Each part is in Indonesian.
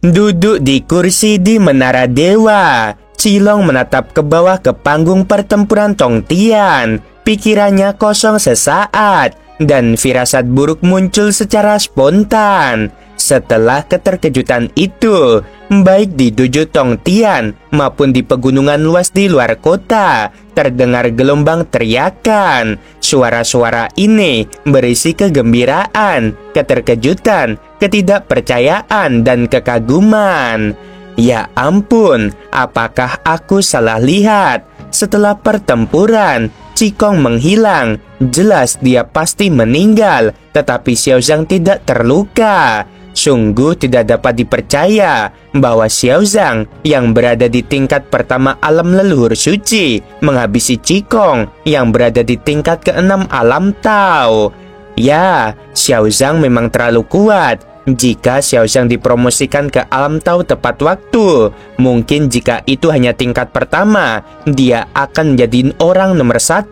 Duduk di kursi di Menara Dewa, Cilong menatap ke bawah ke panggung pertempuran Tongtian. Pikirannya kosong sesaat, dan firasat buruk muncul secara spontan. Setelah keterkejutan itu, baik di Dojo Tongtian maupun di pegunungan luas di luar kota, terdengar gelombang teriakan. Suara-suara ini berisi kegembiraan, keterkejutan, ketidakpercayaan, dan kekaguman. Ya ampun, apakah aku salah lihat? Setelah pertempuran, Cikong menghilang. Jelas dia pasti meninggal, tetapi Xiaozang tidak terluka. Sungguh tidak dapat dipercaya bahwa Xiaozang yang berada di tingkat pertama alam leluhur suci menghabisi Cikong yang berada di tingkat ke-6 alam Tao. Ya, Xiaozang memang terlalu kuat. Jika Xiaozang dipromosikan ke alam Tao tepat waktu, mungkin jika itu hanya tingkat pertama, dia akan menjadi orang nomor 1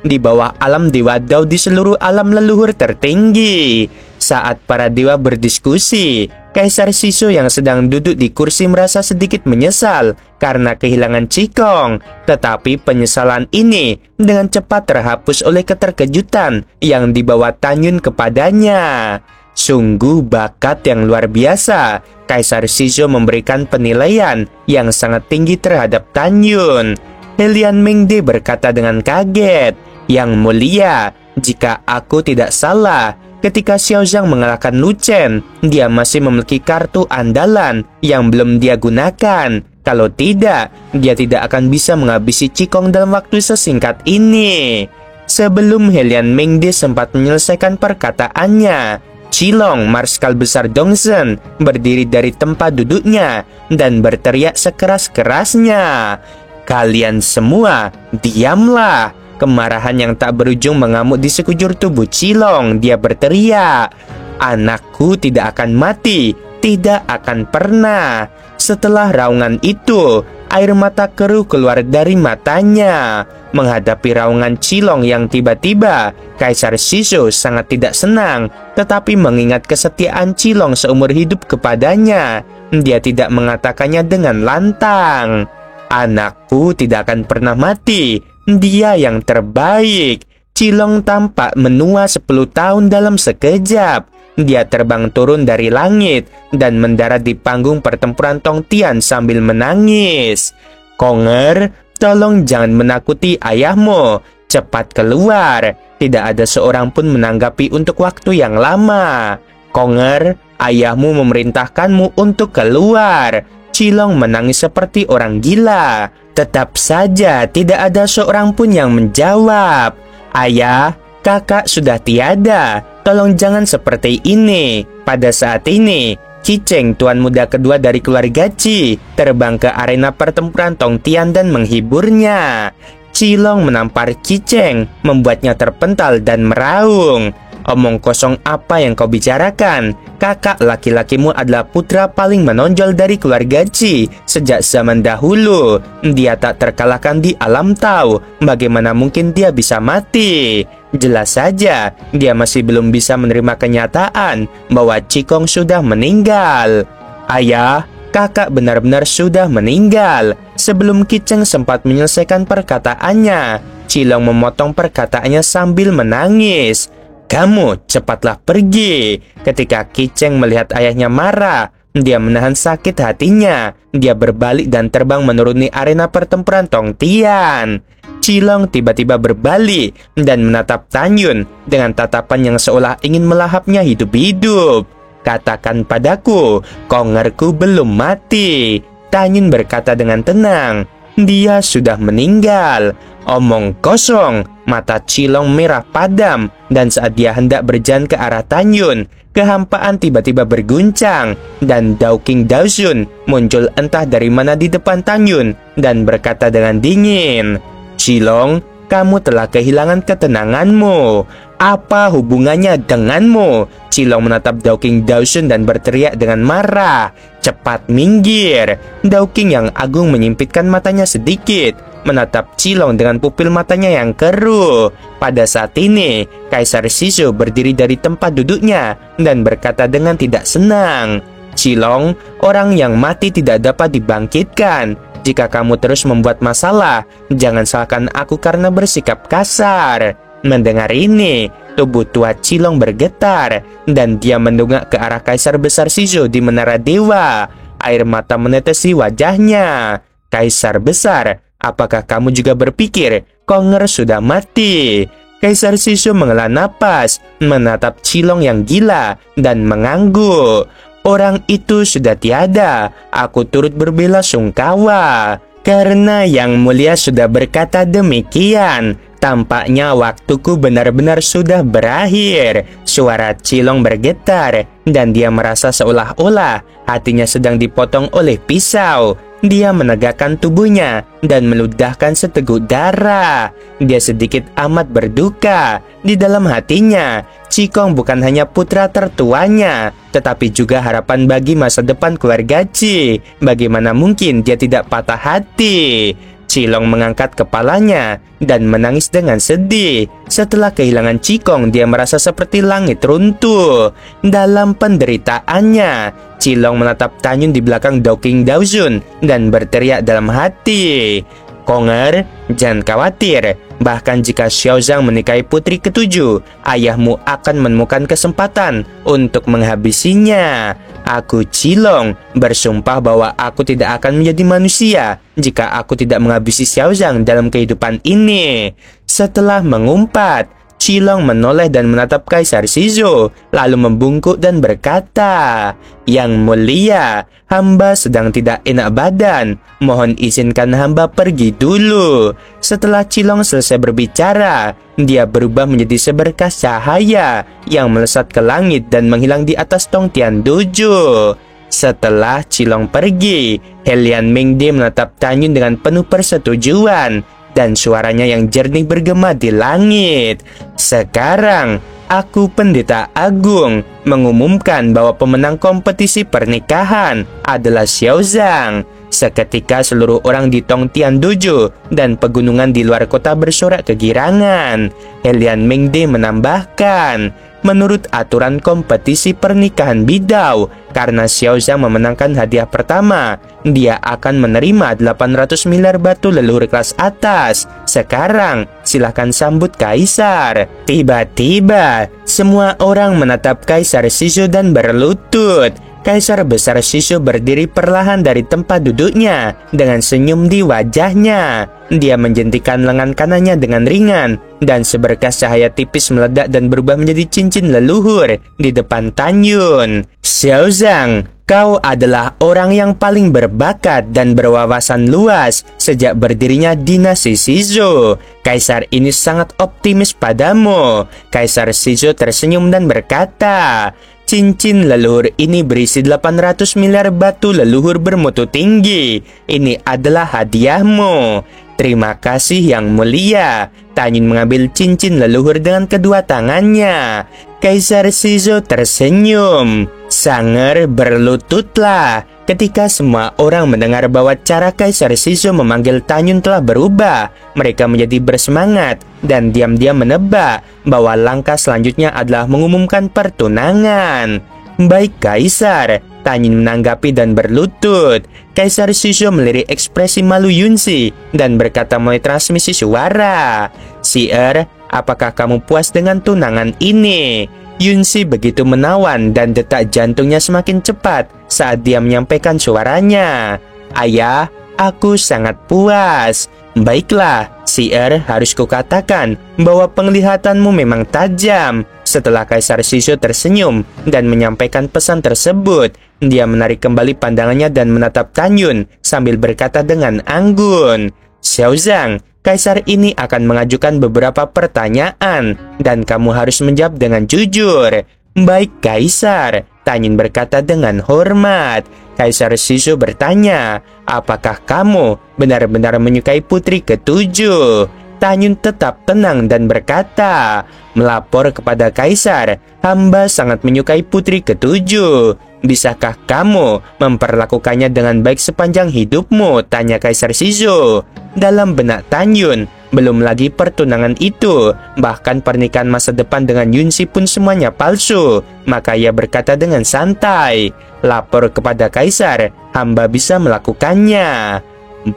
di bawah alam Dewa Dao di seluruh alam leluhur tertinggi. Saat para dewa berdiskusi, Kaisar Shisho yang sedang duduk di kursi merasa sedikit menyesal karena kehilangan Cikong. Tetapi penyesalan ini dengan cepat terhapus oleh keterkejutan yang dibawa Tanyun kepadanya. Sungguh bakat yang luar biasa. Kaisar Shisho memberikan penilaian yang sangat tinggi terhadap Tanyun. Helian Mengde berkata dengan kaget, "Yang mulia, jika aku tidak salah, ketika Xiaozang mengalahkan Lu Chen, dia masih memiliki kartu andalan yang belum dia gunakan. Kalau tidak, dia tidak akan bisa menghabisi Cikong dalam waktu sesingkat ini." Sebelum Helian Mengde sempat menyelesaikan perkataannya, Cilong, Marskal Besar Dongzhen, berdiri dari tempat duduknya dan berteriak sekeras-kerasnya, "Kalian semua, diamlah!" Kemarahan yang tak berujung mengamuk di sekujur tubuh Cilong. Dia berteriak, "Anakku tidak akan mati, tidak akan pernah." Setelah raungan itu, air mata keruh keluar dari matanya. Menghadapi raungan Cilong yang tiba-tiba, Kaisar Shisho sangat tidak senang. Tetapi mengingat kesetiaan Cilong seumur hidup kepadanya, dia tidak mengatakannya dengan lantang. "Anakku tidak akan pernah mati. Dia yang terbaik." Cilong tampak menua 10 tahun dalam sekejap. Dia terbang turun dari langit dan mendarat di panggung pertempuran Tongtian sambil menangis. "Konger, tolong jangan menakuti ayahmu. Cepat keluar." Tidak ada seorang pun menanggapi untuk waktu yang lama. "Konger, ayahmu memerintahkanmu untuk keluar." Cilong menangis seperti orang gila. Tetap saja tidak ada seorang pun yang menjawab. "Ayah, kakak sudah tiada. Tolong jangan seperti ini." Pada saat ini, Qi-Cheng, tuan muda kedua dari keluarga Qi, terbang ke arena pertempuran Tongtian dan menghiburnya. Cilong menampar Qi-Cheng, membuatnya terpental dan meraung. "Omong kosong apa yang kau bicarakan? Kakak laki-lakimu adalah putra paling menonjol dari keluarga Qi sejak zaman dahulu. Dia tak terkalahkan di alam Tao. Bagaimana mungkin dia bisa mati? Jelas saja, dia masih belum bisa menerima kenyataan bahwa Cikong sudah meninggal." "Ayah, kakak benar-benar sudah meninggal." Sebelum Qi-Cheng sempat menyelesaikan perkataannya, Cilong memotong perkataannya sambil menangis. "Kamu cepatlah pergi." Ketika Qi-Cheng melihat ayahnya marah, dia menahan sakit hatinya. Dia berbalik dan terbang menuruni arena pertempuran Tongtian. Cilong tiba-tiba berbalik dan menatap Tanyun dengan tatapan yang seolah ingin melahapnya hidup-hidup. "Katakan padaku, kongerku belum mati." Tanyun berkata dengan tenang, "Dia sudah meninggal." "Omong kosong." Mata Cilong merah padam, dan saat dia hendak berjalan ke arah Tanyun, kehampaan tiba-tiba berguncang, dan Dao King Daoshun muncul entah dari mana di depan Tanyun dan berkata dengan dingin, "Cilong, kamu telah kehilangan ketenanganmu. Apa hubungannya denganmu?" Cilong menatap Dao King Daoshun dan berteriak dengan marah, "Cepat minggir!" Dao King yang agung menyempitkan matanya sedikit, menatap Cilong dengan pupil matanya yang keruh. Pada saat ini, Kaisar Shisho berdiri dari tempat duduknya dan berkata dengan tidak senang, Cilong, orang yang mati tidak dapat dibangkitkan. Jika kamu terus membuat masalah, jangan salahkan aku karena bersikap kasar." Mendengar ini, tubuh tua Cilong bergetar dan dia mendongak ke arah Kaisar Besar Shizou di Menara Dewa. Air mata menetesi wajahnya. "Kaisar Besar, apakah kamu juga berpikir Konger sudah mati?" Kaisar Shizou menghela napas, menatap Cilong yang gila dan mengangguk. "Orang itu sudah tiada. Aku turut berbelasungkawa." Karena Yang Mulia sudah berkata demikian, tampaknya waktuku benar-benar sudah berakhir. Suara Cilong bergetar dan dia merasa seolah-olah hatinya sedang dipotong oleh pisau. Dia menegakkan tubuhnya dan meludahkan seteguk darah. Dia sedikit amat berduka. Di dalam hatinya, Cikong bukan hanya putra tertuanya, tetapi juga harapan bagi masa depan keluarga Ci. Bagaimana mungkin dia tidak patah hati? Cilong mengangkat kepalanya dan menangis dengan sedih. Setelah kehilangan Cikong, dia merasa seperti langit runtuh. Dalam penderitaannya, Cilong menatap Tanyun di belakang Dowking Daozun dan berteriak dalam hati, "Konger, jangan khawatir. Bahkan jika Xiaozang menikahi putri ketujuh, ayahmu akan menemukan kesempatan untuk menghabisinya. Aku Cilong bersumpah bahwa aku tidak akan menjadi manusia jika aku tidak menghabisi Xiaozang dalam kehidupan ini." Setelah mengumpat, Cilong menoleh dan menatap Kaisar Shizou, lalu membungkuk dan berkata, "Yang Mulia, hamba sedang tidak enak badan. Mohon izinkan hamba pergi dulu." Setelah Cilong selesai berbicara, dia berubah menjadi seberkas cahaya yang melesat ke langit dan menghilang di atas Tongtian Dojo. Setelah Cilong pergi, Helian Mingde menatap Tanyun dengan penuh persetujuan dan suaranya yang jernih bergema di langit. "Sekarang, aku Pendeta Agung mengumumkan bahwa pemenang kompetisi pernikahan adalah Xiaozang." Seketika seluruh orang di Tongtian Dojo dan pegunungan di luar kota bersorak kegirangan. Helian Mingde menambahkan, menurut aturan kompetisi pernikahan Bidao, karena Xiaozang memenangkan hadiah pertama, dia akan menerima 800 miliar batu leluhur kelas atas. Sekarang, silahkan sambut Kaisar. Tiba-tiba, semua orang menatap Kaisar Shizou dan berlutut. Kaisar Besar Shizou berdiri perlahan dari tempat duduknya dengan senyum di wajahnya. Dia menjentikan lengan kanannya dengan ringan dan seberkas cahaya tipis meledak dan berubah menjadi cincin leluhur di depan Tanyun. "Xiaozang, kau adalah orang yang paling berbakat dan berwawasan luas sejak berdirinya dinasti Shizou. Kaisar ini sangat optimis padamu." Kaisar Shizou tersenyum dan berkata, "Cincin leluhur ini berisi 800 miliar batu leluhur bermutu tinggi. Ini adalah hadiahmu." "Terima kasih Yang Mulia." Tanyun mengambil cincin leluhur dengan kedua tangannya. Kaisar Shizou tersenyum. Sanger berlututlah. Ketika semua orang mendengar bahwa cara Kaisar Shizou memanggil Tanyun telah berubah, mereka menjadi bersemangat dan diam-diam menebak bahwa langkah selanjutnya adalah mengumumkan pertunangan. "Baik Kaisar," Tanyun menanggapi dan berlutut. Kaisar Shizou melirik ekspresi malu Yunzi dan berkata melalui transmisi suara, "Si'er, apakah kamu puas dengan tunangan ini?" Yunzi begitu menawan dan detak jantungnya semakin cepat saat dia menyampaikan suaranya. "Ayah, aku sangat puas." "Baiklah, Si'er, harus kukatakan bahwa penglihatanmu memang tajam." Setelah Kaisar Shizou tersenyum dan menyampaikan pesan tersebut, dia menarik kembali pandangannya dan menatap Tanyun sambil berkata dengan anggun, "Xiaozang, Kaisar ini akan mengajukan beberapa pertanyaan dan kamu harus menjawab dengan jujur." "Baik Kaisar," Tanyun berkata dengan hormat. Kaisar Shizou bertanya, "Apakah kamu benar-benar menyukai putri ketujuh?" Tanyun tetap tenang dan berkata, "Melapor kepada Kaisar, hamba sangat menyukai putri ketujuh. Bisakah kamu memperlakukannya dengan baik sepanjang hidupmu?" tanya Kaisar Shizou. Dalam benak Tanyun, Belum lagi pertunangan itu, bahkan pernikahan masa depan dengan Yunsi pun semuanya palsu. Maka ia berkata dengan santai, "Lapor kepada kaisar, hamba bisa melakukannya."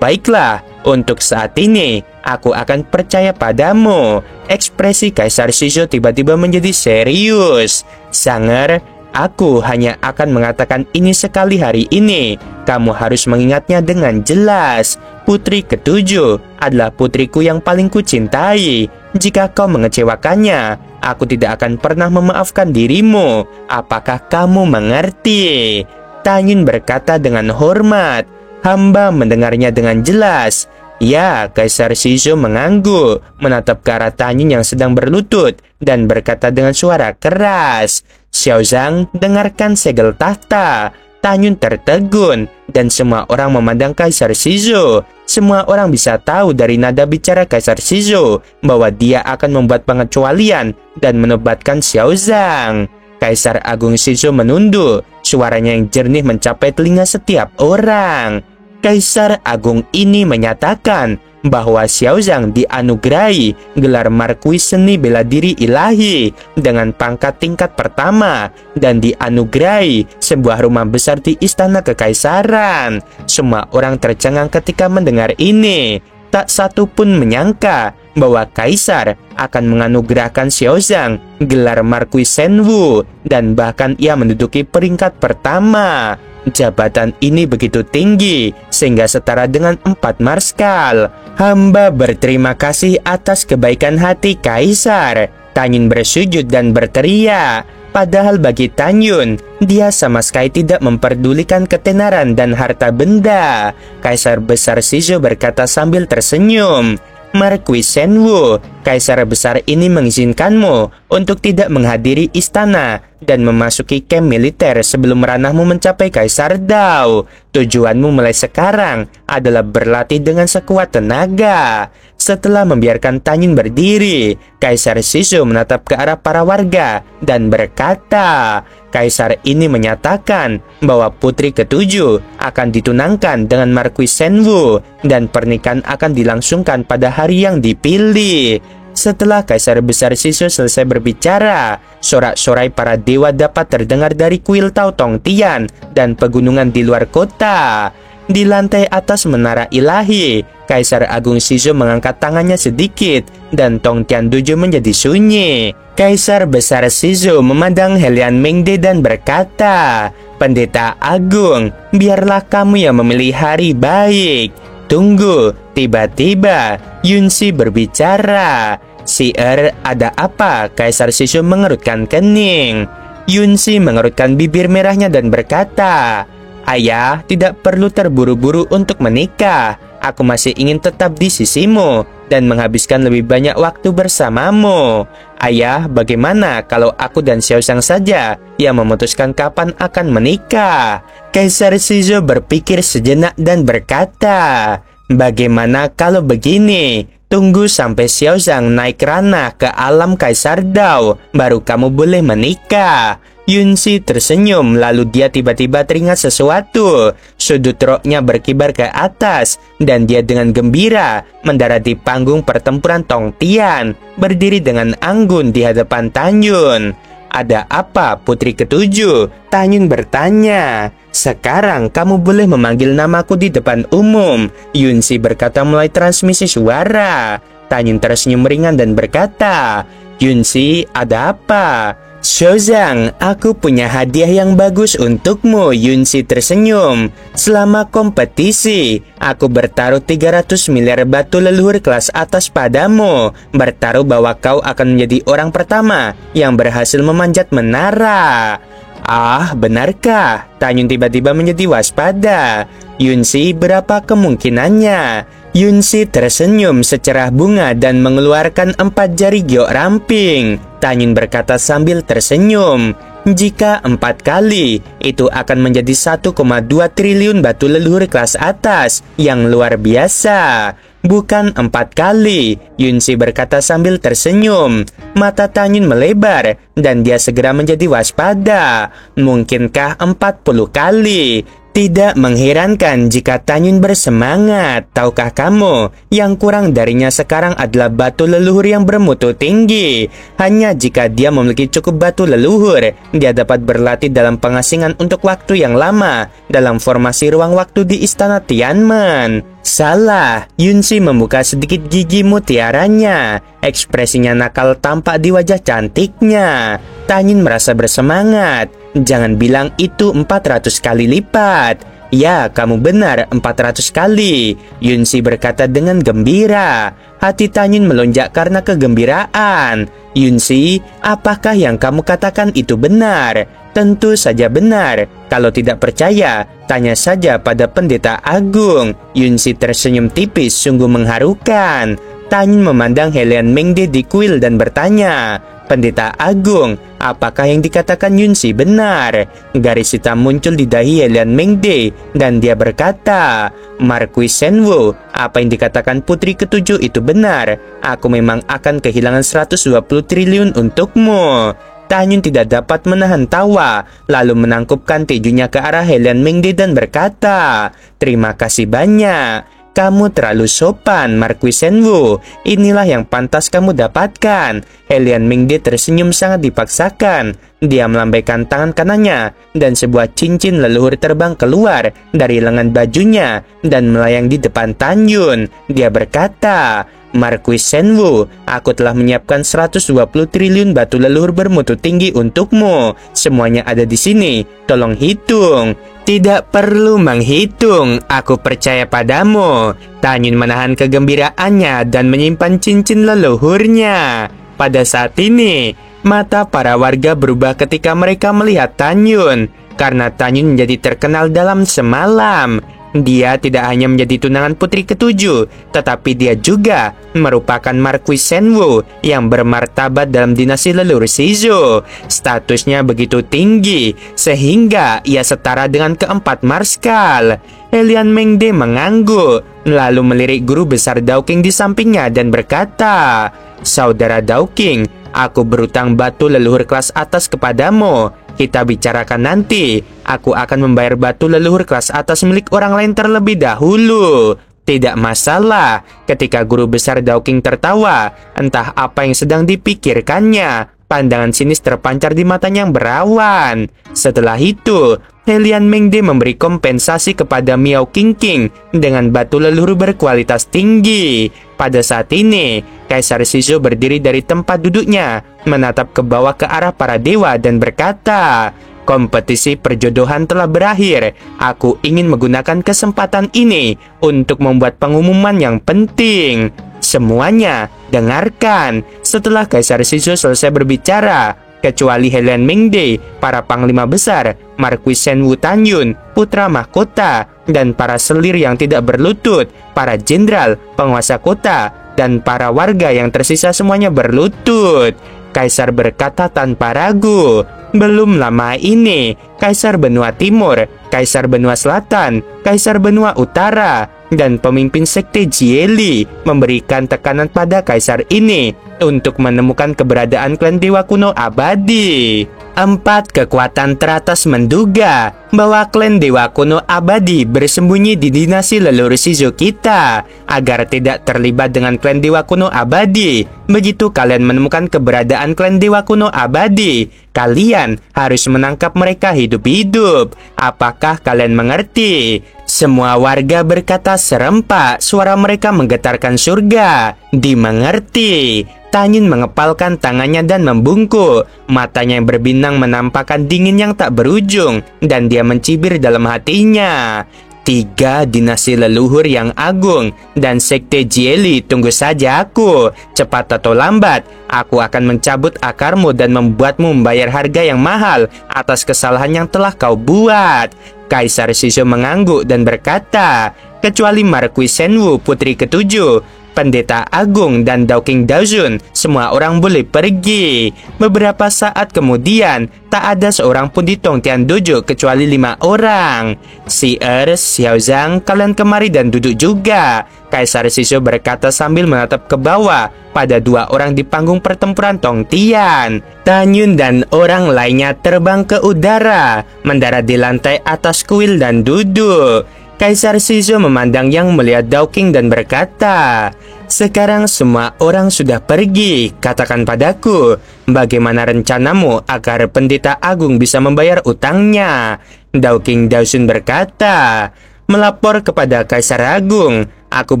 "Baiklah, untuk saat ini aku akan percaya padamu." Ekspresi Kaisar Shizou tiba-tiba menjadi serius. "Sanger, aku hanya akan mengatakan ini sekali hari ini. Kamu harus mengingatnya dengan jelas. Putri ketujuh adalah putriku yang paling kucintai. Jika kau mengecewakannya, aku tidak akan pernah memaafkan dirimu. Apakah kamu mengerti?" Tan Yun berkata dengan hormat. Hamba mendengarnya dengan jelas. Ya, Kaisar Shizou mengangguk, menatap ke arah Tan Yun yang sedang berlutut, dan berkata dengan suara keras, "Xiao Zhang, dengarkan segel tahta." Tan Yun tertegun, dan semua orang memandang Kaisar Shizou. Semua orang bisa tahu dari nada bicara Kaisar Shizou bahwa dia akan membuat pengecualian dan menobatkan Xiao Zhang. Kaisar Agung Shizou menunduk, suaranya yang jernih mencapai telinga setiap orang. Kaisar Agung ini menyatakan bahwa Xiao Zhang dianugerahi gelar Marquis Seni Bela Diri Ilahi dengan pangkat tingkat pertama dan dianugerahi sebuah rumah besar di istana kekaisaran. Semua orang tercengang ketika mendengar ini. Tak satu pun menyangka bahwa kaisar akan menganugerahkan Xiao Zhang gelar Marquis Senwu dan bahkan ia menduduki peringkat pertama. Jabatan ini begitu tinggi sehingga setara dengan 4 marskal. Hamba berterima kasih atas kebaikan hati kaisar. Tan Yun bersujud dan berteriak. Padahal bagi Tan Yun, dia sama sekali tidak memperdulikan ketenaran dan harta benda. Kaisar Besar Shizou berkata sambil tersenyum, "Marquis Senwu, kaisar besar ini mengizinkanmu untuk tidak menghadiri istana dan memasuki kamp militer sebelum ranahmu mencapai Kaisar Dao. Tujuanmu mulai sekarang adalah berlatih dengan sekuat tenaga." Setelah membiarkan Tan Yun berdiri, Kaisar Shizou menatap ke arah para warga dan berkata, "Kaisar ini menyatakan bahwa putri ketujuh akan ditunangkan dengan Marquis Senwu dan pernikahan akan dilangsungkan pada hari yang dipilih." Setelah Kaisar Besar Shizou selesai berbicara, sorak-sorai para dewa dapat terdengar dari kuil Tao Tong Tian dan pegunungan di luar kota. Di lantai atas menara ilahi, Kaisar Agung Shizou mengangkat tangannya sedikit dan Tong Tian Dojo menjadi sunyi. Kaisar Besar Shizou memandang Helian Mengde dan berkata, "Pendeta Agung, biarlah kamu yang memilih hari baik." Tunggu, tiba-tiba Yunsi berbicara. "Si'er, ada apa?" Kaisar Shizou mengerutkan kening. Yunsi mengerutkan bibir merahnya dan berkata, "Ayah, tidak perlu terburu-buru untuk menikah. Aku masih ingin tetap di sisimu dan menghabiskan lebih banyak waktu bersamamu. Ayah, bagaimana kalau aku dan Xiao Zhang saja yang memutuskan kapan akan menikah?" Kaisar Shizou berpikir sejenak dan berkata, "Bagaimana kalau begini? Tunggu sampai Xiao Zhang naik ranah ke alam Kaisar Dao, baru kamu boleh menikah." Yunsi tersenyum, lalu dia tiba-tiba teringat sesuatu. Sudut roknya berkibar ke atas, dan dia dengan gembira mendarat di panggung pertempuran Tong Tian, berdiri dengan anggun di hadapan Tan Yun. "Ada apa, putri ketujuh?" Tan Yun bertanya. "Sekarang kamu boleh memanggil namaku di depan umum," Yunsi berkata mulai transmisi suara. Tan Yun tersenyum ringan dan berkata, "Yunsi, ada apa?" "Xiao Zhang, aku punya hadiah yang bagus untukmu." Yunsi tersenyum. "Selama kompetisi, aku bertaruh 300 miliar batu leluhur kelas atas padamu. Bertaruh bahwa kau akan menjadi orang pertama yang berhasil memanjat menara." "Ah, benarkah?" Tan Yun tiba-tiba menjadi waspada. "Yunsi, berapa kemungkinannya?" Yunsi tersenyum secerah bunga dan mengeluarkan 4 jari giok ramping. Tan Yun berkata sambil tersenyum, "Jika 4 kali, itu akan menjadi 1,2 triliun batu leluhur kelas atas yang luar biasa. Bukan 4 kali, Yunsi berkata sambil tersenyum. Mata Tan Yun melebar dan dia segera menjadi waspada. "Mungkinkah 40 kali?" Tidak mengherankan jika Tanyun bersemangat. Tahukah kamu, yang kurang darinya sekarang adalah batu leluhur yang bermutu tinggi. Hanya jika dia memiliki cukup batu leluhur, dia dapat berlatih dalam pengasingan untuk waktu yang lama dalam formasi ruang waktu di Istana Tianmen. Salah, Yunsi membuka sedikit gigi mutiaranya. Ekspresinya nakal tampak di wajah cantiknya. Tanyun merasa bersemangat. Jangan bilang itu 400 kali lipat. Ya, kamu benar, 400 kali. Yunsi berkata dengan gembira. Hati Tanyun melonjak karena kegembiraan. Yunsi, apakah yang kamu katakan itu benar? Tentu saja benar. Kalau tidak percaya, tanya saja pada pendeta agung. Yunsi tersenyum tipis, sungguh mengharukan. Tanyun memandang Helian Mengde di kuil dan bertanya, Pendeta Agung, apakah yang dikatakan Yunsi benar? Garis hitam muncul di dahi Helian Mengde dan dia berkata, Marquis Shenwu, apa yang dikatakan Putri Ketujuh itu benar. Aku memang akan kehilangan 120 triliun untukmu. Tanyun tidak dapat menahan tawa, lalu menangkupkan tijunya ke arah Helian Mengde dan berkata, Terima kasih banyak. Kamu terlalu sopan, Marquis Shenwu. Inilah yang pantas kamu dapatkan. Helian Mengde tersenyum sangat dipaksakan. Dia melambaikan tangan kanannya dan sebuah cincin leluhur terbang keluar dari lengan bajunya dan melayang di depan Tanyun. Dia berkata, Marquis Shenwu, aku telah menyiapkan 120 triliun batu leluhur bermutu tinggi untukmu. Semuanya ada di sini. Tolong hitung. Tidak perlu menghitung, aku percaya padamu. Tanyun menahan kegembiraannya dan menyimpan cincin leluhurnya. Pada saat ini, mata para warga berubah ketika mereka melihat Tanyun. Karena Tanyun menjadi terkenal dalam semalam. Dia tidak hanya menjadi tunangan Putri Ketujuh, tetapi dia juga merupakan Marquis Shenwu yang bermartabat dalam dinasti leluhur Shizhou. Statusnya begitu tinggi, sehingga ia setara dengan keempat marskal. Helian Mengde mengangguk, lalu melirik guru besar Dowking di sampingnya dan berkata, Saudara Dowking, aku berutang batu leluhur kelas atas kepadamu. Kita bicarakan nanti. Aku akan membayar batu leluhur kelas atas milik orang lain terlebih dahulu. Tidak masalah. Ketika guru besar Dowking tertawa, entah apa yang sedang dipikirkannya. Pandangan sinis terpancar di matanya yang berawan. Setelah itu, Helian Mengde memberi kompensasi kepada Miao Qingqing dengan batu leluhur berkualitas tinggi. Pada saat ini, Kaisar Shizhou berdiri dari tempat duduknya, menatap ke bawah ke arah para dewa dan berkata, Kompetisi perjodohan telah berakhir. Aku ingin menggunakan kesempatan ini untuk membuat pengumuman yang penting. Semuanya, dengarkan. Setelah Kaisar Shizhou selesai berbicara, kecuali Helian Mengde, para panglima besar, Marquis Shenwu Tanyun, putra mahkota, dan para selir yang tidak berlutut, para jenderal, penguasa kota, dan para warga yang tersisa semuanya berlutut. Kaisar berkata tanpa ragu, belum lama ini, Kaisar Benua Timur, Kaisar Benua Selatan, Kaisar Benua Utara, dan pemimpin sekte Jieli memberikan tekanan pada kaisar ini untuk menemukan keberadaan klan Dewa Kuno Abadi. 4 kekuatan teratas menduga bahwa klan Dewa Kuno Abadi bersembunyi di dinasti leluhur Shizhou kita agar tidak terlibat dengan klan Dewa Kuno Abadi. Begitu kalian menemukan keberadaan klan Dewa Kuno Abadi, kalian harus menangkap mereka hidup-hidup. Apakah kalian mengerti? Semua warga berkata serempak, suara mereka menggetarkan surga. Dimengerti. Tanyun mengepalkan tangannya dan membungkuk. Matanya yang berbintang menampakkan dingin yang tak berujung, dan dia mencibir dalam hatinya. 3 dinasti leluhur yang agung dan sekte Jieli, tunggu saja aku. Cepat atau lambat, aku akan mencabut akarmu dan membuatmu membayar harga yang mahal atas kesalahan yang telah kau buat. Kaisar Shizhou mengangguk dan berkata, kecuali Marquis Shenwu, Putri Ketujuh, Pendeta Agung dan Dowking Dawson, semua orang boleh pergi. Beberapa saat kemudian, tak ada seorang pun di Tongtian Dojo kecuali 5 orang. Si Xiao Zhang, kalian kemari dan duduk juga. Kaisar Shizhou berkata sambil menatap ke bawah pada 2 orang di panggung pertempuran Tongtian. Tan Yun dan orang lainnya terbang ke udara, mendarat di lantai atas kuil dan duduk. Kaisar Shizhou memandang Yang Mulia Dowking dan berkata, "Sekarang semua orang sudah pergi. Katakan padaku, bagaimana rencanamu agar Pendeta Agung bisa membayar utangnya?" Dowking Dawson berkata, "Melapor kepada Kaisar Agung. Aku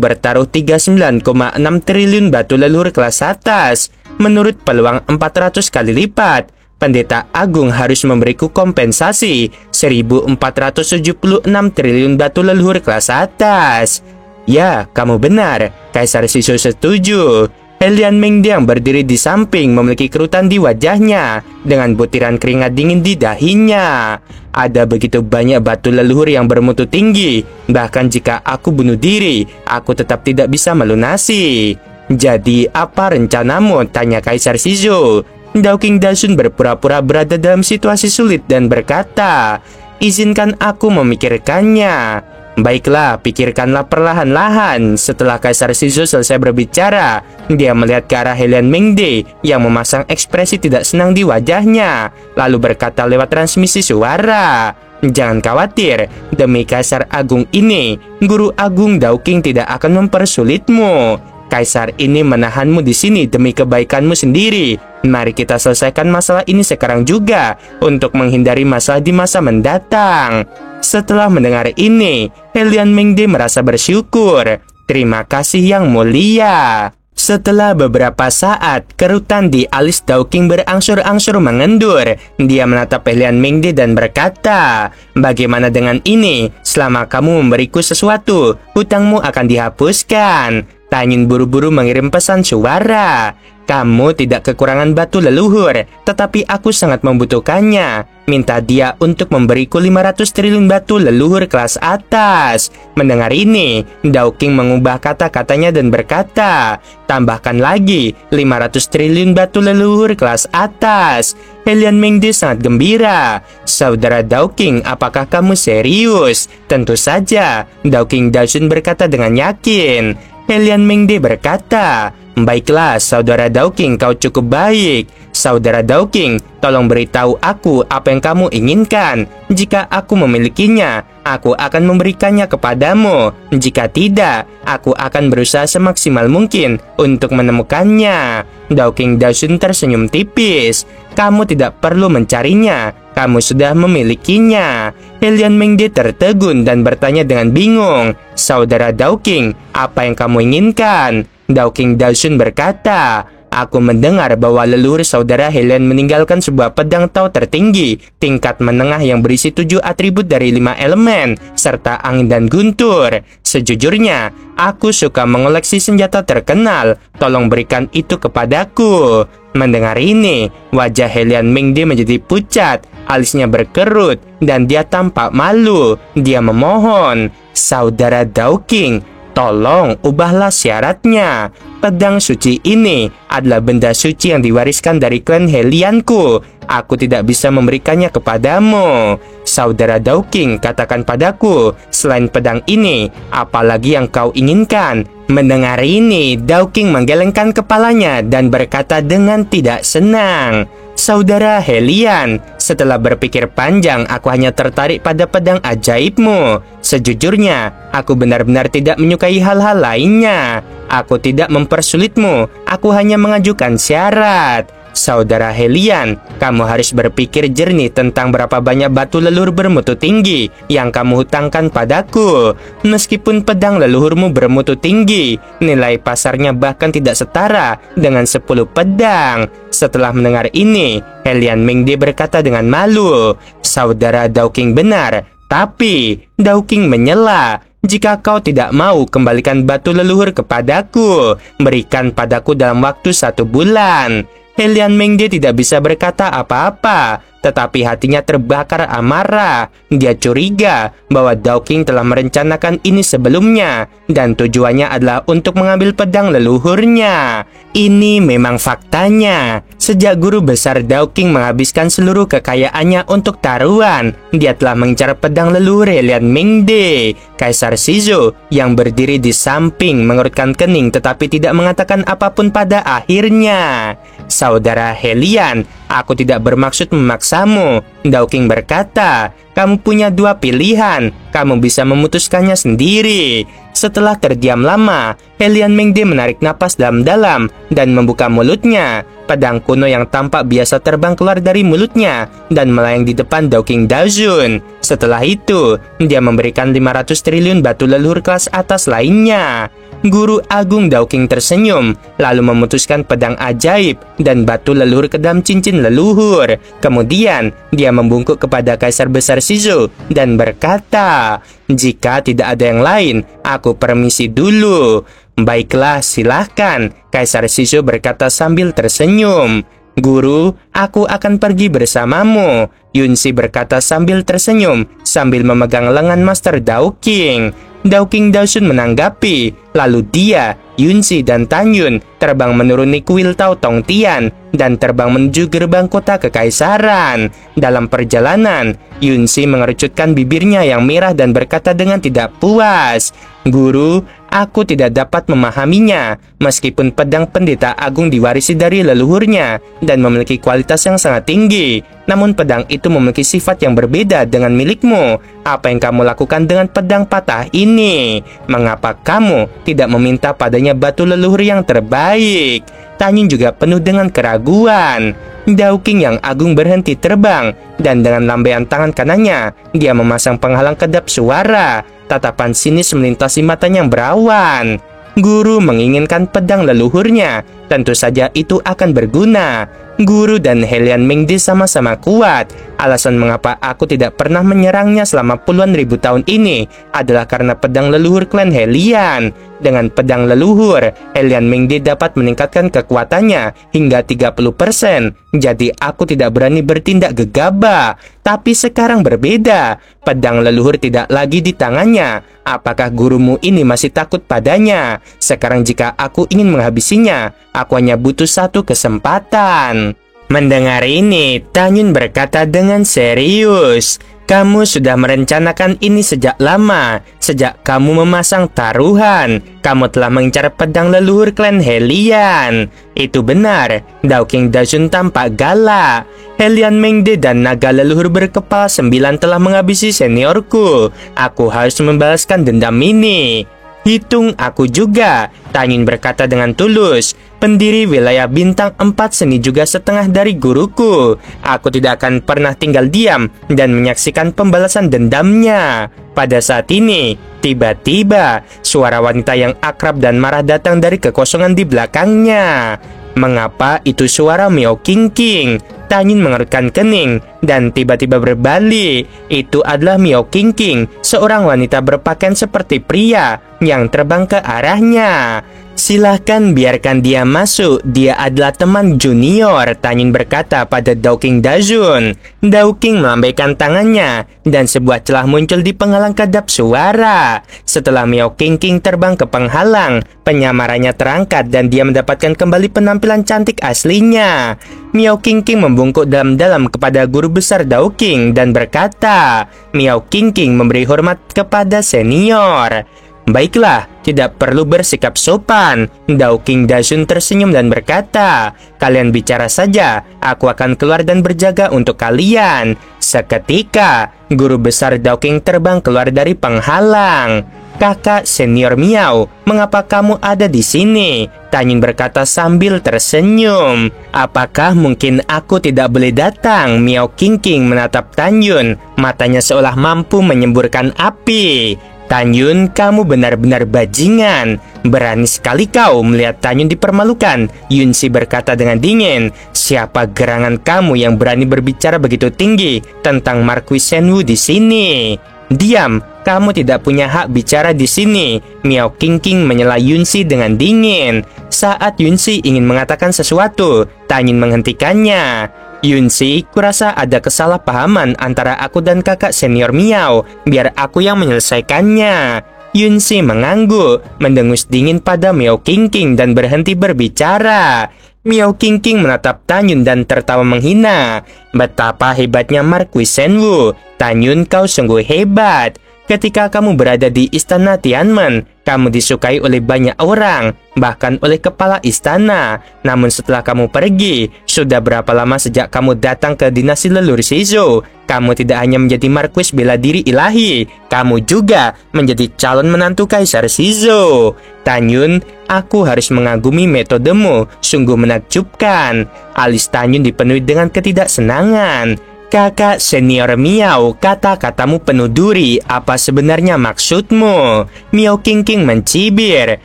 bertaruh 39,6 triliun batu leluhur kelas atas. Menurut peluang 400 kali lipat. Pendeta Agung harus memberiku kompensasi 1.476 triliun batu leluhur kelas atas." "Ya, kamu benar." Kaisar Shizhou setuju. Helian Mingde yang berdiri di samping memiliki kerutan di wajahnya dengan butiran keringat dingin di dahinya. "Ada begitu banyak batu leluhur yang bermutu tinggi. Bahkan jika aku bunuh diri, aku tetap tidak bisa melunasi." "Jadi apa rencanamu?" tanya Kaisar Shizhou. Dowking Dawson berpura-pura berada dalam situasi sulit dan berkata, "Izinkan aku memikirkannya." "Baiklah, pikirkanlah perlahan-lahan." Setelah Kaisar Shizhou selesai berbicara, dia melihat ke arah Helian Mingde yang memasang ekspresi tidak senang di wajahnya, lalu berkata lewat transmisi suara, "Jangan khawatir, demi Kaisar Agung ini, Guru Agung Dowking tidak akan mempersulitmu. Kaisar ini menahanmu di sini demi kebaikanmu sendiri. Mari kita selesaikan masalah ini sekarang juga untuk menghindari masalah di masa mendatang." Setelah mendengar ini, Helian Mingde merasa bersyukur. "Terima kasih Yang Mulia." Setelah beberapa saat, kerutan di alis Dowking berangsur-angsur mengendur. Dia menatap Helian Mingde dan berkata, "Bagaimana dengan ini? Selama kamu memberiku sesuatu, hutangmu akan dihapuskan." Tan Yun buru-buru mengirim pesan suara, "Kamu tidak kekurangan batu leluhur, tetapi aku sangat membutuhkannya. Minta dia untuk memberiku 500 triliun batu leluhur kelas atas." Mendengar ini, Dowking mengubah kata-katanya dan berkata, "Tambahkan lagi 500 triliun batu leluhur kelas atas." Helian Mingde sangat gembira. "Saudara Dowking, apakah kamu serius?" "Tentu saja," Dowking Dawson berkata dengan yakin. Helian Mingde berkata, "Baiklah, Saudara Dowking, kau cukup baik. Saudara Dowking, tolong beritahu aku apa yang kamu inginkan. Jika aku memilikinya, aku akan memberikannya kepadamu. Jika tidak, aku akan berusaha semaksimal mungkin untuk menemukannya." Dowking Dawson tersenyum tipis. "Kamu tidak perlu mencarinya. Kamu sudah memilikinya." Helian Mingde tertegun dan bertanya dengan bingung, "Saudara Dowking, apa yang kamu inginkan?" Dowking Dawson berkata, "Aku mendengar bahwa leluhur saudara Helian meninggalkan sebuah pedang Tao tertinggi, tingkat menengah yang berisi 7 atribut dari 5 elemen, serta angin dan guntur. Sejujurnya, aku suka mengoleksi senjata terkenal. Tolong berikan itu kepadaku." Mendengar ini, wajah Helian Mingde menjadi pucat, alisnya berkerut, dan dia tampak malu. Dia memohon, "Saudara Dowking, tolong ubahlah syaratnya. Pedang suci ini adalah benda suci yang diwariskan dari klan Helianku. Aku tidak bisa memberikannya kepadamu. Saudara Dowking, katakan padaku, selain pedang ini, apalagi yang kau inginkan?" Mendengar ini, Dowking menggelengkan kepalanya dan berkata dengan tidak senang, "Saudara Helian, setelah berpikir panjang, aku hanya tertarik pada pedang ajaibmu. Sejujurnya, aku benar-benar tidak menyukai hal-hal lainnya. Aku tidak mempersulitmu, aku hanya mengajukan syarat. Saudara Helian, kamu harus berpikir jernih tentang berapa banyak batu leluhur bermutu tinggi yang kamu hutangkan padaku. Meskipun pedang leluhurmu bermutu tinggi, nilai pasarnya bahkan tidak setara dengan 10 pedang." Setelah mendengar ini, Helian Mingde berkata dengan malu, "Saudara Dowking benar, tapi..." Dowking menyela, "Jika kau tidak mau kembalikan batu leluhur kepadaku, berikan padaku dalam waktu 1 bulan." Helian Mingde tidak bisa berkata apa-apa, tetapi hatinya terbakar amarah. Dia curiga bahwa Dowking telah merencanakan ini sebelumnya, dan tujuannya adalah untuk mengambil pedang leluhurnya. Ini memang faktanya. Sejak guru besar Dowking menghabiskan seluruh kekayaannya untuk taruhan, dia telah mengincar pedang leluhur Helian Mengde. Kaisar Shizo yang berdiri di samping mengerutkan kening tetapi tidak mengatakan apapun pada akhirnya. Saudara Helian, aku tidak bermaksud memaksamu. Dowking berkata, kamu punya dua pilihan, kamu bisa memutuskannya sendiri. Setelah terdiam lama, Helian Mengde menarik napas dalam-dalam dan membuka mulutnya. Pedang kuno yang tampak biasa terbang keluar dari mulutnya dan melayang di depan Dowking Dazun. Setelah itu, dia memberikan 500 triliun batu leluhur kelas atas lainnya. Guru Agung Dowking tersenyum, lalu memutuskan pedang ajaib dan batu leluhur ke dalam cincin leluhur. Kemudian, dia membungkuk kepada Kaisar Besar Shizo dan berkata, jika tidak ada yang lain, aku permisi dulu. Baiklah, silahkan, Kaisar Shizo berkata sambil tersenyum. Guru, aku akan pergi bersamamu, Yunshi berkata sambil tersenyum, sambil memegang lengan Master Dowking. Dowking Dazun menanggapi, lalu dia, Yunshi dan Tanyun terbang menuruni kuil Tao Tong Tian dan terbang menuju gerbang kota kekaisaran. Dalam perjalanan, Yunshi mengerucutkan bibirnya yang merah dan berkata dengan tidak puas, Guru, aku tidak dapat memahaminya. Meskipun pedang pendeta agung diwarisi dari leluhurnya dan memiliki kualitas yang sangat tinggi, namun pedang itu memiliki sifat yang berbeda dengan milikmu. Apa yang kamu lakukan dengan pedang patah ini? Mengapa kamu tidak meminta padanya batu leluhur yang terbaik? Tanyun juga penuh dengan keraguan. Dowking yang agung berhenti terbang, dan dengan lambaian tangan kanannya, dia memasang penghalang kedap suara. Tatapan sinis melintasi matanya yang berawan. Guru menginginkan pedang leluhurnya, tentu saja itu akan berguna. Guru dan Helian Mengde sama-sama kuat. Alasan mengapa aku tidak pernah menyerangnya selama puluhan ribu tahun ini adalah karena pedang leluhur klan Helian. Dengan pedang leluhur, Helian Mengde dapat meningkatkan kekuatannya hingga 30%. Jadi aku tidak berani bertindak gegabah. Tapi sekarang berbeda. Pedang leluhur tidak lagi di tangannya. Apakah gurumu ini masih takut padanya? Sekarang jika aku ingin menghabisinya, aku hanya butuh satu kesempatan. Mendengar ini, Tanyun berkata dengan serius, kamu sudah merencanakan ini sejak lama. Sejak kamu memasang taruhan, kamu telah mengincar pedang leluhur klan Helian. Itu benar, Dowking Dazun tampak galak. Helian Mengde dan naga leluhur berkepala 9 telah menghabisi seniorku. Aku harus membalaskan dendam ini. Hitung aku juga, Tanyun berkata dengan tulus. Pendiri wilayah bintang 4 seni juga setengah dari guruku. Aku tidak akan pernah tinggal diam dan menyaksikan pembalasan dendamnya. Pada saat ini, tiba-tiba suara wanita yang akrab dan marah datang dari kekosongan di belakangnya. Mengapa itu suara Miao Qingqing? Tanyun mengerutkan kening dan tiba-tiba berbalik. Itu adalah Miao Qingqing, seorang wanita berpakaian seperti pria yang terbang ke arahnya. Silahkan biarkan dia masuk, dia adalah teman junior, Tanyun berkata pada Dowking Dazun. Dowking melambaikan tangannya dan sebuah celah muncul di penghalang kedap suara. Setelah Miao Qingqing terbang ke penghalang, penyamarannya terangkat dan dia mendapatkan kembali penampilan cantik aslinya. Miao Qingqing membungkuk dalam-dalam kepada guru besar Dowking dan berkata, Miao Qingqing memberi hormat kepada senior. Baiklah, tidak perlu bersikap sopan. Dowking Dazun tersenyum dan berkata, kalian bicara saja, aku akan keluar dan berjaga untuk kalian. Seketika, guru besar Dowking terbang keluar dari penghalang. Kakak senior Miao, mengapa kamu ada di sini? Tanyun berkata sambil tersenyum. Apakah mungkin aku tidak boleh datang? Miao Qingqing menatap Tanyun, matanya seolah mampu menyemburkan api. Tanyun, kamu benar-benar bajingan. Berani sekali kau melihat Tanyun dipermalukan. Yunshi berkata dengan dingin, siapa gerangan kamu yang berani berbicara begitu tinggi tentang Marquis Shenwu di sini? Diam, kamu tidak punya hak bicara di sini. Miao Qingqing menyela Yunshi dengan dingin. Saat Yunshi ingin mengatakan sesuatu, Tanyun menghentikannya. Yunsi, kurasa ada kesalahpahaman antara aku dan kakak senior Miao. Biar aku yang menyelesaikannya. Yunsi mengangguk, mendengus dingin pada Miao Qingqing dan berhenti berbicara. Miao Qingqing menatap Tanyun dan tertawa menghina. Betapa hebatnya Marquis Shenwu. Tanyun, kau sungguh hebat. Ketika kamu berada di istana Tianmen, kamu disukai oleh banyak orang, bahkan oleh kepala istana. Namun setelah kamu pergi, sudah berapa lama sejak kamu datang ke dinasti leluhur Shizhou? Kamu tidak hanya menjadi Marquis bela diri ilahi, kamu juga menjadi calon menantu Kaisar Shizhou. Tanyun, aku harus mengagumi metodemu, sungguh menakjubkan. Alis Tanyun dipenuhi dengan ketidaksenangan. Kakak senior Miao, kata-katamu penuh duri. Apa sebenarnya maksudmu? Miao Qingqing mencibir.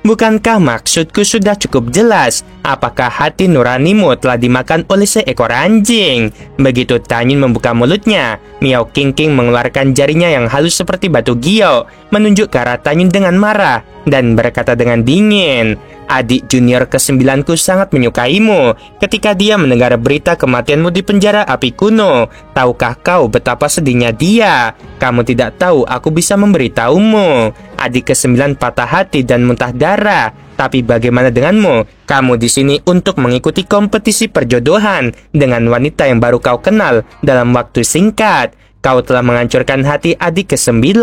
Bukankah maksudku sudah cukup jelas? Apakah hati nuranimu telah dimakan oleh seekor anjing? Begitu Tanyun membuka mulutnya, Miao Qingqing mengeluarkan jarinya yang halus seperti batu giok, menunjuk ke arah Tanyun dengan marah dan berkata dengan dingin, adik junior ke-9ku sangat menyukaimu. Ketika dia mendengar berita kematianmu di penjara api kuno, tahukah kau betapa sedihnya dia? Kamu tidak tahu aku bisa memberitahumu. Adik ke-9 patah hati dan muntah darah. Tapi bagaimana denganmu? Kamu di sini untuk mengikuti kompetisi perjodohan dengan wanita yang baru kau kenal dalam waktu singkat. Kau telah menghancurkan hati adik ke-9.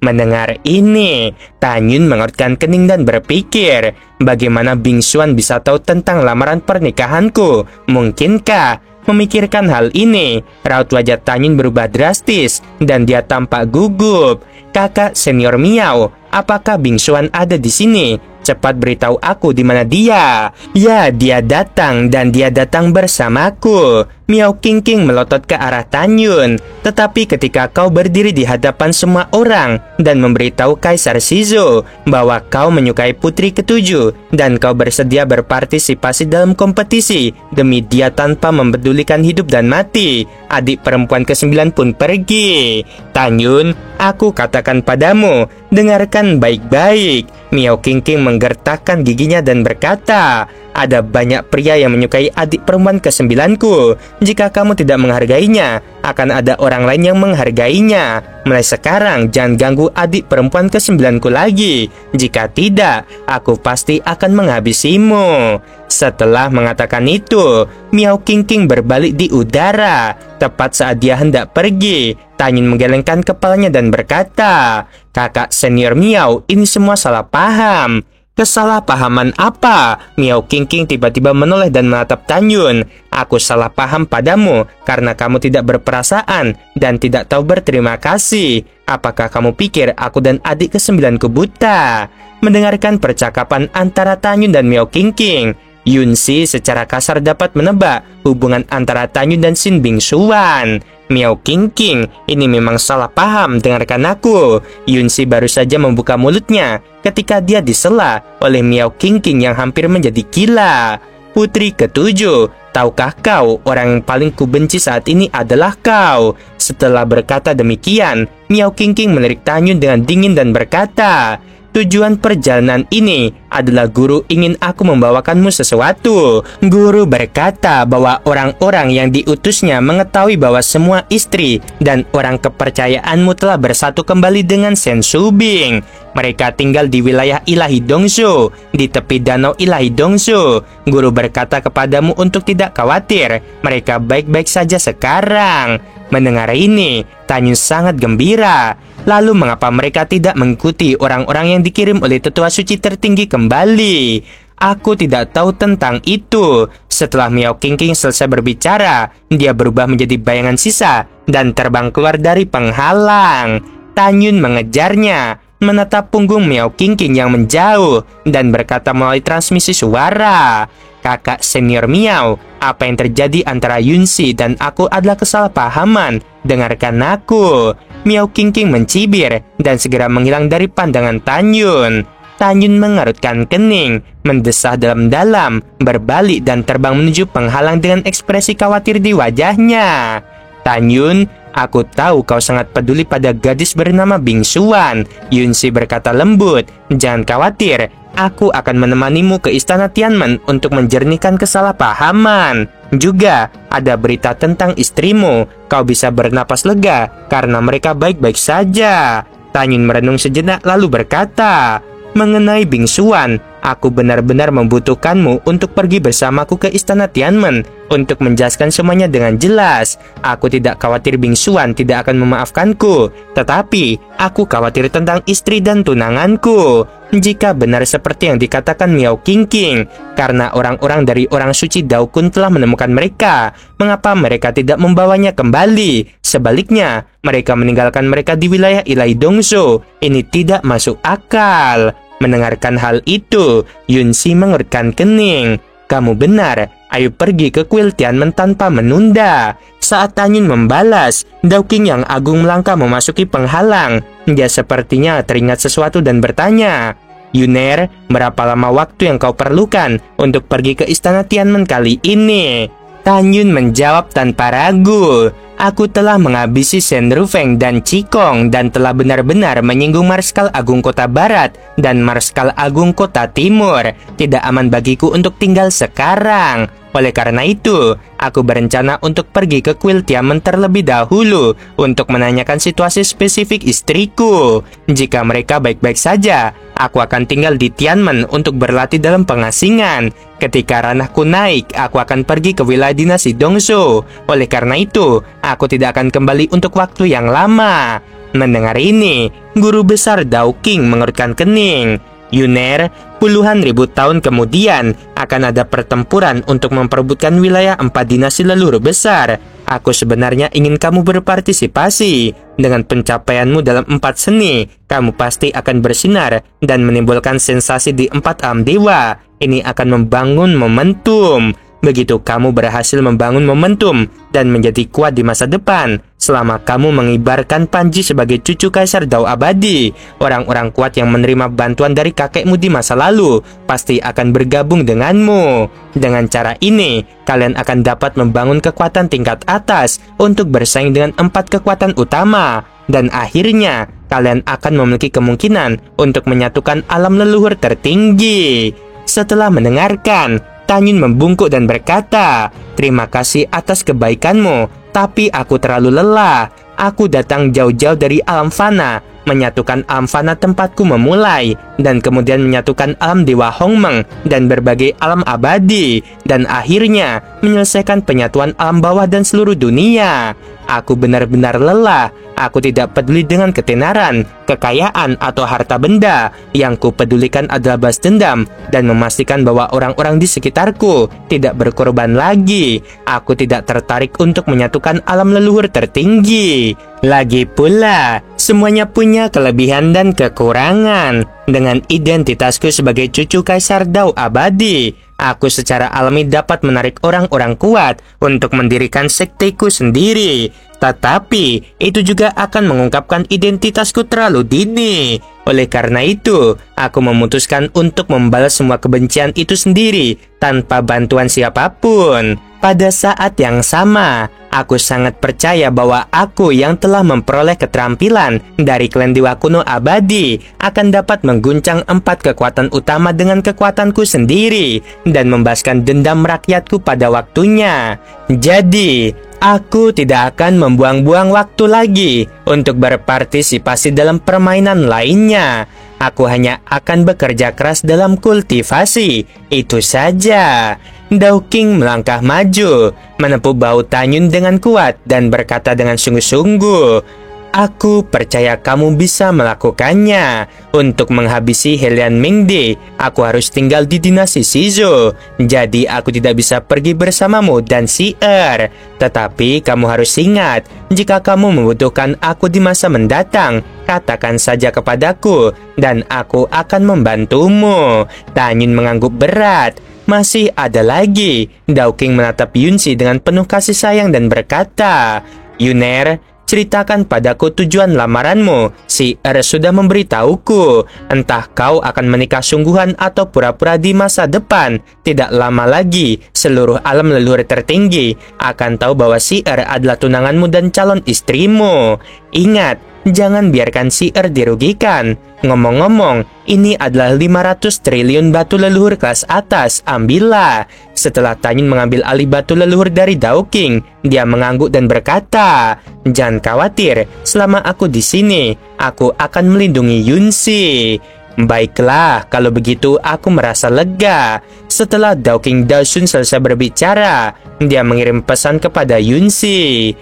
Mendengar ini, Tanyun mengerutkan kening dan berpikir, bagaimana Bing Xuan bisa tahu tentang lamaran pernikahanku? Mungkinkah? Memikirkan hal ini, raut wajah Tanyun berubah drastis dan dia tampak gugup. Kakak senior Miao, apakah Bing Xuan ada di sini? Cepat beritahu aku di mana dia. Ya, dia datang dan dia datang bersamaku. Miao Qingqing melotot ke arah Tanyun. Tetapi ketika kau berdiri di hadapan semua orang dan memberitahu Kaisar Shizhou bahwa kau menyukai putri ketujuh dan kau bersedia berpartisipasi dalam kompetisi demi dia tanpa mempedulikan hidup dan mati, adik perempuan ke-9 pun pergi. Tanyun, aku katakan padamu, dengarkan baik-baik. Miao Qingqing menggertakkan giginya dan berkata, ada banyak pria yang menyukai adik perempuan ke-9ku. Jika kamu tidak menghargainya, akan ada orang lain yang menghargainya. Mulai sekarang, jangan ganggu adik perempuan ke-9ku lagi. Jika tidak, aku pasti akan menghabisimu. Setelah mengatakan itu, Miao Qingqing berbalik di udara. Tepat saat dia hendak pergi, Tanyun menggelengkan kepalanya dan berkata, kakak senior Miao, ini semua salah paham. Kesalahpahaman apa? Miao Qingqing tiba-tiba menoleh dan menatap Tanyun. Aku salah paham padamu karena kamu tidak berperasaan dan tidak tahu berterima kasih. Apakah kamu pikir aku dan adik ke-9ku buta? Mendengarkan percakapan antara Tanyun dan Miao Qingqing, Yunsi secara kasar dapat menebak hubungan antara Tanyun dan Xin Bing Xuan. Miao Qingqing, ini memang salah paham, dengarkan aku. Yunsi baru saja membuka mulutnya ketika dia disela oleh Miao Qingqing yang hampir menjadi gila. Putri ketujuh, tahukah kau orang yang paling kubenci saat ini adalah kau? Setelah berkata demikian, Miao Qingqing melirik Tanyun dengan dingin dan berkata, tujuan perjalanan ini adalah guru ingin aku membawakanmu sesuatu. Guru berkata bahwa orang-orang yang diutusnya mengetahui bahwa semua istri dan orang kepercayaanmu telah bersatu kembali dengan Shen Shubing. Mereka tinggal di wilayah ilahi Dongzhou, di tepi danau ilahi Dongzhou. Guru berkata kepadamu untuk tidak khawatir, mereka baik-baik saja sekarang. Mendengar ini, Tanyun sangat gembira. Lalu mengapa mereka tidak mengikuti orang-orang yang dikirim oleh tetua suci tertinggi kembali? Aku tidak tahu tentang itu. Setelah Miao Qingqing selesai berbicara, dia berubah menjadi bayangan sisa dan terbang keluar dari penghalang. Tanyun mengejarnya, menatap punggung Miao Qingqing yang menjauh dan berkata melalui transmisi suara, kakak senior Miao, apa yang terjadi antara Yunsi dan aku adalah kesalahpahaman. Dengarkan aku. Miao Qingqing mencibir dan segera menghilang dari pandangan Tanyun. Tanyun mengerutkan kening, mendesah dalam-dalam, berbalik dan terbang menuju penghalang dengan ekspresi khawatir di wajahnya. Tanyun, aku tahu kau sangat peduli pada gadis bernama Bing Xuan. Yunsi berkata lembut, jangan khawatir, aku akan menemanimu ke istana Tianmen untuk menjernihkan kesalahpahaman. Juga ada berita tentang istrimu. Kau bisa bernapas lega karena mereka baik-baik saja. Tanyun merenung sejenak lalu berkata, mengenai Bingsuan, aku benar-benar membutuhkanmu untuk pergi bersamaku ke istana Tianmen untuk menjelaskan semuanya dengan jelas. Aku tidak khawatir Bingsuan tidak akan memaafkanku, tetapi aku khawatir tentang istri dan tunanganku. Jika benar seperti yang dikatakan Miao Qingqing, karena orang-orang dari orang suci Dao Kun telah menemukan mereka, mengapa mereka tidak membawanya kembali? Sebaliknya, mereka meninggalkan mereka di wilayah Ilai Dongzhou. Ini tidak masuk akal. Mendengarkan hal itu, Yunxi mengerutkan kening. Kamu benar, ayo pergi ke kuil Tianmen tanpa menunda. Saat Tanyun membalas, Dao Qing yang agung melangkah memasuki penghalang. Dia sepertinya teringat sesuatu dan bertanya, Yuner, berapa lama waktu yang kau perlukan untuk pergi ke istana Tianmen kali ini? Tanyun menjawab tanpa ragu, aku telah menghabisi Shen Rufeng dan Qikong dan telah benar-benar menyinggung Marskal Agung Kota Barat dan Marskal Agung Kota Timur. Tidak aman bagiku untuk tinggal sekarang. Oleh karena itu, aku berencana untuk pergi ke kuil Tianmen terlebih dahulu untuk menanyakan situasi spesifik istriku. Jika mereka baik-baik saja, aku akan tinggal di Tianmen untuk berlatih dalam pengasingan. Ketika ranahku naik, aku akan pergi ke wilayah dinasti Dongzhou. Oleh karena itu, aku tidak akan kembali untuk waktu yang lama. Mendengar ini, guru besar Dao Qing mengerutkan kening. Yuner, puluhan ribu tahun kemudian akan ada pertempuran untuk memperebutkan wilayah 4 dinasti leluhur besar. Aku sebenarnya ingin kamu berpartisipasi. Dengan pencapaianmu dalam 4 seni, kamu pasti akan bersinar dan menimbulkan sensasi di 4 alam dewa. Ini akan membangun momentum. Begitu kamu berhasil membangun momentum dan menjadi kuat di masa depan, selama kamu mengibarkan Panji sebagai cucu Kaisar Dao Abadi, orang-orang kuat yang menerima bantuan dari kakekmu di masa lalu pasti akan bergabung denganmu. Dengan cara ini, kalian akan dapat membangun kekuatan tingkat atas untuk bersaing dengan 4 kekuatan utama. Dan akhirnya, kalian akan memiliki kemungkinan untuk menyatukan alam leluhur tertinggi. Setelah mendengarkan, Tanyun membungkuk dan berkata, terima kasih atas kebaikanmu, tapi aku terlalu lelah. Aku datang jauh-jauh dari alam fana, menyatukan alam fana tempatku memulai, dan kemudian menyatukan alam Dewa Hongmeng dan berbagai alam abadi, dan akhirnya menyelesaikan penyatuan alam bawah dan seluruh dunia. Aku benar-benar lelah. Aku tidak peduli dengan ketenaran, kekayaan, atau harta benda. Yang kupedulikan adalah balas dendam dan memastikan bahwa orang-orang di sekitarku tidak berkorban lagi. Aku tidak tertarik untuk menyatukan alam leluhur tertinggi. Lagi pula, semuanya punya kelebihan dan kekurangan. Dengan identitasku sebagai cucu Kaisar Dao Abadi, aku secara alami dapat menarik orang-orang kuat untuk mendirikan sekteku sendiri. Tetapi, itu juga akan mengungkapkan identitasku terlalu dini. Oleh karena itu, aku memutuskan untuk membalas semua kebencian itu sendiri tanpa bantuan siapapun. Pada saat yang sama, aku sangat percaya bahwa aku yang telah memperoleh keterampilan dari klan Dewa Kuno Abadi akan dapat mengguncang 4 kekuatan utama dengan kekuatanku sendiri dan membahaskan dendam rakyatku pada waktunya. Jadi, aku tidak akan membuang-buang waktu lagi untuk berpartisipasi dalam permainan lainnya. Aku hanya akan bekerja keras dalam kultivasi. Itu saja. Dao Qing melangkah maju, menepuk bahu Tanyun dengan kuat dan berkata dengan sungguh-sungguh, aku percaya kamu bisa melakukannya. Untuk menghabisi Helian Mingde, aku harus tinggal di dinasti Shizo. Jadi aku tidak bisa pergi bersamamu dan Si Er. Tetapi kamu harus ingat, jika kamu membutuhkan aku di masa mendatang, katakan saja kepadaku dan aku akan membantumu. Tanyun mengangguk berat. Masih ada lagi. Dao Qing menatap Yunxi dengan penuh kasih sayang dan berkata, Yuner, ceritakan padaku tujuan lamaranmu. Si Er sudah memberitahuku. Entah kau akan menikah sungguhan atau pura-pura di masa depan. Tidak lama lagi, seluruh alam leluhur tertinggi akan tahu bahwa Si Er adalah tunanganmu dan calon istrimu. Ingat, Jangan biarkan si dirugikan. Ngomong-ngomong, ini adalah 500 triliun batu leluhur kelas atas, ambillah. Setelah Tanyun mengambil alih batu leluhur dari Dao-King, dia mengangguk dan berkata, "Jangan khawatir, selama aku di sini, aku akan melindungi Yunsi." Baiklah, kalau begitu aku merasa lega. Setelah Dao-King Daoshun selesai berbicara, dia mengirim pesan kepada Yunsi.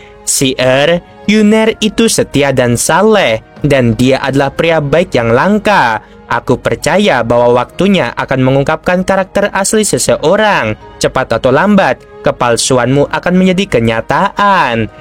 Yuner itu setia dan saleh, dan dia adalah pria baik yang langka. Aku percaya bahwa waktunya akan mengungkapkan karakter asli seseorang. Cepat atau lambat, kepalsuanmu akan menjadi kenyataan.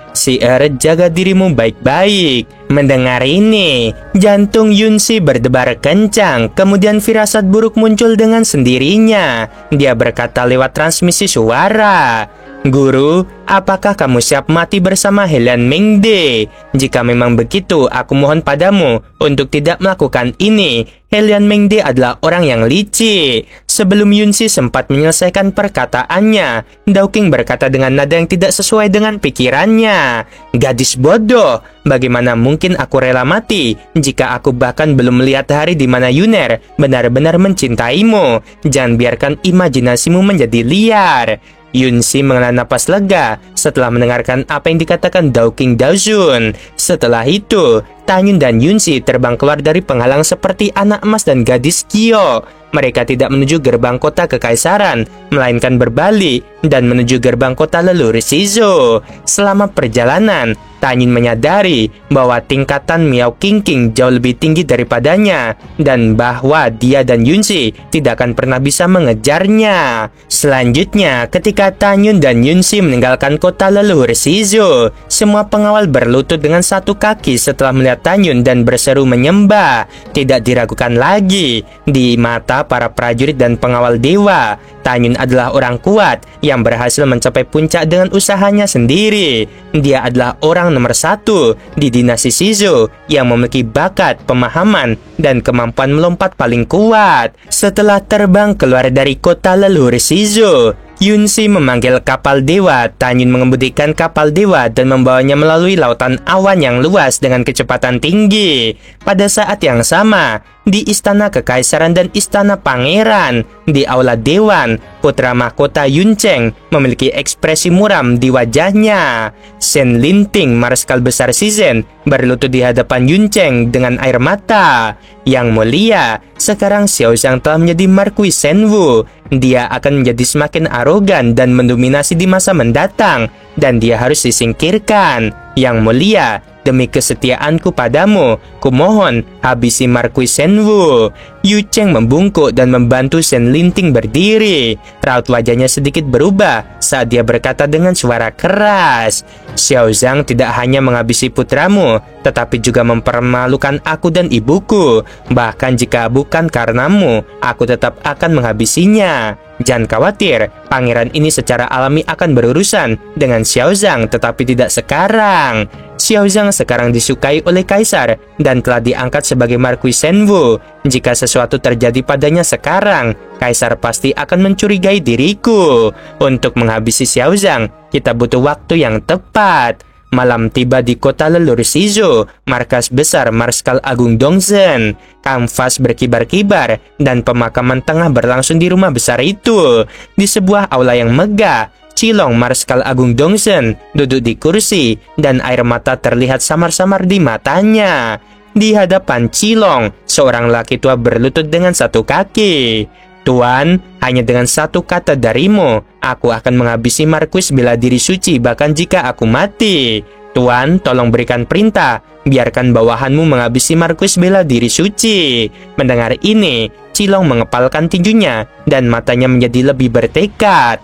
Jaga dirimu baik-baik. Mendengar ini, jantung Yunsi berdebar kencang. Kemudian firasat buruk muncul dengan sendirinya. Dia berkata lewat transmisi suara, "Guru, apakah kamu siap mati bersama Helian Mengde? Jika memang begitu, aku mohon padamu untuk tidak melakukan ini. Helian Mengde adalah orang yang licik." Sebelum Yunsi sempat menyelesaikan perkataannya, Dao-King berkata dengan nada yang tidak sesuai dengan pikirannya, "Gadis bodoh, bagaimana mungkin aku rela mati jika aku bahkan belum melihat hari di mana Yuner benar-benar mencintaimu? Jangan biarkan imajinasimu menjadi liar." Yunsi menghela napas lega setelah mendengarkan apa yang dikatakan Dao-King Daoshun. Setelah itu, Tanyun dan Yunsi terbang keluar dari penghalang seperti anak emas dan gadis Kyo. Mereka tidak menuju gerbang kota kekaisaran, melainkan berbalik dan menuju gerbang kota leluhur Shizo. Selama perjalanan, Tanyun menyadari bahwa tingkatan Miao Qingqing jauh lebih tinggi daripadanya, dan bahwa dia dan Yunsi tidak akan pernah bisa mengejarnya. Selanjutnya, ketika Tanyun dan Yunsi meninggalkan kota leluhur Shizo, semua pengawal berlutut dengan satu kaki setelah melihat Tanyun dan berseru menyembah. Tidak diragukan lagi, di mata para prajurit dan pengawal dewa, Tanyun adalah orang kuat yang berhasil mencapai puncak dengan usahanya sendiri. Dia adalah orang nomor 1 di dinasti Shizo yang memiliki bakat, pemahaman, dan kemampuan melompat paling kuat. Setelah terbang keluar dari kota leluhur Shizo, Yunsi memanggil kapal dewa. Tanyun mengemudikan kapal dewa dan membawanya melalui lautan awan yang luas dengan kecepatan tinggi. Pada saat yang sama, di istana kekaisaran dan istana pangeran, di aula dewan, putra mahkota Yuncheng memiliki ekspresi muram di wajahnya. Shen Linting, marskal besar Shizhen, berlutut di hadapan Yuncheng dengan air mata. Yang mulia, sekarang Xiaozhang telah menjadi Marquis Shenwu. Dia akan menjadi semakin arogan dan mendominasi di masa mendatang, dan dia harus disingkirkan. Yang mulia, demi kesetiaanku padamu, kumohon habisi Marquis Shenwu. Yu Cheng membungkuk dan membantu Shen Linting berdiri. Raut wajahnya sedikit berubah saat dia berkata dengan suara keras, "Xiaozhang tidak hanya menghabisi putramu, tetapi juga mempermalukan aku dan ibuku. Bahkan jika bukan karenamu, aku tetap akan menghabisinya. Jangan khawatir, pangeran ini secara alami akan berurusan dengan Xiaozhang, tetapi tidak sekarang." Xiaozhang sekarang disukai oleh kaisar dan telah diangkat sebagai Marquis Shenwu. Jika sesuatu terjadi padanya sekarang, kaisar pasti akan mencurigai diriku. Untuk menghabisi Xiaozhang, kita butuh waktu yang tepat. Malam tiba di kota leluhur Shizo, markas besar Marskal Agung Dongzhen. Kanvas berkibar-kibar dan pemakaman tengah berlangsung di rumah besar itu. Di sebuah aula yang megah, Qilong, Marskal Agung Dongzhen, duduk di kursi dan air mata terlihat samar-samar di matanya. Di hadapan Qilong, seorang laki tua berlutut dengan satu kaki. "Tuan, hanya dengan satu kata darimu, aku akan menghabisi Marquis bela diri suci bahkan jika aku mati. Tuan, tolong berikan perintah, biarkan bawahanmu menghabisi Marquis bela diri suci." Mendengar ini, Qilong mengepalkan tinjunya dan matanya menjadi lebih bertekad.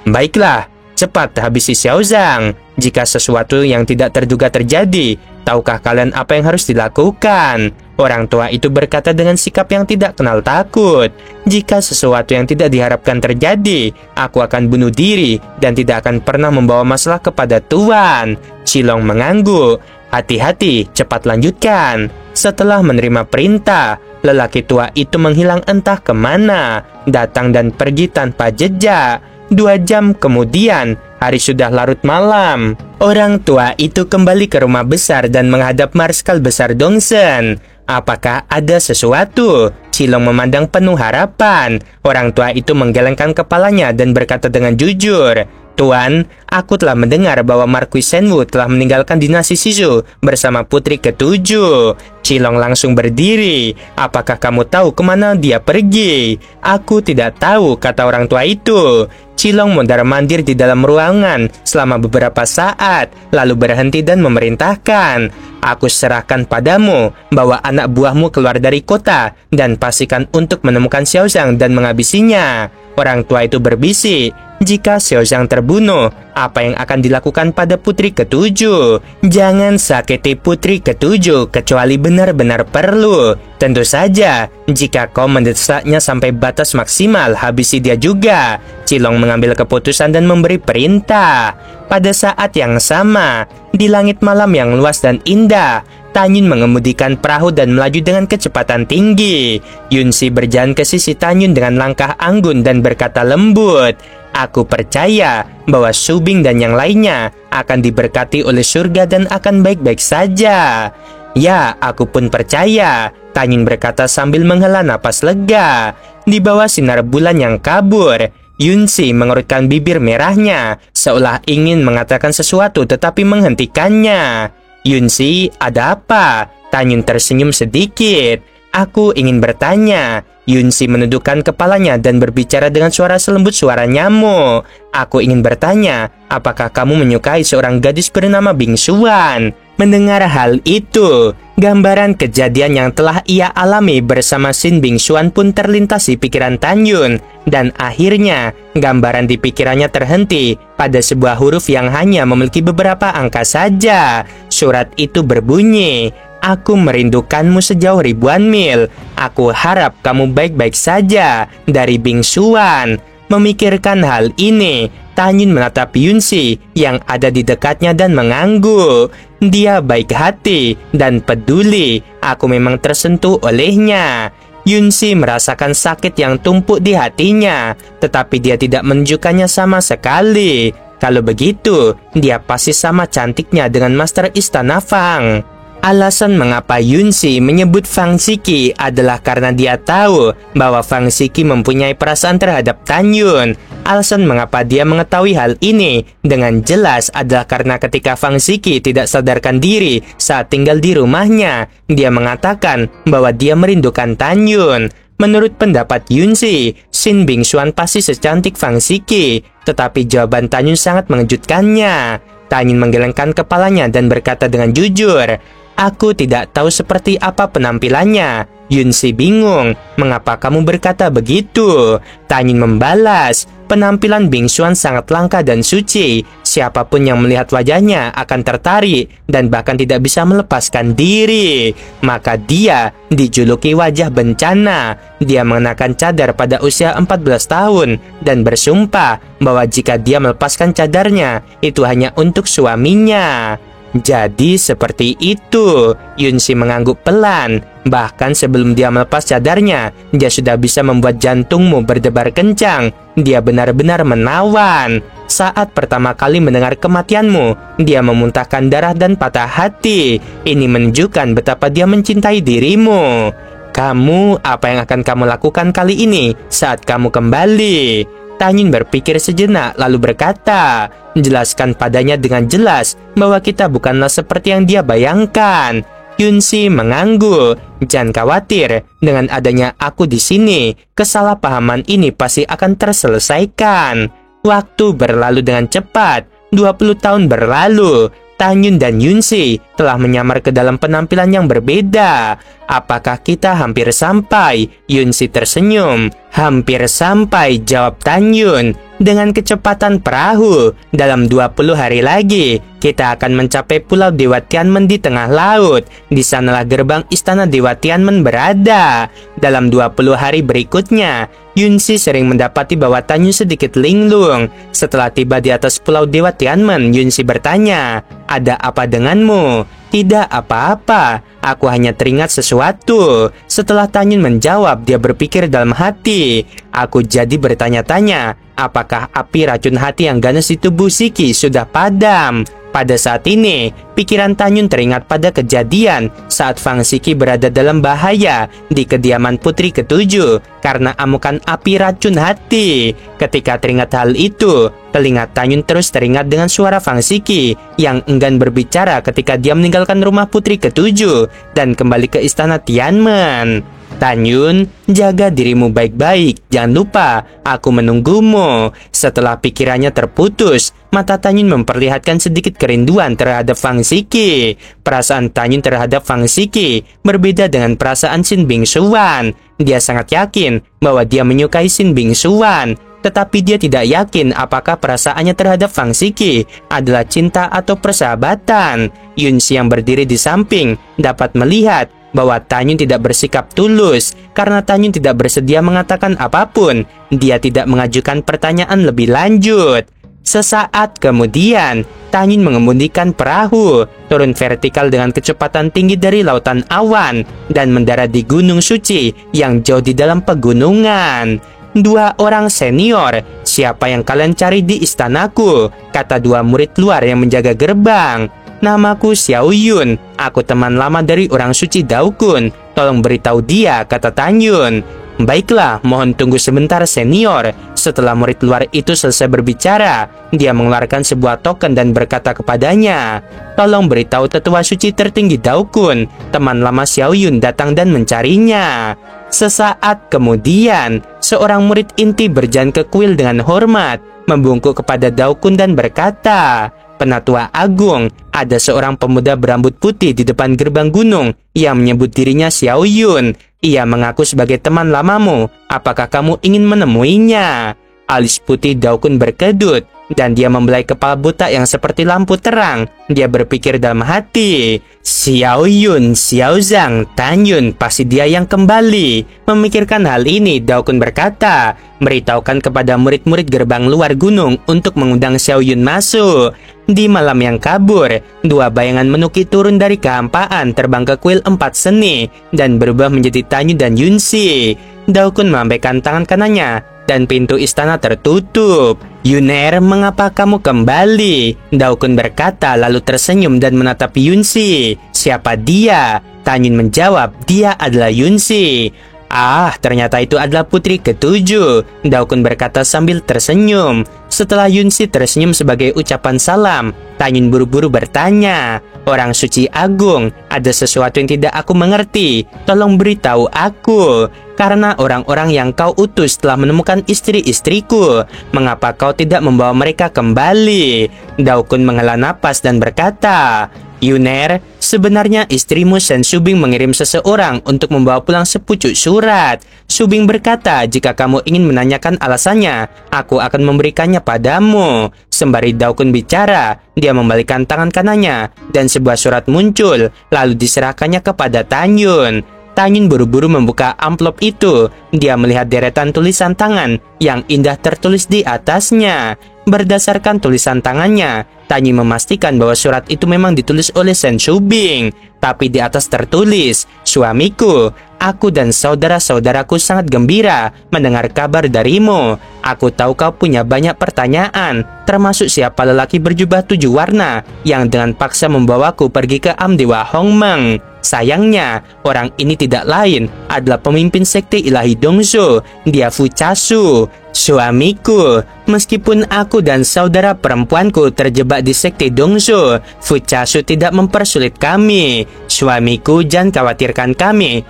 "Baiklah, cepat habisi Xiaozhang. Jika sesuatu yang tidak terduga terjadi, tahukah kalian apa yang harus dilakukan?" Orang tua itu berkata dengan sikap yang tidak kenal takut. "Jika sesuatu yang tidak diharapkan terjadi, aku akan bunuh diri dan tidak akan pernah membawa masalah kepada Tuan." Qilong mengangguk. "Hati-hati, cepat lanjutkan." Setelah menerima perintah, lelaki tua itu menghilang entah kemana, datang dan pergi tanpa jejak. 2 jam kemudian, hari sudah larut malam. Orang tua itu kembali ke rumah besar dan menghadap Marskal Besar Dongsen. Apakah ada sesuatu? Cilong memandang penuh harapan. Orang tua itu menggelengkan kepalanya dan berkata dengan jujur, "Tuan, aku telah mendengar bahwa Marquis Shenwu telah meninggalkan dinasti Shizu bersama putri ketujuh." Cilong langsung berdiri. "Apakah kamu tahu kemana dia pergi?" "Aku tidak tahu," kata orang tua itu. Cilong mondar-mandir di dalam ruangan selama beberapa saat, lalu berhenti dan memerintahkan, "Aku serahkan padamu bahwa anak buahmu keluar dari kota dan pastikan untuk menemukan Xiaozhang dan menghabisinya." Orang tua itu berbisik, "Jika Xiaozhang terbunuh, apa yang akan dilakukan pada putri ketujuh? Jangan sakiti putri ketujuh kecuali benar-benar perlu. Tentu saja, jika kau mendesaknya sampai batas maksimal, habisi dia juga." Cilong mengambil keputusan dan memberi perintah. Pada saat yang sama, di langit malam yang luas dan indah, Tanyun mengemudikan perahu dan melaju dengan kecepatan tinggi. Yunsi berjalan ke sisi Tanyun dengan langkah anggun dan berkata lembut, "Aku percaya bahwa Subing dan yang lainnya akan diberkati oleh surga dan akan baik-baik saja." "Ya, aku pun percaya," Tanyun berkata sambil menghela napas lega. Di bawah sinar bulan yang kabur, Yunsi mengerutkan bibir merahnya, seolah ingin mengatakan sesuatu tetapi menghentikannya. "Yunsi, ada apa?" Tanyun tersenyum sedikit. "Aku ingin bertanya." Yunsi menundukkan kepalanya dan berbicara dengan suara selembut suara nyamuk. "Aku ingin bertanya, apakah kamu menyukai seorang gadis bernama Bingsuan?" Mendengar hal itu, gambaran kejadian yang telah ia alami bersama Sin Bingsuan pun terlintas di pikiran Tanyun, dan akhirnya gambaran di pikirannya terhenti pada sebuah huruf yang hanya memiliki beberapa angka saja. Surat itu berbunyi, "Aku merindukanmu sejauh ribuan mil. Aku harap kamu baik-baik saja. Dari Bingsuan." Memikirkan hal ini, Tanyun menatap Yunsi yang ada di dekatnya dan mengangguk. Dia baik hati dan peduli. Aku memang tersentuh olehnya. Yunsi merasakan sakit yang tumpuk di hatinya, tetapi dia tidak menunjukkannya sama sekali. Kalau begitu, dia pasti sama cantiknya dengan Master Istana Fang. Alasan mengapa Yunsi menyebut Fang Xiki adalah karena dia tahu bahwa Fang Xiki mempunyai perasaan terhadap Tanyun. Alasan mengapa dia mengetahui hal ini dengan jelas adalah karena ketika Fang Xiki tidak sadarkan diri saat tinggal di rumahnya, dia mengatakan bahwa dia merindukan Tanyun. Menurut pendapat Yunsi, Sin Bingsuan pasti secantik Fang Xiki, tetapi jawaban Tanyun sangat mengejutkannya. Tanyun menggelengkan kepalanya dan berkata dengan jujur, "Aku tidak tahu seperti apa penampilannya." Yunsi bingung, "Mengapa kamu berkata begitu?" Tanyun membalas, "Penampilan Bingsuan sangat langka dan suci. Siapapun yang melihat wajahnya akan tertarik dan bahkan tidak bisa melepaskan diri. Maka dia dijuluki wajah bencana." Dia mengenakan cadar pada usia 14 tahun dan bersumpah bahwa jika dia melepaskan cadarnya, itu hanya untuk suaminya. Jadi seperti itu. Yunsi mengangguk pelan. Bahkan sebelum dia melepas cadarnya, dia sudah bisa membuat jantungmu berdebar kencang. Dia benar-benar menawan. Saat pertama kali mendengar kematianmu, dia memuntahkan darah dan patah hati. Ini menunjukkan betapa dia mencintai dirimu. Kamu, apa yang akan kamu lakukan kali ini saat kamu kembali? Tanyun berpikir sejenak lalu berkata, "Jelaskan padanya dengan jelas bahwa kita bukanlah seperti yang dia bayangkan." Yunsi mengangguk. "Jangan khawatir, dengan adanya aku di sini, kesalahpahaman ini pasti akan terselesaikan." Waktu berlalu dengan cepat. 20 tahun berlalu. Tanyun dan Yunsi telah menyamar ke dalam penampilan yang berbeda. "Apakah kita hampir sampai?" Yunsi tersenyum. "Hampir sampai," jawab Tanyun. "Dengan kecepatan perahu, dalam 20 hari lagi, kita akan mencapai Pulau Dewa Tianmen di tengah laut. Di sanalah gerbang Istana Dewa Tianmen berada. Dalam 20 hari berikutnya, Yunsi sering mendapati bahwa Tanyun sedikit linglung. Setelah tiba di atas Pulau Dewa Tianmen, Yunsi bertanya, "Ada apa denganmu?" "Tidak apa-apa, aku hanya teringat sesuatu." Setelah Tanyun menjawab, dia berpikir dalam hati, "Aku jadi bertanya-tanya, apakah api racun hati yang ganas di tubuh Shiki sudah padam? Pada saat ini, pikiran Tanyun teringat pada kejadian saat Fang Shiki berada dalam bahaya di kediaman putri ketujuh karena amukan api racun hati. Ketika teringat hal itu, telinga Tanyun terus teringat dengan suara Fang Shiki yang enggan berbicara ketika dia meninggalkan rumah putri ketujuh dan kembali ke istana Tianmen. Tanyun, jaga dirimu baik-baik. Jangan lupa, aku menunggumu. Setelah pikirannya terputus, mata Tanyun memperlihatkan sedikit kerinduan terhadap Fang Shiki. Perasaan Tanyun terhadap Fang Shiki berbeda dengan perasaan Shin Bingsuan. Dia sangat yakin bahwa dia menyukai Shin Bingsuan, tetapi dia tidak yakin apakah perasaannya terhadap Fang Shiki adalah cinta atau persahabatan. Yunxi yang berdiri di samping dapat melihat bahwa Tanyun tidak bersikap tulus karena Tanyun tidak bersedia mengatakan apapun. Dia tidak mengajukan pertanyaan lebih lanjut. Sesaat kemudian, Tanyun mengemudikan perahu, turun vertikal dengan kecepatan tinggi dari lautan awan, dan mendarat di Gunung Suci yang jauh di dalam pegunungan. Dua orang senior, siapa yang kalian cari di istanaku? Kata dua murid luar yang menjaga gerbang. Namaku Xiao Yun, aku teman lama dari orang suci Daokun. Tolong beritahu dia, kata Tanyun. Baiklah, mohon tunggu sebentar senior. Setelah murid luar itu selesai berbicara, dia mengeluarkan sebuah token dan berkata kepadanya, tolong beritahu tetua suci tertinggi Daokun, teman lama Xiao Yun datang dan mencarinya. Sesaat kemudian, seorang murid inti berjalan ke kuil dengan hormat, membungkuk kepada Daokun dan berkata, Penatua Agung, ada seorang pemuda berambut putih di depan gerbang gunung yang menyebut dirinya Xiao Yun. Ia mengaku sebagai teman lamamu. Apakah kamu ingin menemuinya? Alis putih Daokun berkedut dan dia membelai kepala buta yang seperti lampu terang. Dia berpikir dalam hati, Xiao Yun, Xiao Zhang, Tanyun, pasti dia yang kembali. Memikirkan hal ini, Daokun berkata, beritahukan kepada murid-murid gerbang luar gunung untuk mengundang Xiao Yun masuk. Di malam yang kabur, dua bayangan menuki turun dari kehampaan terbang ke kuil empat seni dan berubah menjadi Tanyun dan Yunxi. Daokun melambaikan tangan kanannya dan pintu istana tertutup. Yuner, mengapa kamu kembali? Daokun berkata lalu tersenyum dan menatap Yunxi. Siapa dia? Tanyun menjawab, dia adalah Yunxi. Ah, ternyata itu adalah putri ketujuh. Daokun berkata sambil tersenyum. Setelah Yunxi tersenyum sebagai ucapan salam, Tanyun buru-buru bertanya, orang suci agung, ada sesuatu yang tidak aku mengerti. Tolong beritahu aku. Karena orang-orang yang kau utus telah menemukan istri-istriku. Mengapa kau tidak membawa mereka kembali? Daokun menghela napas dan berkata, Yuner, sebenarnya istrimu Shen Shubing mengirim seseorang untuk membawa pulang sepucuk surat. Shubing berkata, jika kamu ingin menanyakan alasannya, aku akan memberikannya padamu. Sembari Daokun bicara, dia membalikkan tangan kanannya dan sebuah surat muncul, lalu diserahkannya kepada Tanyun. Tanyun buru-buru membuka amplop itu. Dia melihat deretan tulisan tangan yang indah tertulis di atasnya. Berdasarkan tulisan tangannya, Tanyun memastikan bahwa surat itu memang ditulis oleh Shen Shubing. Tapi di atas tertulis, suamiku, aku dan saudara-saudaraku sangat gembira mendengar kabar darimu. Aku tahu kau punya banyak pertanyaan, termasuk siapa lelaki berjubah 7 warna yang dengan paksa membawaku pergi ke Amdewa Hongmeng. Sayangnya, orang ini tidak lain adalah pemimpin sekte ilahi Dongzhou, dia Fu Chasu. Suamiku, meskipun aku dan saudara perempuanku terjebak di sekte Dongzhou, Fu Chasu tidak mempersulit kami. Suamiku, jangan khawatirkan kami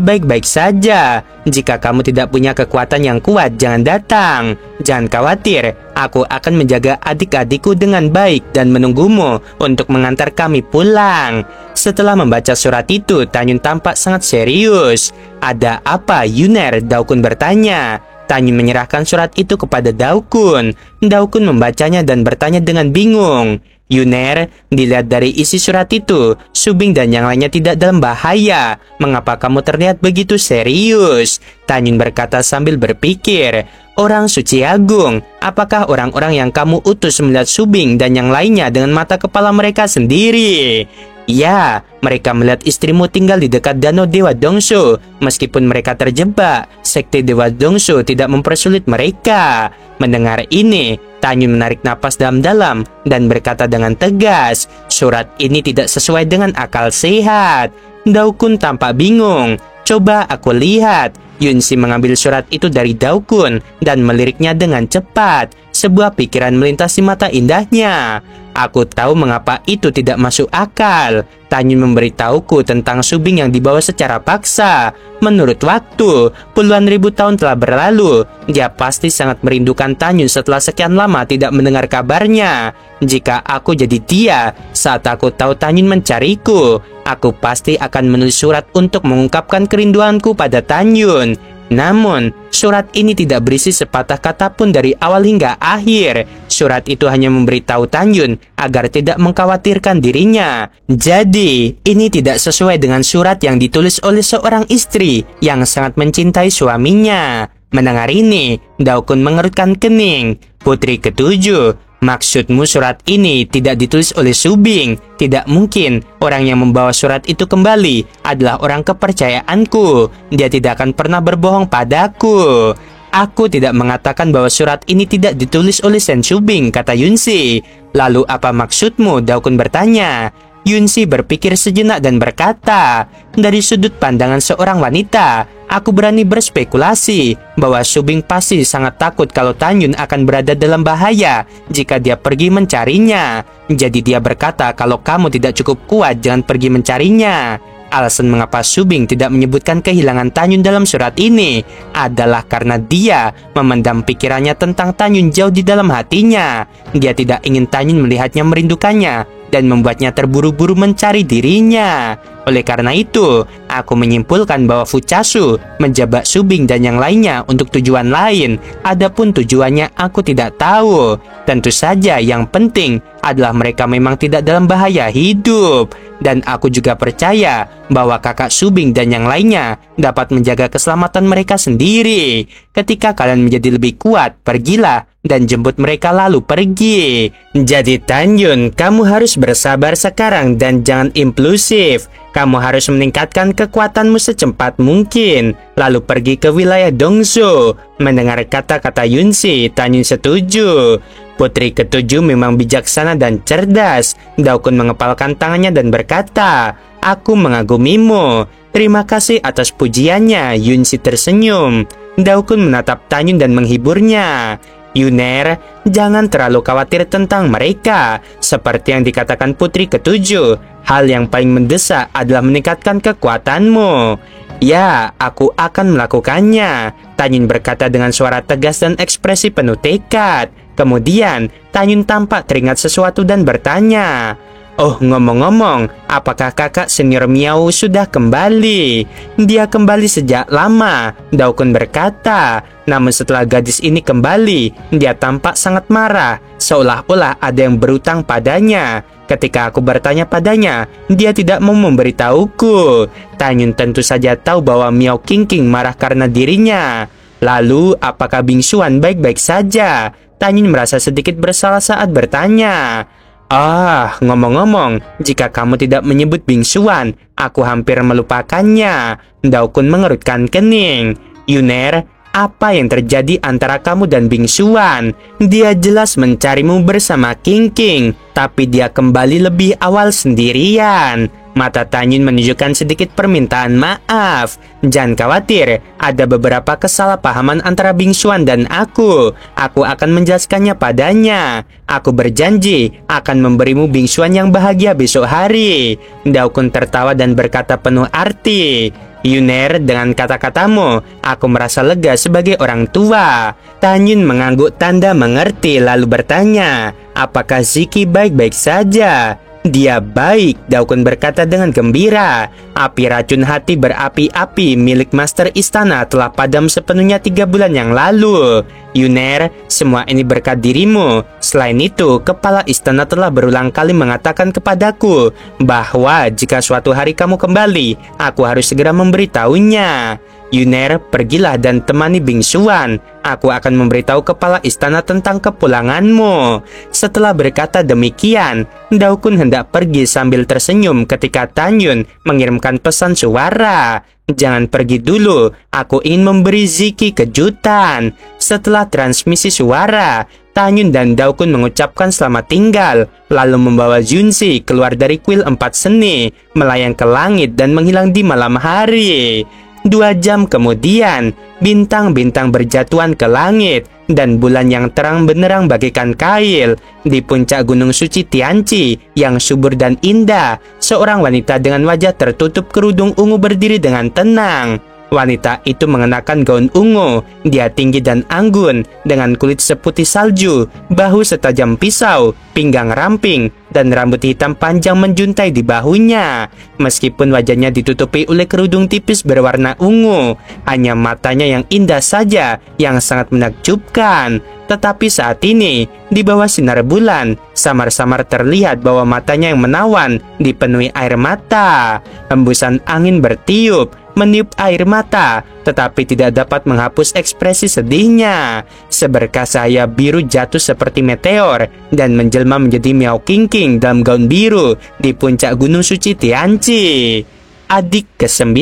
baik-baik saja. Jika kamu tidak punya kekuatan yang kuat, jangan datang. Jangan khawatir, aku akan menjaga adik-adikku dengan baik dan menunggumu untuk mengantar kami pulang. Setelah membaca surat itu, Tanyun tampak sangat serius. Ada apa, Yuner? Daokun bertanya. Tanyun menyerahkan surat itu kepada Daokun. Daokun membacanya dan bertanya dengan bingung. Yuner, dilihat dari isi surat itu, Shubing dan yang lainnya tidak dalam bahaya. Mengapa kamu terlihat begitu serius? Tanyun berkata sambil berpikir. Orang suci agung, apakah orang-orang yang kamu utus melihat Shubing dan yang lainnya dengan mata kepala mereka sendiri? Ya, mereka melihat istrimu tinggal di dekat danau Dewa Dongso. Meskipun mereka terjebak, sekte Dewa Dongso tidak mempersulit mereka. Mendengar ini, Tanyun menarik napas dalam-dalam dan berkata dengan tegas, surat ini tidak sesuai dengan akal sehat. Daokun tampak bingung. Coba aku lihat. Yunsi mengambil surat itu dari Daokun dan meliriknya dengan cepat. Sebuah pikiran melintas di mata indahnya. Aku tahu mengapa itu tidak masuk akal. Tanyun memberitahuku tentang Subing yang dibawa secara paksa. Menurut waktu, puluhan ribu tahun telah berlalu. Dia pasti sangat merindukan Tanyun setelah sekian lama tidak mendengar kabarnya. Jika aku jadi dia, saat aku tahu Tanyun mencariku, aku pasti akan menulis surat untuk mengungkapkan kerinduanku pada Tanyun. Namun, surat ini tidak berisi sepatah kata pun dari awal hingga akhir. Surat itu hanya memberitahu Tanyun agar tidak mengkhawatirkan dirinya. Jadi, ini tidak sesuai dengan surat yang ditulis oleh seorang istri yang sangat mencintai suaminya. Mendengar ini, Daokun mengerutkan kening. Putri ketujuh, maksudmu surat ini tidak ditulis oleh Subing? Tidak mungkin. Orang yang membawa surat itu kembali adalah orang kepercayaanku. Dia tidak akan pernah berbohong padaku. Aku tidak mengatakan bahwa surat ini tidak ditulis oleh Sen Subing, kata Yunsi. Lalu apa maksudmu? Daokun bertanya. Yunsi berpikir sejenak dan berkata, dari sudut pandangan seorang wanita, aku berani berspekulasi bahwa Subing pasti sangat takut kalau Tanyun akan berada dalam bahaya jika dia pergi mencarinya. Jadi dia berkata kalau kamu tidak cukup kuat, jangan pergi mencarinya. Alasan mengapa Subing tidak menyebutkan kehilangan Tanyun dalam surat ini adalah karena dia memendam pikirannya tentang Tanyun jauh di dalam hatinya. Dia tidak ingin Tanyun melihatnya merindukannya dan membuatnya terburu-buru mencari dirinya. Oleh karena itu, aku menyimpulkan bahwa Fuchasu menjebak Subing dan yang lainnya untuk tujuan lain. Adapun tujuannya aku tidak tahu. Tentu saja yang penting adalah mereka memang tidak dalam bahaya hidup. Dan aku juga percaya bahwa kakak Subing dan yang lainnya dapat menjaga keselamatan mereka sendiri. Ketika kalian menjadi lebih kuat, pergilah dan jemput mereka lalu pergi. Jadi Tanyun, kamu harus bersabar sekarang dan jangan impulsif. Kamu harus meningkatkan kekuatanmu secepat mungkin, lalu pergi ke wilayah Dongso. Mendengar kata-kata Yunsi, Tanyun setuju. Putri ketujuh memang bijaksana dan cerdas. Daokun mengepalkan tangannya dan berkata, aku mengagumimu. Terima kasih atas pujiannya. Yunsi tersenyum. Daokun menatap Tanyun dan menghiburnya. Yuner, jangan terlalu khawatir tentang mereka. Seperti yang dikatakan Putri ketujuh, hal yang paling mendesak adalah meningkatkan kekuatanmu. Ya, aku akan melakukannya. Tanyun berkata dengan suara tegas dan ekspresi penuh tekad. Kemudian, Tanyun tampak teringat sesuatu dan bertanya, oh, ngomong-ngomong, apakah kakak senior Miao sudah kembali? Dia kembali sejak lama, Daokun berkata. Namun setelah gadis ini kembali, dia tampak sangat marah, seolah-olah ada yang berutang padanya. Ketika aku bertanya padanya, dia tidak mau memberitahuku. Tanyun tentu saja tahu bahwa Miao Qingqing marah karena dirinya. Lalu, apakah Bingxuan baik-baik saja? Tanyun merasa sedikit bersalah saat bertanya. Ah, ngomong-ngomong, jika kamu tidak menyebut Bingxuan, aku hampir melupakannya. Daokun mengerutkan kening. Yuner, apa yang terjadi antara kamu dan Bingxuan? Dia jelas mencarimu bersama Qingqing, tapi dia kembali lebih awal sendirian. Mata Tanyun menunjukkan sedikit permintaan maaf. Jangan khawatir, ada beberapa kesalahpahaman antara Bingxuan dan aku. Aku akan menjelaskannya padanya. Aku berjanji akan memberimu Bingxuan yang bahagia besok hari. Daokun tertawa dan berkata penuh arti. Yuner, dengan kata-katamu, aku merasa lega sebagai orang tua. Tanyun mengangguk tanda mengerti lalu bertanya, apakah Ziki baik-baik saja? Dia baik, Daokun berkata dengan gembira. Api racun hati berapi-api milik Master Istana telah padam sepenuhnya 3 bulan yang lalu. Yuner, semua ini berkat dirimu. Selain itu, kepala istana telah berulang kali mengatakan kepadaku bahwa jika suatu hari kamu kembali, aku harus segera memberitahunya. Yuner, pergilah dan temani bingsuan. Aku akan memberitahu kepala istana tentang kepulanganmu." Setelah berkata demikian, Daokun hendak pergi sambil tersenyum ketika Tanyun mengirimkan pesan suara. "Jangan pergi dulu, aku ingin memberi Ziki kejutan." Setelah transmisi suara, Tanyun dan Daokun mengucapkan selamat tinggal, lalu membawa Junsi keluar dari kuil 4 seni, melayang ke langit dan menghilang di malam hari. 2 jam kemudian, bintang-bintang berjatuhan ke langit dan bulan yang terang benderang bagaikan kail. Di puncak gunung suci Tianchi yang subur dan indah, seorang wanita dengan wajah tertutup kerudung ungu berdiri dengan tenang. Wanita itu mengenakan gaun ungu. Dia tinggi dan anggun, dengan kulit seputih salju, bahu setajam pisau, pinggang ramping, dan rambut hitam panjang menjuntai di bahunya. Meskipun wajahnya ditutupi oleh kerudung tipis berwarna ungu, hanya matanya yang indah saja yang sangat menakjubkan. Tetapi saat ini, di bawah sinar bulan, samar-samar terlihat bahwa matanya yang menawan dipenuhi air mata. Hembusan angin bertiup, meniup air mata, tetapi tidak dapat menghapus ekspresi sedihnya. Seberkas cahaya biru jatuh seperti meteor dan menjelma menjadi Miao Qingqing dalam gaun biru di puncak gunung suci Tianchi. "Adik ke-9,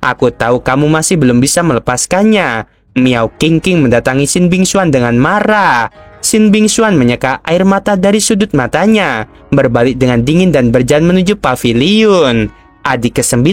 aku tahu kamu masih belum bisa melepaskannya." Miao Qingqing mendatangi Xin Bingxuan dengan marah. Xin Bingxuan menyeka air mata dari sudut matanya, berbalik dengan dingin dan berjalan menuju paviliun. "Adik ke-9,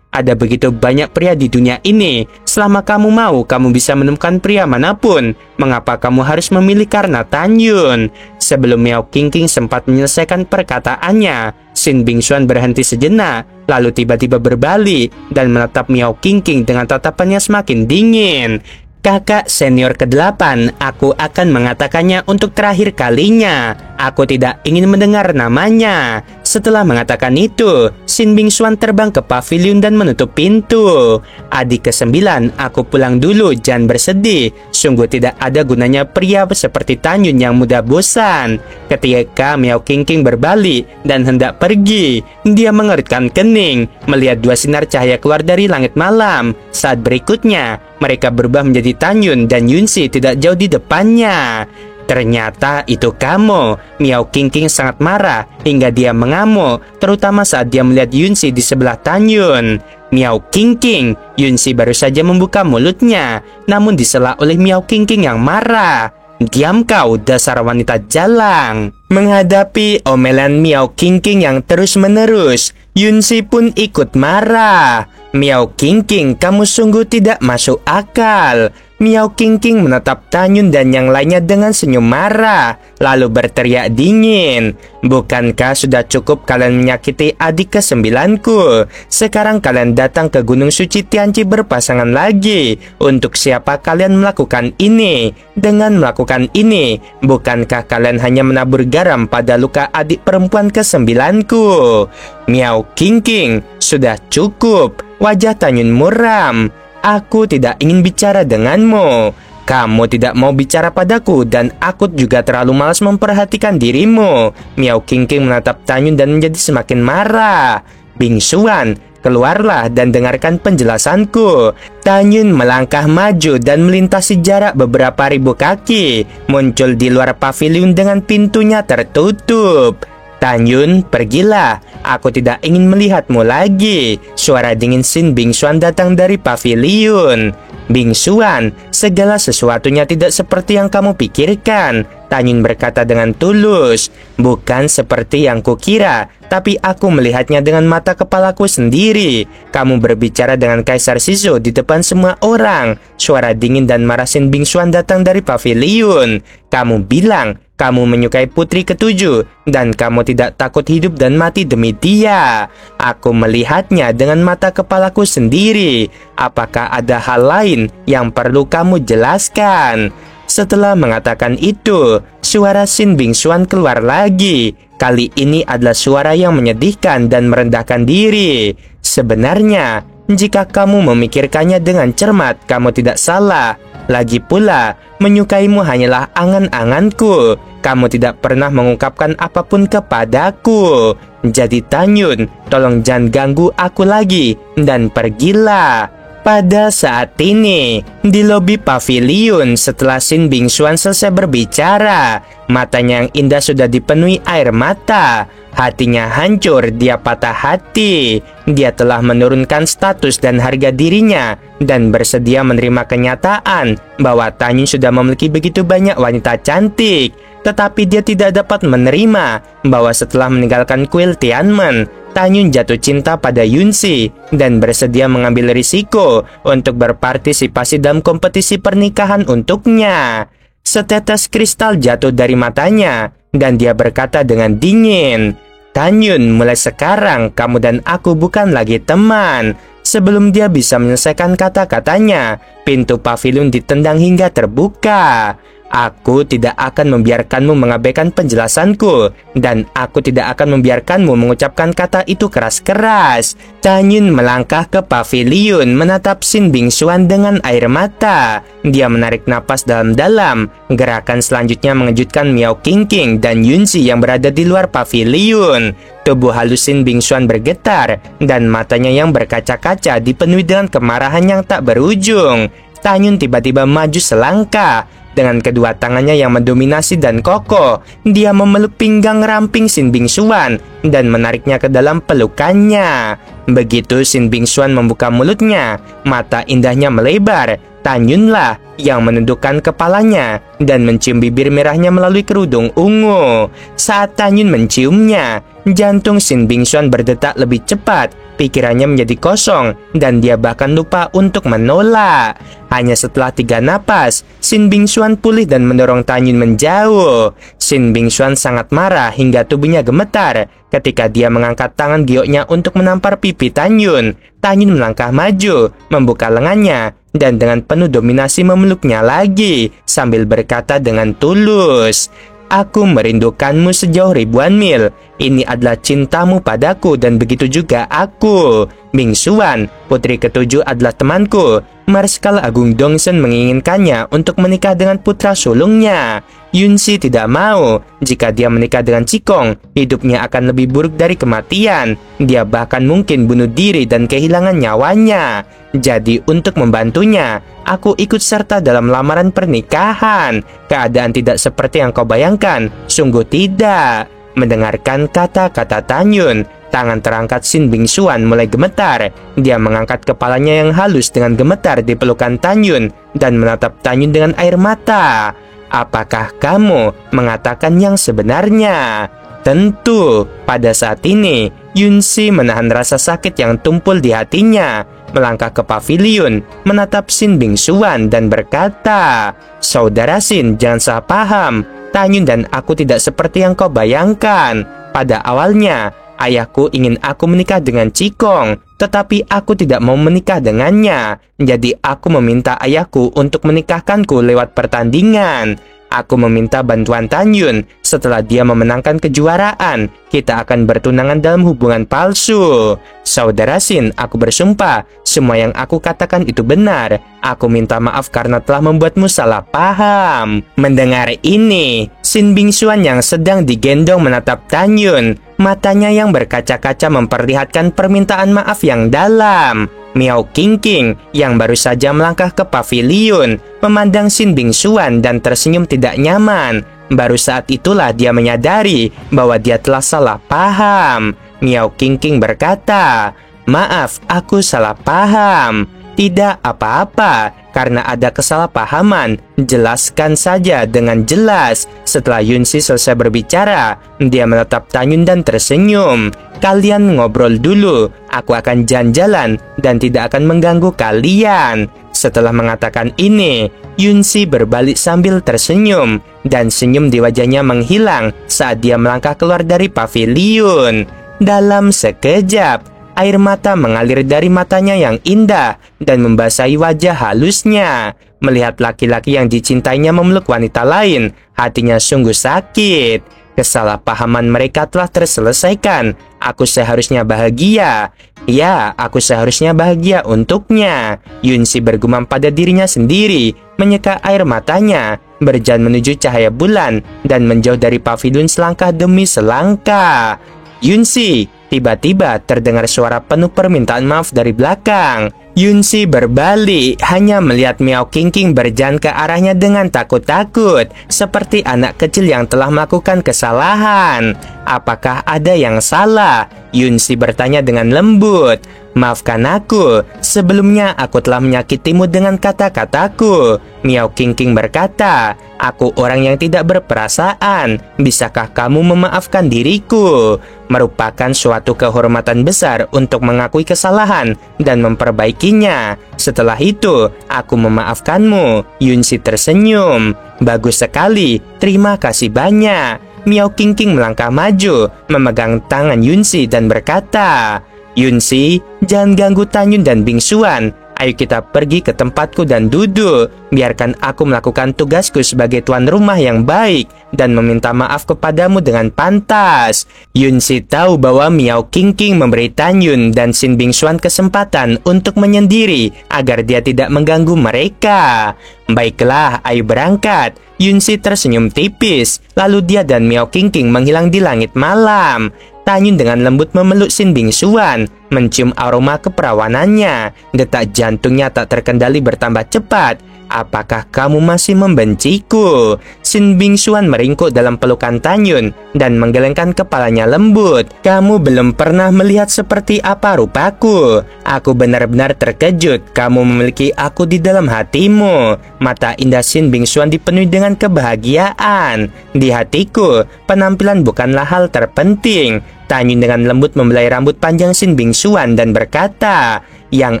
ada begitu banyak pria di dunia ini. Selama kamu mau, kamu bisa menemukan pria manapun. Mengapa kamu harus memilih karena Tanyun?" Sebelum Miao Qingqing sempat menyelesaikan perkataannya, Xin Bingxuan berhenti sejenak, lalu tiba-tiba berbalik dan menatap Miao Qingqing dengan tatapannya semakin dingin. "Kakak senior ke-8, aku akan mengatakannya untuk terakhir kalinya. Aku tidak ingin mendengar namanya." Setelah mengatakan itu, Xin Bingxuan terbang ke paviliun dan menutup pintu. "Adik ke-9, aku pulang dulu, jangan bersedih. Sungguh tidak ada gunanya pria seperti Tanyun yang mudah bosan." Ketika Miao Qingqing berbalik dan hendak pergi, dia mengerutkan kening melihat 2 sinar cahaya keluar dari langit malam. Saat berikutnya, mereka berubah menjadi Tanyun dan Yunsi tidak jauh di depannya. "Ternyata itu kamu." Miao Qingqing sangat marah hingga dia mengamuk, terutama saat dia melihat Yunsi di sebelah Tanyun. "Miao Qingqing," Yunsi baru saja membuka mulutnya, namun disela oleh Miao Qingqing yang marah. "Diam kau, dasar wanita jalang." Menghadapi omelan Miao Qingqing yang terus-menerus, Yunsi pun ikut marah. "Miao Qingqing, kamu sungguh tidak masuk akal." Miao Qingqing menatap Tanyun dan yang lainnya dengan senyum marah, lalu berteriak dingin. "Bukankah sudah cukup kalian menyakiti adik ke-9ku? Sekarang kalian datang ke Gunung Suci Tianchi berpasangan lagi. Untuk siapa kalian melakukan ini? Dengan melakukan ini, bukankah kalian hanya menabur garam pada luka adik perempuan ke-9ku?" "Miao Qingqing, sudah cukup." Wajah Tanyun muram. "Aku tidak ingin bicara denganmu. Kamu tidak mau bicara padaku dan aku juga terlalu malas memperhatikan dirimu." Miao Qingqing menatap Tanyun dan menjadi semakin marah. "Bingxuan, keluarlah dan dengarkan penjelasanku." Tanyun melangkah maju dan melintasi jarak beberapa ribu kaki, muncul di luar paviliun dengan pintunya tertutup. "Tanyun, pergilah. Aku tidak ingin melihatmu lagi." Suara dingin Xin Bingxuan datang dari paviliun. "Bingxuan, segala sesuatunya tidak seperti yang kamu pikirkan." Tanyun berkata dengan tulus. "Bukan seperti yang kukira, tapi aku melihatnya dengan mata kepalaku sendiri. Kamu berbicara dengan Kaisar Shizo di depan semua orang." Suara dingin dan marah Xin Bingxuan datang dari paviliun. "Kamu bilang kamu menyukai putri ke-7 dan kamu tidak takut hidup dan mati demi dia. Aku melihatnya dengan mata kepalaku sendiri. Apakah ada hal lain yang perlu kamu jelaskan?" Setelah mengatakan itu, suara Xin Bingxuan keluar lagi. Kali ini adalah suara yang menyedihkan dan merendahkan diri. "Sebenarnya, jika kamu memikirkannya dengan cermat, kamu tidak salah. Lagi pula, menyukaimu hanyalah angan-anganku. Kamu tidak pernah mengungkapkan apapun kepadaku. Jadi Tanyun, tolong jangan ganggu aku lagi dan pergilah." Pada saat ini, di lobi paviliun setelah Sin Bingxuan selesai berbicara, matanya yang indah sudah dipenuhi air mata. Hatinya hancur, dia patah hati. Dia telah menurunkan status dan harga dirinya dan bersedia menerima kenyataan bahwa Tan Yun sudah memiliki begitu banyak wanita cantik. Tetapi dia tidak dapat menerima bahwa setelah meninggalkan kuil Tianmen, Tan Yun jatuh cinta pada Yunxi dan bersedia mengambil risiko untuk berpartisipasi dalam kompetisi pernikahan untuknya. Setetes kristal jatuh dari matanya dan dia berkata dengan dingin, "Tan Yun, mulai sekarang kamu dan aku bukan lagi teman." Sebelum dia bisa menyelesaikan kata-katanya, pintu paviliun ditendang hingga terbuka. "Aku tidak akan membiarkanmu mengabaikan penjelasanku, dan aku tidak akan membiarkanmu mengucapkan kata itu keras-keras." Tan Yun melangkah ke paviliun menatap Sin Bingxuan dengan air mata. Dia menarik napas dalam-dalam. Gerakan selanjutnya mengejutkan Miao Qingqing dan Yunxi yang berada di luar paviliun. Tubuh halus Sin Bingxuan bergetar dan matanya yang berkaca-kaca dipenuhi dengan kemarahan yang tak berujung. Tan Yun tiba-tiba maju selangkah. Dengan kedua tangannya yang mendominasi dan kokoh, dia memeluk pinggang ramping Sin Bingxuan dan menariknya ke dalam pelukannya. Begitu Sin Bingxuan membuka mulutnya, mata indahnya melebar. Tan Yunlah yang menundukkan kepalanya dan mencium bibir merahnya melalui kerudung ungu. Saat Tan Yun menciumnya, jantung Sin Bingxuan berdetak lebih cepat. Pikirannya menjadi kosong dan dia bahkan lupa untuk menolak. Hanya setelah 3 napas, Sin Bingxuan pulih dan mendorong Tan Yun menjauh. Sin Bingxuan sangat marah hingga tubuhnya gemetar. Ketika dia mengangkat tangan gioknya untuk menampar pipi Tan Yun melangkah maju, membuka lengannya, dan dengan penuh dominasi memeluknya lagi, sambil berkata dengan tulus, "Aku merindukanmu sejauh ribuan mil. Ini adalah cintamu padaku dan begitu juga aku. Bingxuan, putri ketujuh adalah temanku. Marskal Agung Dongsen menginginkannya untuk menikah dengan putra sulungnya. Yunxi tidak mau. Jika dia menikah dengan Cikong, hidupnya akan lebih buruk dari kematian. Dia bahkan mungkin bunuh diri dan kehilangan nyawanya. Jadi untuk membantunya, aku ikut serta dalam lamaran pernikahan. Keadaan tidak seperti yang kau bayangkan, sungguh tidak." Mendengarkan kata-kata Tan Yun, tangan terangkat Sin Bingxuan mulai gemetar. Dia mengangkat kepalanya yang halus dengan gemetar di pelukan Tan Yun dan menatap Tan Yun dengan air mata. "Apakah kamu mengatakan yang sebenarnya?" Tentu, pada saat ini, Yunxi menahan rasa sakit yang tumpul di hatinya. Melangkah ke paviliun, menatap Sin Bingxuan dan berkata, "Saudara Sin, jangan salah paham. Tan Yun dan aku tidak seperti yang kau bayangkan. Pada awalnya, ayahku ingin aku menikah dengan Cikong, tetapi aku tidak mau menikah dengannya. Jadi aku meminta ayahku untuk menikahkanku lewat pertandingan. Aku meminta bantuan Tan Yun. Setelah dia memenangkan kejuaraan, kita akan bertunangan dalam hubungan palsu. Saudara Sin, aku bersumpah, semua yang aku katakan itu benar. Aku minta maaf karena telah membuatmu salah paham." Mendengar ini, Sin Bingxuan yang sedang digendong menatap Tan Yun. Matanya yang berkaca-kaca memperlihatkan permintaan maaf yang dalam. Miao Qingqing yang baru saja melangkah ke paviliun memandang Sin Bingxuan dan tersenyum tidak nyaman. Baru saat itulah dia menyadari bahwa dia telah salah paham. Miao Qingqing berkata, "Maaf, aku salah paham." "Tidak apa-apa, karena ada kesalahpahaman. Jelaskan saja dengan jelas." Setelah Yunxi selesai berbicara, dia menatap Tan Yun dan tersenyum. "Kalian ngobrol dulu, aku akan jalan-jalan dan tidak akan mengganggu kalian." Setelah mengatakan ini, Yunxi berbalik sambil tersenyum, dan senyum di wajahnya menghilang saat dia melangkah keluar dari paviliun. Dalam sekejap, air mata mengalir dari matanya yang indah dan membasahi wajah halusnya. Melihat laki-laki yang dicintainya memeluk wanita lain, hatinya sungguh sakit. Kesalahpahaman mereka telah terselesaikan. Aku seharusnya bahagia. Ya, aku seharusnya bahagia untuknya. Yunxi bergumam pada dirinya sendiri, menyeka air matanya, berjalan menuju cahaya bulan, dan menjauh dari paviliun selangkah demi selangkah. "Yunxi!" Tiba-tiba terdengar suara penuh permintaan maaf dari belakang. Yunsi berbalik, hanya melihat Miao Qingqing berjalan ke arahnya dengan takut-takut, seperti anak kecil yang telah melakukan kesalahan. Apakah ada yang salah? Yunsi bertanya dengan lembut. Maafkan aku, sebelumnya aku telah menyakitimu dengan kata-kataku. Miao Qingqing berkata, aku orang yang tidak berperasaan. Bisakah kamu memaafkan diriku? Merupakan suatu kehormatan besar untuk mengakui kesalahan dan memperbaikinya. Setelah itu, aku memaafkanmu. Yunsi tersenyum. Bagus sekali, terima kasih banyak. Miao Qingqing melangkah maju, memegang tangan Yunsi dan berkata, Yunsi, jangan ganggu Tanyun dan Bingsuan. Ayo kita pergi ke tempatku dan duduk. Biarkan aku melakukan tugasku sebagai tuan rumah yang baik dan meminta maaf kepadamu dengan pantas. Yunsi tahu bahwa Miao Qingqing memberi Tanyun dan Sin Bingsuan kesempatan untuk menyendiri agar dia tidak mengganggu mereka. Baiklah, ayo berangkat. Yunsi tersenyum tipis, lalu dia dan Miao Qingqing menghilang di langit malam. Tanyun dengan lembut memeluk Sin Bingsuan, mencium aroma keperawanannya. Detak jantungnya tak terkendali bertambah cepat. Apakah kamu masih membenciku? Sin Bingsuan meringkuk dalam pelukan Tanyun dan menggelengkan kepalanya lembut. Kamu belum pernah melihat seperti apa rupaku. Aku benar-benar terkejut kamu memiliki aku di dalam hatimu. Mata indah Sin Bingsuan dipenuhi dengan kebahagiaan. Di hatiku, penampilan bukanlah hal terpenting. Tanyun dengan lembut membelai rambut panjang Sin Bingsuan dan berkata, yang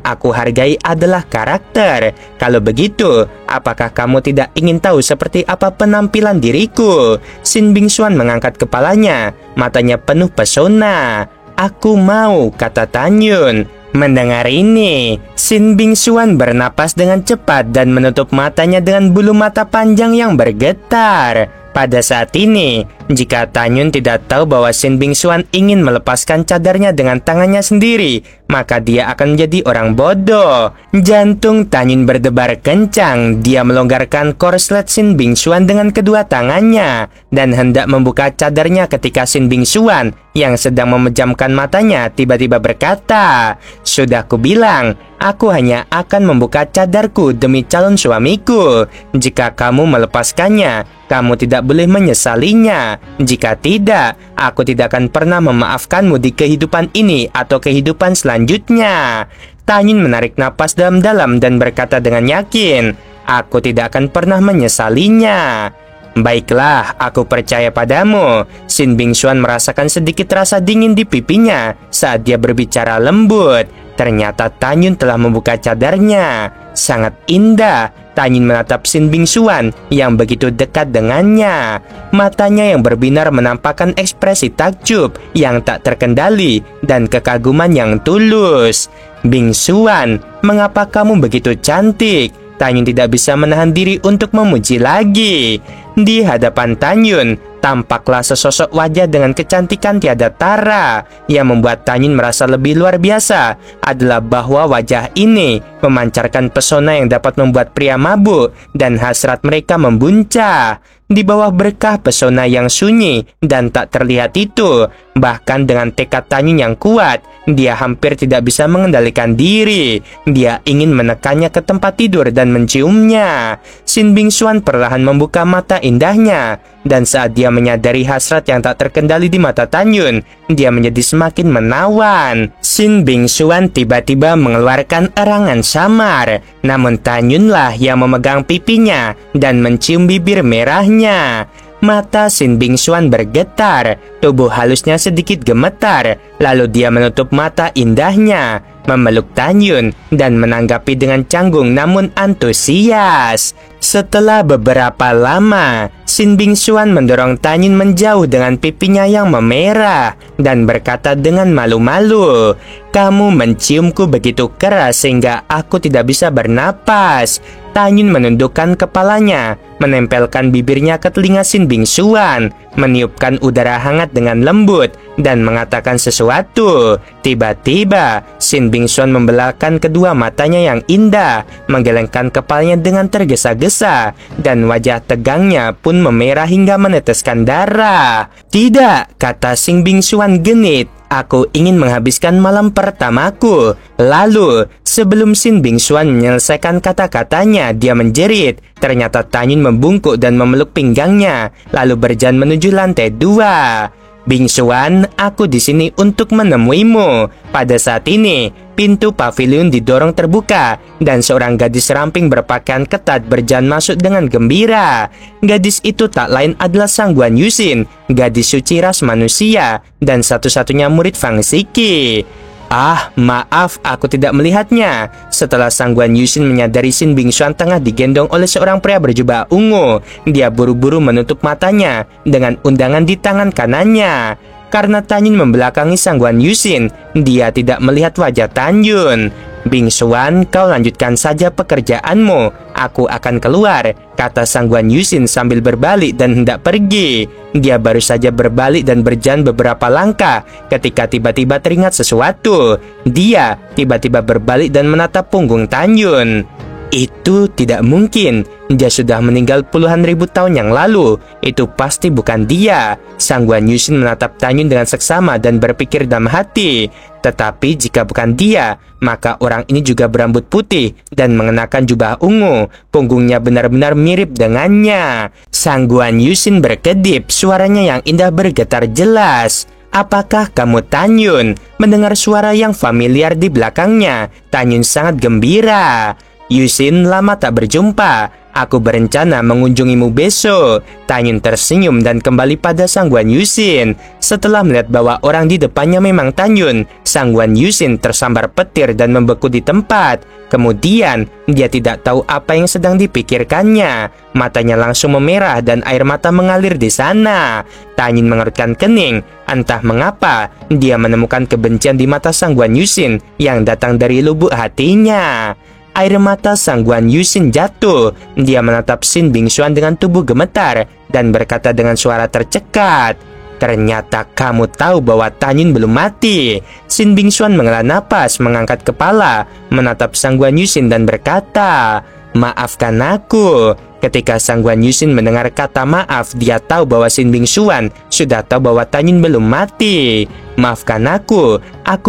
aku hargai adalah karakter. Kalau begitu, apakah kamu tidak ingin tahu seperti apa penampilan diriku? Sin Bingsuan mengangkat kepalanya, matanya penuh pesona. Aku mau, kata Tanyun. Mendengar ini, Sin Bingsuan bernapas dengan cepat dan menutup matanya dengan bulu mata panjang yang bergetar. Pada saat ini, jika Tanyun tidak tahu bahwa Sin Bingsuan ingin melepaskan cadarnya dengan tangannya sendiri, maka dia akan menjadi orang bodoh. Jantung Tanyun berdebar kencang. Dia melonggarkan korslet Sin Bingsuan dengan kedua tangannya dan hendak membuka cadarnya ketika Sin Bingsuan yang sedang memejamkan matanya tiba-tiba berkata, sudah kubilang, aku hanya akan membuka cadarku demi calon suamiku. Jika kamu melepaskannya, kamu tidak boleh menyesalinya. Jika tidak, aku tidak akan pernah memaafkanmu di kehidupan ini atau kehidupan selanjutnya. Tanyun menarik napas dalam-dalam dan berkata dengan yakin, aku tidak akan pernah menyesalinya. Baiklah, aku percaya padamu. Sin Bingsuan merasakan sedikit rasa dingin di pipinya saat dia berbicara lembut. Ternyata Tanyun telah membuka cadarnya. Sangat indah. Tanyun menatap Sin Bingsuan yang begitu dekat dengannya. Matanya yang berbinar menampakkan ekspresi takjub yang tak terkendali dan kekaguman yang tulus. Bingsuan, mengapa kamu begitu cantik? Tanyun tidak bisa menahan diri untuk memuji lagi. Di hadapan Tanyun, tampaklah sesosok wajah dengan kecantikan tiada tara. Yang membuat Tanyun merasa lebih luar biasa adalah bahwa wajah ini memancarkan pesona yang dapat membuat pria mabuk dan hasrat mereka membuncah. Di bawah berkah pesona yang sunyi dan tak terlihat itu, bahkan dengan tekad Tanyun yang kuat, dia hampir tidak bisa mengendalikan diri. Dia ingin menekannya ke tempat tidur dan menciumnya. Sin Bingsuan perlahan membuka mata indahnya, dan saat dia menyadari hasrat yang tak terkendali di mata Tanyun, dia menjadi semakin menawan. Sin Bingsuan tiba-tiba mengeluarkan erangan samar, namun Tanyunlah yang memegang pipinya dan mencium bibir merahnya. Mata Sin Bingsuan bergetar, tubuh halusnya sedikit gemetar, lalu dia menutup mata indahnya, memeluk Tanyun, dan menanggapi dengan canggung namun antusias. Setelah beberapa lama, Sin Bingsuan mendorong Tanyun menjauh dengan pipinya yang memerah dan berkata dengan malu-malu, kamu menciumku begitu keras sehingga aku tidak bisa bernapas. Tanyun menundukkan kepalanya, menempelkan bibirnya ke telinga Sin Bingsuan, meniupkan udara hangat dengan lembut, dan mengatakan sesuatu. Tiba-tiba, Sin Bingsuan membelahkan kedua matanya yang indah, menggelengkan kepalanya dengan tergesa-gesa, dan wajah tegangnya pun memerah hingga meneteskan darah. Tidak, kata Sin Bingsuan genit. Aku ingin menghabiskan malam pertamaku. Lalu, sebelum Sin Bingxuan menyelesaikan kata-katanya, dia menjerit. Ternyata Tanyun membungkuk dan memeluk pinggangnya, lalu berjalan menuju lantai 2. Bingxuan, aku di sini untuk menemuimu. Pada saat ini, pintu pavilion didorong terbuka dan seorang gadis ramping berpakaian ketat berjalan masuk dengan gembira. Gadis itu tak lain adalah Sang Guan Yuxin, gadis suci ras manusia dan satu-satunya murid Fang Xiki. Ah, maaf, aku tidak melihatnya. Setelah Sang Guan Yuxin menyadari Sin Bingxuan tengah digendong oleh seorang pria berjubah ungu, dia buru-buru menutup matanya dengan undangan di tangan kanannya. Karena Tanyun membelakangi Sang Guan Yuxin, dia tidak melihat wajah Tanyun. Bingxuan, kau lanjutkan saja pekerjaanmu. Aku akan keluar, kata Sang Guan Yuxin sambil berbalik dan hendak pergi. Dia baru saja berbalik dan berjalan beberapa langkah ketika tiba-tiba teringat sesuatu. Dia tiba-tiba berbalik dan menatap punggung Tanyun. Itu tidak mungkin. Dia sudah meninggal puluhan ribu tahun yang lalu. Itu pasti bukan dia. Sang Guan Yuxin menatap Tanyun dengan seksama dan berpikir dalam hati. Tetapi jika bukan dia, maka orang ini juga berambut putih dan mengenakan jubah ungu. Punggungnya benar-benar mirip dengannya. Sang Guan Yuxin berkedip, suaranya yang indah bergetar jelas. Apakah kamu Tanyun? Mendengar suara yang familiar di belakangnya, Tanyun sangat gembira. Yuxin, lama tak berjumpa. Aku berencana mengunjungimu besok. Tanyun tersenyum dan kembali pada Sang Guan Yuxin. Setelah melihat bahwa orang di depannya memang Tanyun, Sang Guan Yuxin tersambar petir dan membeku di tempat. Kemudian, dia tidak tahu apa yang sedang dipikirkannya. Matanya langsung memerah dan air mata mengalir di sana. Tanyun mengerutkan kening. Entah mengapa, dia menemukan kebencian di mata Sang Guan Yuxin yang datang dari lubuk hatinya. Air mata Sang Guan Yuxin jatuh. Dia menatap Sin Bingxuan dengan tubuh gemetar dan berkata dengan suara tercekat, "Ternyata kamu tahu bahwa Tanyun belum mati." Sin Bingxuan menghela napas, mengangkat kepala, menatap Sang Guan Yuxin dan berkata, "Maafkan aku." Ketika Sang Guan Yuxin mendengar kata maaf, dia tahu bahwa Sin Bingxuan sudah tahu bahwa Tanyun belum mati. "Maafkan aku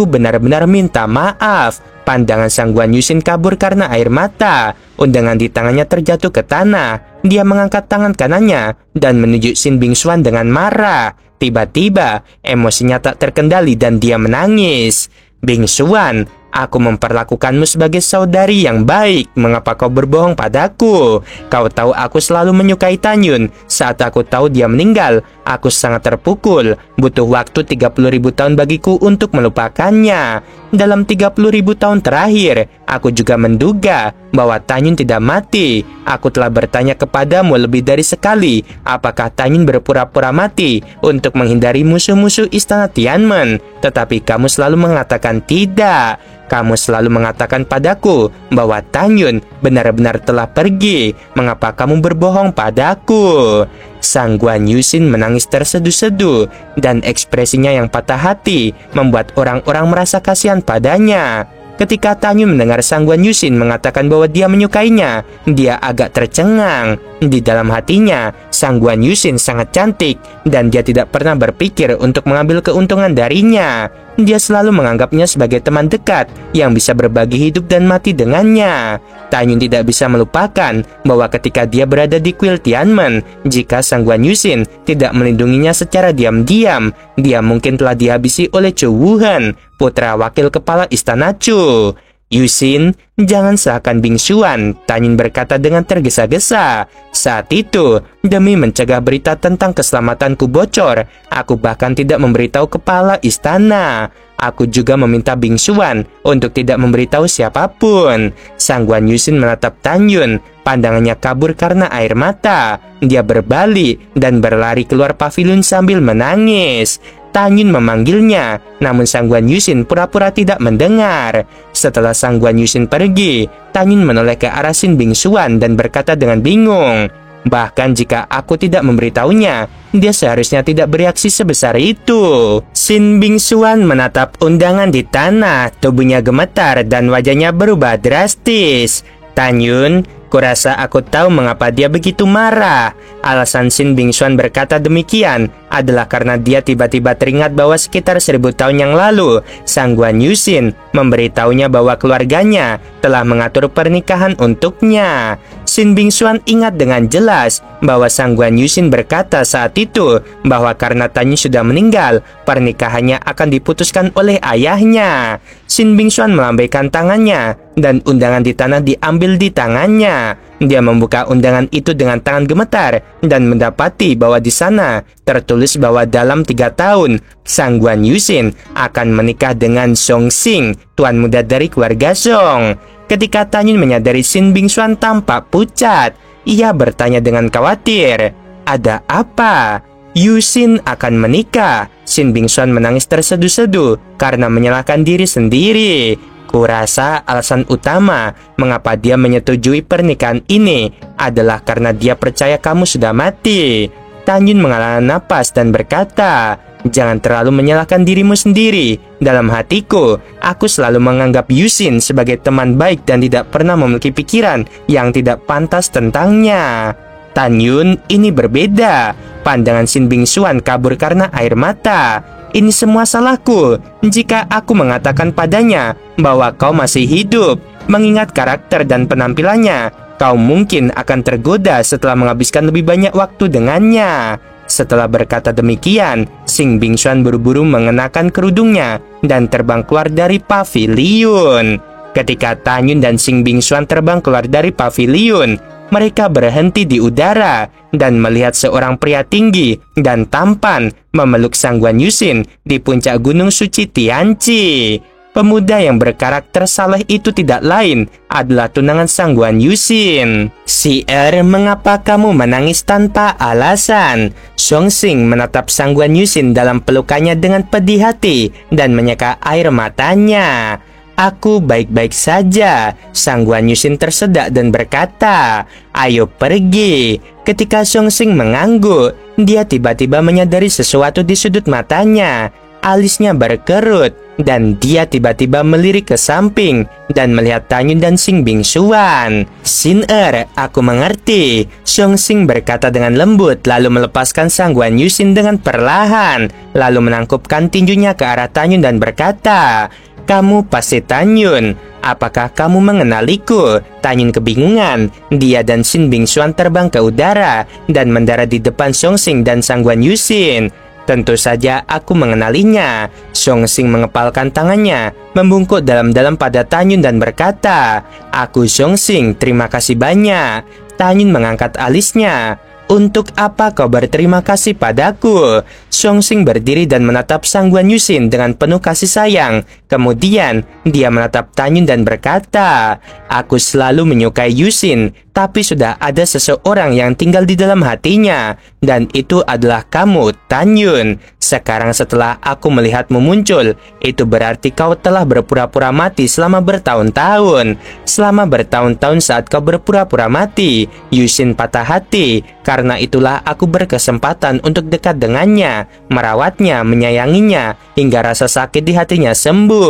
benar-benar minta maaf." Pandangan Sang Guan Yuxin kabur karena air mata. Undangan di tangannya terjatuh ke tanah. Dia mengangkat tangan kanannya dan menuju Sin Bingxuan dengan marah. Tiba-tiba, emosinya tak terkendali dan dia menangis. "Bingxuan, aku memperlakukanmu sebagai saudari yang baik. Mengapa kau berbohong padaku? Kau tahu aku selalu menyukai Tanyun. Saat aku tahu dia meninggal, aku sangat terpukul. Butuh waktu 30.000 tahun bagiku untuk melupakannya. Dalam 30.000 tahun terakhir, aku juga menduga bahwa Tanyun tidak mati. Aku telah bertanya kepadamu lebih dari sekali, apakah Tanyun berpura-pura mati untuk menghindari musuh-musuh istana Tianmen. Tetapi kamu selalu mengatakan tidak. Kamu selalu mengatakan padaku bahwa Tanyun benar-benar telah pergi. Mengapa kamu berbohong padaku?" Sang Guan Yuxin menangis terseduh-seduh dan ekspresinya yang patah hati membuat orang-orang merasa kasihan padanya. Ketika Tanyun mendengar Sang Guan Yuxin mengatakan bahwa dia menyukainya, dia agak tercengang. Di dalam hatinya, Sang Guan Yuxin sangat cantik dan dia tidak pernah berpikir untuk mengambil keuntungan darinya. Dia selalu menganggapnya sebagai teman dekat yang bisa berbagi hidup dan mati dengannya. Tanyun tidak bisa melupakan bahwa ketika dia berada di kuil Tianmen, jika Sang Guan Yuxin tidak melindunginya secara diam-diam, dia mungkin telah dihabisi oleh Chu Wuhen, putra wakil kepala istana Chu. "Yuxin, jangan salahkan Bingxuan," Tanyun berkata dengan tergesa-gesa. "Saat itu, demi mencegah berita tentang keselamatanku bocor, aku bahkan tidak memberitahu kepala istana. Aku juga meminta Bingxuan untuk tidak memberitahu siapapun." Sang Guan Yuxin menatap Tanyun. Pandangannya kabur karena air mata. Dia berbalik dan berlari keluar pavilion sambil menangis. Tanyun memanggilnya, namun Sang Guan Yuxin pura-pura tidak mendengar. Setelah Sang Guan Yuxin pergi, Tanyun menoleh ke arah Sin Bingxuan dan berkata dengan bingung, "Bahkan jika aku tidak memberitahunya, dia seharusnya tidak bereaksi sebesar itu." Sin Bingxuan menatap undangan di tanah, tubuhnya gemetar dan wajahnya berubah drastis. "Tanyun, Kurasa aku tahu mengapa dia begitu marah. Alasan Sin Bingxuan berkata demikian adalah karena dia tiba-tiba teringat bahwa sekitar 1000 tahun yang lalu, Sang Guan Yuxin memberitahunya bahwa keluarganya telah mengatur pernikahan untuknya. Sin Bingxuan ingat dengan jelas bahwa Sang Guan Yuxin berkata saat itu bahwa karena Tan Yun sudah meninggal, pernikahannya akan diputuskan oleh ayahnya. Sin Bingxuan melambaikan tangannya dan undangan di tanah diambil di tangannya. Dia membuka undangan itu dengan tangan gemetar dan mendapati bahwa di sana tertulis bahwa dalam 3 tahun Sang Guan Yuxin akan menikah dengan Song Xing, tuan muda dari keluarga Song. Ketika Tan Yun menyadari Sin Bingxuan tampak pucat, ia bertanya dengan khawatir, "Ada apa?" "Yuxin akan menikah." Sin Bingxuan menangis terseduh-seduh karena menyalahkan diri sendiri. Kurasa alasan utama mengapa dia menyetujui pernikahan ini adalah karena dia percaya kamu sudah mati. Tan Yun menghela napas dan berkata, "Jangan terlalu menyalahkan dirimu sendiri. Dalam hatiku, aku selalu menganggap Yuxin sebagai teman baik dan tidak pernah memiliki pikiran yang tidak pantas tentangnya." Tan Yun ini berbeda. Pandangan Sin Bingxuan kabur karena air mata. "Ini semua salahku. Jika aku mengatakan padanya bahwa kau masih hidup, mengingat karakter dan penampilannya, kau mungkin akan tergoda setelah menghabiskan lebih banyak waktu dengannya." Setelah berkata demikian, Sin Bingxuan buru-buru mengenakan kerudungnya dan terbang keluar dari paviliun. Ketika Tan Yun dan Sin Bingxuan terbang keluar dari paviliun, mereka berhenti di udara dan melihat seorang pria tinggi dan tampan memeluk Sang Guan Yuxin di puncak gunung suci Tianqi. Pemuda yang berkarakter saleh itu tidak lain adalah tunangan Sang Guan Yuxin. "Si'er, mengapa kamu menangis tanpa alasan?" Song Xing menatap Sang Guan Yuxin dalam pelukannya dengan pedih hati dan menyeka air matanya. "Aku baik-baik saja." Sang Guan Yuxin tersedak dan berkata, "Ayo pergi." Ketika Song Xing mengangguk, dia tiba-tiba menyadari sesuatu di sudut matanya. Alisnya berkerut dan dia tiba-tiba melirik ke samping dan melihat Tan Yun dan Sin Bingxuan. "Sin-er, aku mengerti." Song Xing berkata dengan lembut, lalu melepaskan Sang Guan Yuxin dengan perlahan, lalu menangkupkan tinjunya ke arah Tan Yun dan berkata, "Kamu pasti Tan Yun. Apakah kamu mengenaliku?" Tan Yun kebingungan. Dia dan Sin Bingxuan terbang ke udara dan mendarat di depan Song Xing dan Sang Guan Yuxin. "Tentu saja aku mengenalinya." Song Xing mengepalkan tangannya, membungkuk dalam-dalam pada Tan Yun dan berkata, "Aku Song Xing, terima kasih banyak." Tan Yun mengangkat alisnya. "Untuk apa kau berterima kasih padaku?" Song Xing berdiri dan menatap Sang Guan Yuxin dengan penuh kasih sayang. Kemudian dia menatap Tan Yun dan berkata, "Aku selalu menyukai Yuxin, tapi sudah ada seseorang yang tinggal di dalam hatinya, dan itu adalah kamu, Tan Yun. Sekarang setelah aku melihatmu muncul, itu berarti kau telah berpura-pura mati selama bertahun-tahun. Selama bertahun-tahun saat kau berpura-pura mati, Yuxin patah hati. Karena itulah aku berkesempatan untuk dekat dengannya, merawatnya, menyayanginya, hingga rasa sakit di hatinya sembuh.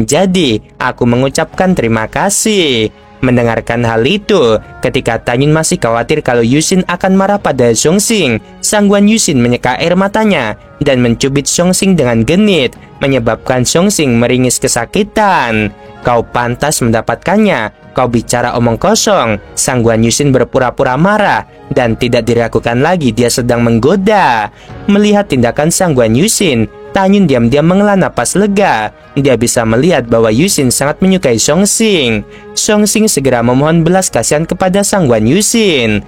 Jadi, aku mengucapkan terima kasih." Mendengarkan hal itu, ketika Tan Yun masih khawatir kalau Yuxin akan marah pada Song Xing, Sang Guan Yuxin menyeka air matanya dan mencubit Song Xing dengan genit, menyebabkan Song Xing meringis kesakitan. "Kau pantas mendapatkannya. Kau bicara omong kosong." Sang Guan Yuxin berpura-pura marah dan tidak diragukan lagi dia sedang menggoda. Melihat tindakan Sang Guan Yuxin, Tan Yun diam-diam menghela napas lega. Dia bisa melihat bahwa Yuxin sangat menyukai Song Xing. Song Xing segera memohon belas kasihan kepada Sang Guan Yuxin.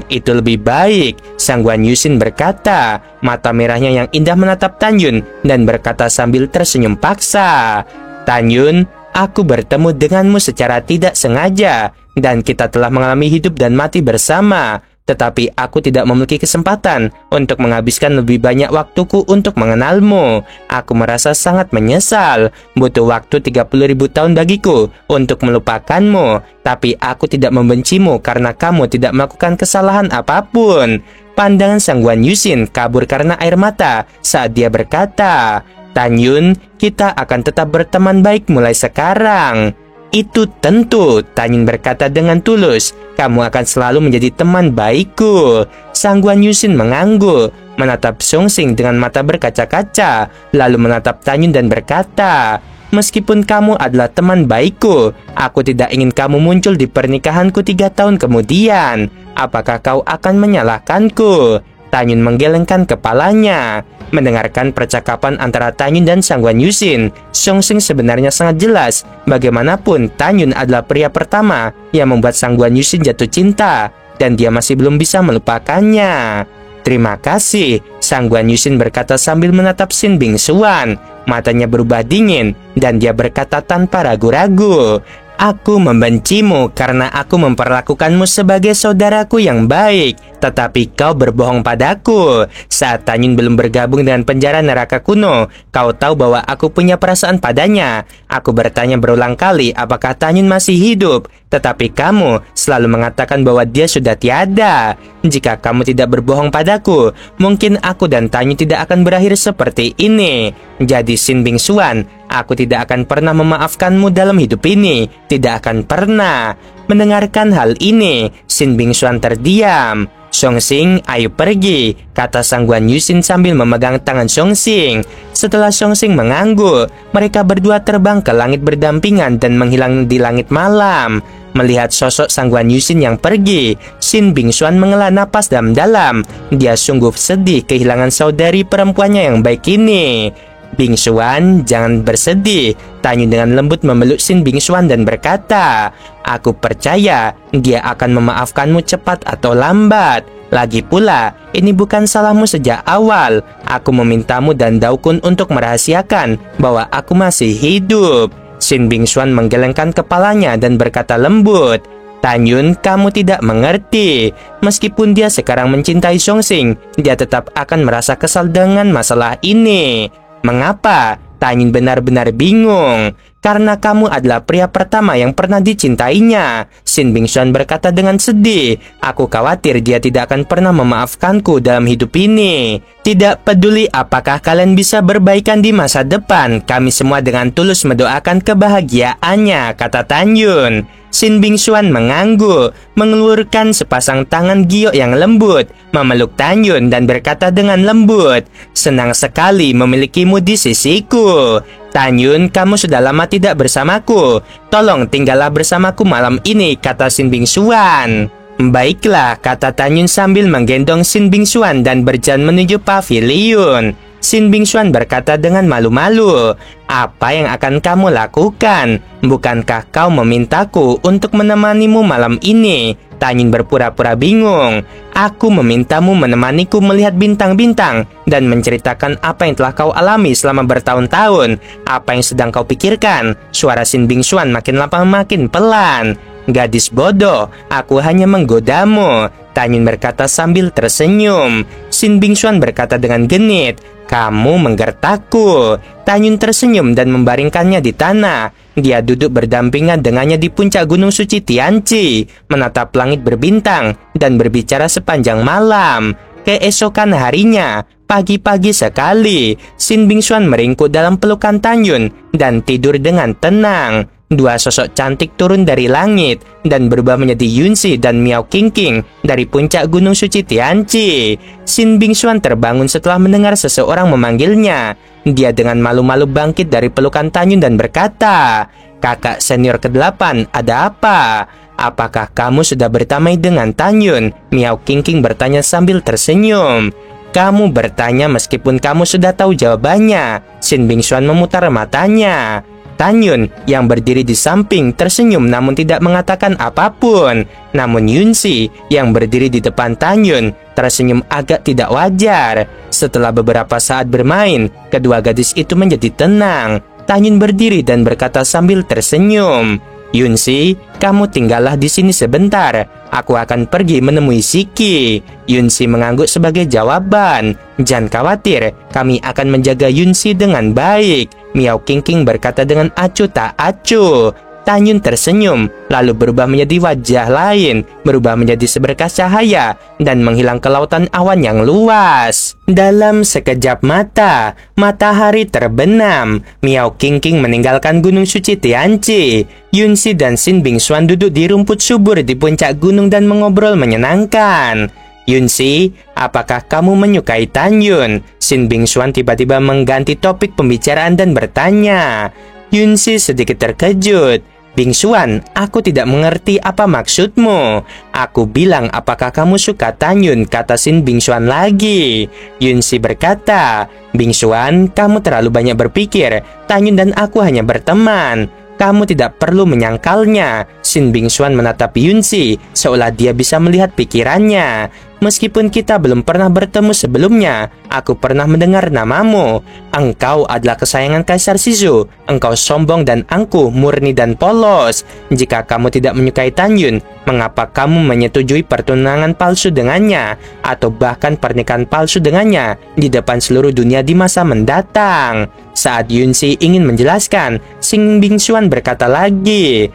Itu lebih baik." Sang Guan Yuxin berkata, mata merahnya yang indah menatap Tan Yun dan berkata sambil tersenyum paksa, "Tan Yun, aku bertemu denganmu secara tidak sengaja dan kita telah mengalami hidup dan mati bersama. Tetapi aku tidak memiliki kesempatan untuk menghabiskan lebih banyak waktuku untuk mengenalmu. Aku merasa sangat menyesal. Butuh waktu 30.000 tahun bagiku untuk melupakanmu. Tapi aku tidak membencimu karena kamu tidak melakukan kesalahan apapun." Pandangan Sang Guan Yuxin kabur karena air mata saat dia berkata, "Tan Yun, kita akan tetap berteman baik mulai sekarang." Itu tentu, Tanyun berkata dengan tulus. Kamu akan selalu menjadi teman baikku. Sang Guan Yusin mengangguk, menatap Songxing dengan mata berkaca-kaca, lalu menatap Tanyun dan berkata, meskipun kamu adalah teman baikku, aku tidak ingin kamu muncul di pernikahanku 3 tahun kemudian. Apakah kau akan menyalahkanku? Tanyun menggelengkan kepalanya. Mendengarkan percakapan antara Tanyun dan Sang Guan Yusin, Songxing sebenarnya sangat jelas. Bagaimanapun, Tanyun adalah pria pertama yang membuat Sang Guan Yusin jatuh cinta, dan dia masih belum bisa melupakannya. Terima kasih, Sang Guan Yusin berkata sambil menatap Sin Bingsuan. Matanya berubah dingin, dan dia berkata tanpa ragu-ragu, aku membencimu karena aku memperlakukanmu sebagai saudaraku yang baik, tetapi kau berbohong padaku. Saat Tanyun belum bergabung dengan penjara neraka kuno, kau tahu bahwa aku punya perasaan padanya. Aku bertanya berulang kali apakah Tanyun masih hidup, tetapi kamu selalu mengatakan bahwa dia sudah tiada. Jika kamu tidak berbohong padaku, mungkin aku dan Tanyun tidak akan berakhir seperti ini. Jadi Sin Bingsuan, aku tidak akan pernah memaafkanmu dalam hidup ini. Tidak akan pernah. Mendengarkan hal ini, Sin Bingsuan terdiam. Songxing, ayo pergi, kata Sang Guan Yusin sambil memegang tangan Songxing. Setelah Songxing mengangguk, mereka berdua terbang ke langit berdampingan dan menghilang di langit malam. Melihat sosok Sang Guan Yusin yang pergi, Sin Bingsuan menghela napas dalam-dalam. Dia sungguh sedih kehilangan saudari perempuannya yang baik ini. Bingsuan, jangan bersedih. Tanyun dengan lembut memeluk Sin Bingsuan dan berkata, aku percaya dia akan memaafkanmu cepat atau lambat. Lagi pula, ini bukan salahmu sejak awal. Aku memintamu dan Daokun untuk merahasiakan bahwa aku masih hidup. Sin Bingsuan menggelengkan kepalanya dan berkata lembut, Tanyun, kamu tidak mengerti. Meskipun dia sekarang mencintai Songxing, dia tetap akan merasa kesal dengan masalah ini. Mengapa? Tanyun benar-benar bingung. Karena kamu adalah pria pertama yang pernah dicintainya. Sin Bingsuan berkata dengan sedih, aku khawatir dia tidak akan pernah memaafkanku dalam hidup ini. Tidak peduli apakah kalian bisa berbaikan di masa depan, kami semua dengan tulus mendoakan kebahagiaannya, kata Tanyun. Sin Bingsuan mengangguk, mengeluarkan sepasang tangan giok yang lembut, memeluk Tanyun dan berkata dengan lembut, senang sekali memilikimu di sisiku. Tanyun, kamu sudah lama tidak bersamaku. Tolong tinggallah bersamaku malam ini, kata Sin Bingsuan. Baiklah, kata Tanyun sambil menggendong Sin Bingsuan dan berjalan menuju pavilion. Sin Bingsuan berkata dengan malu-malu, apa yang akan kamu lakukan? Bukankah kau memintaku untuk menemanimu malam ini? Tanyun berpura-pura bingung. Aku memintamu menemaniku melihat bintang-bintang dan menceritakan apa yang telah kau alami selama bertahun-tahun. Apa yang sedang kau pikirkan? Suara Sin Bingsuan makin lama makin pelan. Gadis bodoh, aku hanya menggodamu, Tanyun berkata sambil tersenyum. Sin Bingsuan berkata dengan genit, kamu menggertakku. Tanyun tersenyum dan membaringkannya di tanah. Dia duduk berdampingan dengannya di puncak gunung suci Tianchi, menatap langit berbintang dan berbicara sepanjang malam. Keesokan harinya, pagi-pagi sekali, Sin Bingsuan meringkuk dalam pelukan Tanyun dan tidur dengan tenang. Dua sosok cantik turun dari langit dan berubah menjadi Yunxi dan Miao Qingqing dari puncak gunung suci Tianchi. Sin Bingsuan terbangun setelah mendengar seseorang memanggilnya. Dia dengan malu-malu bangkit dari pelukan Tanyun dan berkata, kakak senior ke-8, ada apa? Apakah kamu sudah bertamai dengan Tanyun? Miao Qingqing bertanya sambil tersenyum. Kamu bertanya meskipun kamu sudah tahu jawabannya. Sin Bingsuan memutar matanya. Tanyun yang berdiri di samping tersenyum namun tidak mengatakan apapun. Namun Yunxi yang berdiri di depan Tanyun tersenyum agak tidak wajar. Setelah beberapa saat bermain, kedua gadis itu menjadi tenang. Tanyun berdiri dan berkata sambil tersenyum, Yunxi, kamu tinggallah di sini sebentar. Aku akan pergi menemui Shiki. Yunxi mengangguk sebagai jawaban. Jangan khawatir, kami akan menjaga Yunxi dengan baik. Miao Qingqing berkata dengan acuh tak acuh. Tanyun tersenyum, lalu berubah menjadi wajah lain, berubah menjadi seberkas cahaya, dan menghilang ke lautan awan yang luas. Dalam sekejap mata, matahari terbenam. Miao Qingqing meninggalkan Gunung Suci Tianqi. Yunxi dan Xin Bingxuan duduk di rumput subur di puncak gunung dan mengobrol menyenangkan. Yunxi, apakah kamu menyukai Tanyun? Xin Bingxuan tiba-tiba mengganti topik pembicaraan dan bertanya. Yunxi sedikit terkejut. Bingxuan, aku tidak mengerti apa maksudmu. Aku bilang apakah kamu suka Tanyun, kata Xin Bingxuan lagi. Yunxi berkata, Bingxuan, kamu terlalu banyak berpikir. Tanyun dan aku hanya berteman. Kamu tidak perlu menyangkalnya. Xin Bingxuan menatap Yunxi seolah dia bisa melihat pikirannya. Meskipun kita belum pernah bertemu sebelumnya, aku pernah mendengar namamu. Engkau adalah kesayangan Kaisar Shizu. Engkau sombong dan angkuh, murni dan polos. Jika kamu tidak menyukai Tanyun, mengapa kamu menyetujui pertunangan palsu dengannya, atau bahkan pernikahan palsu dengannya di depan seluruh dunia di masa mendatang? Saat Yunxi ingin menjelaskan, Xin Bingxuan berkata lagi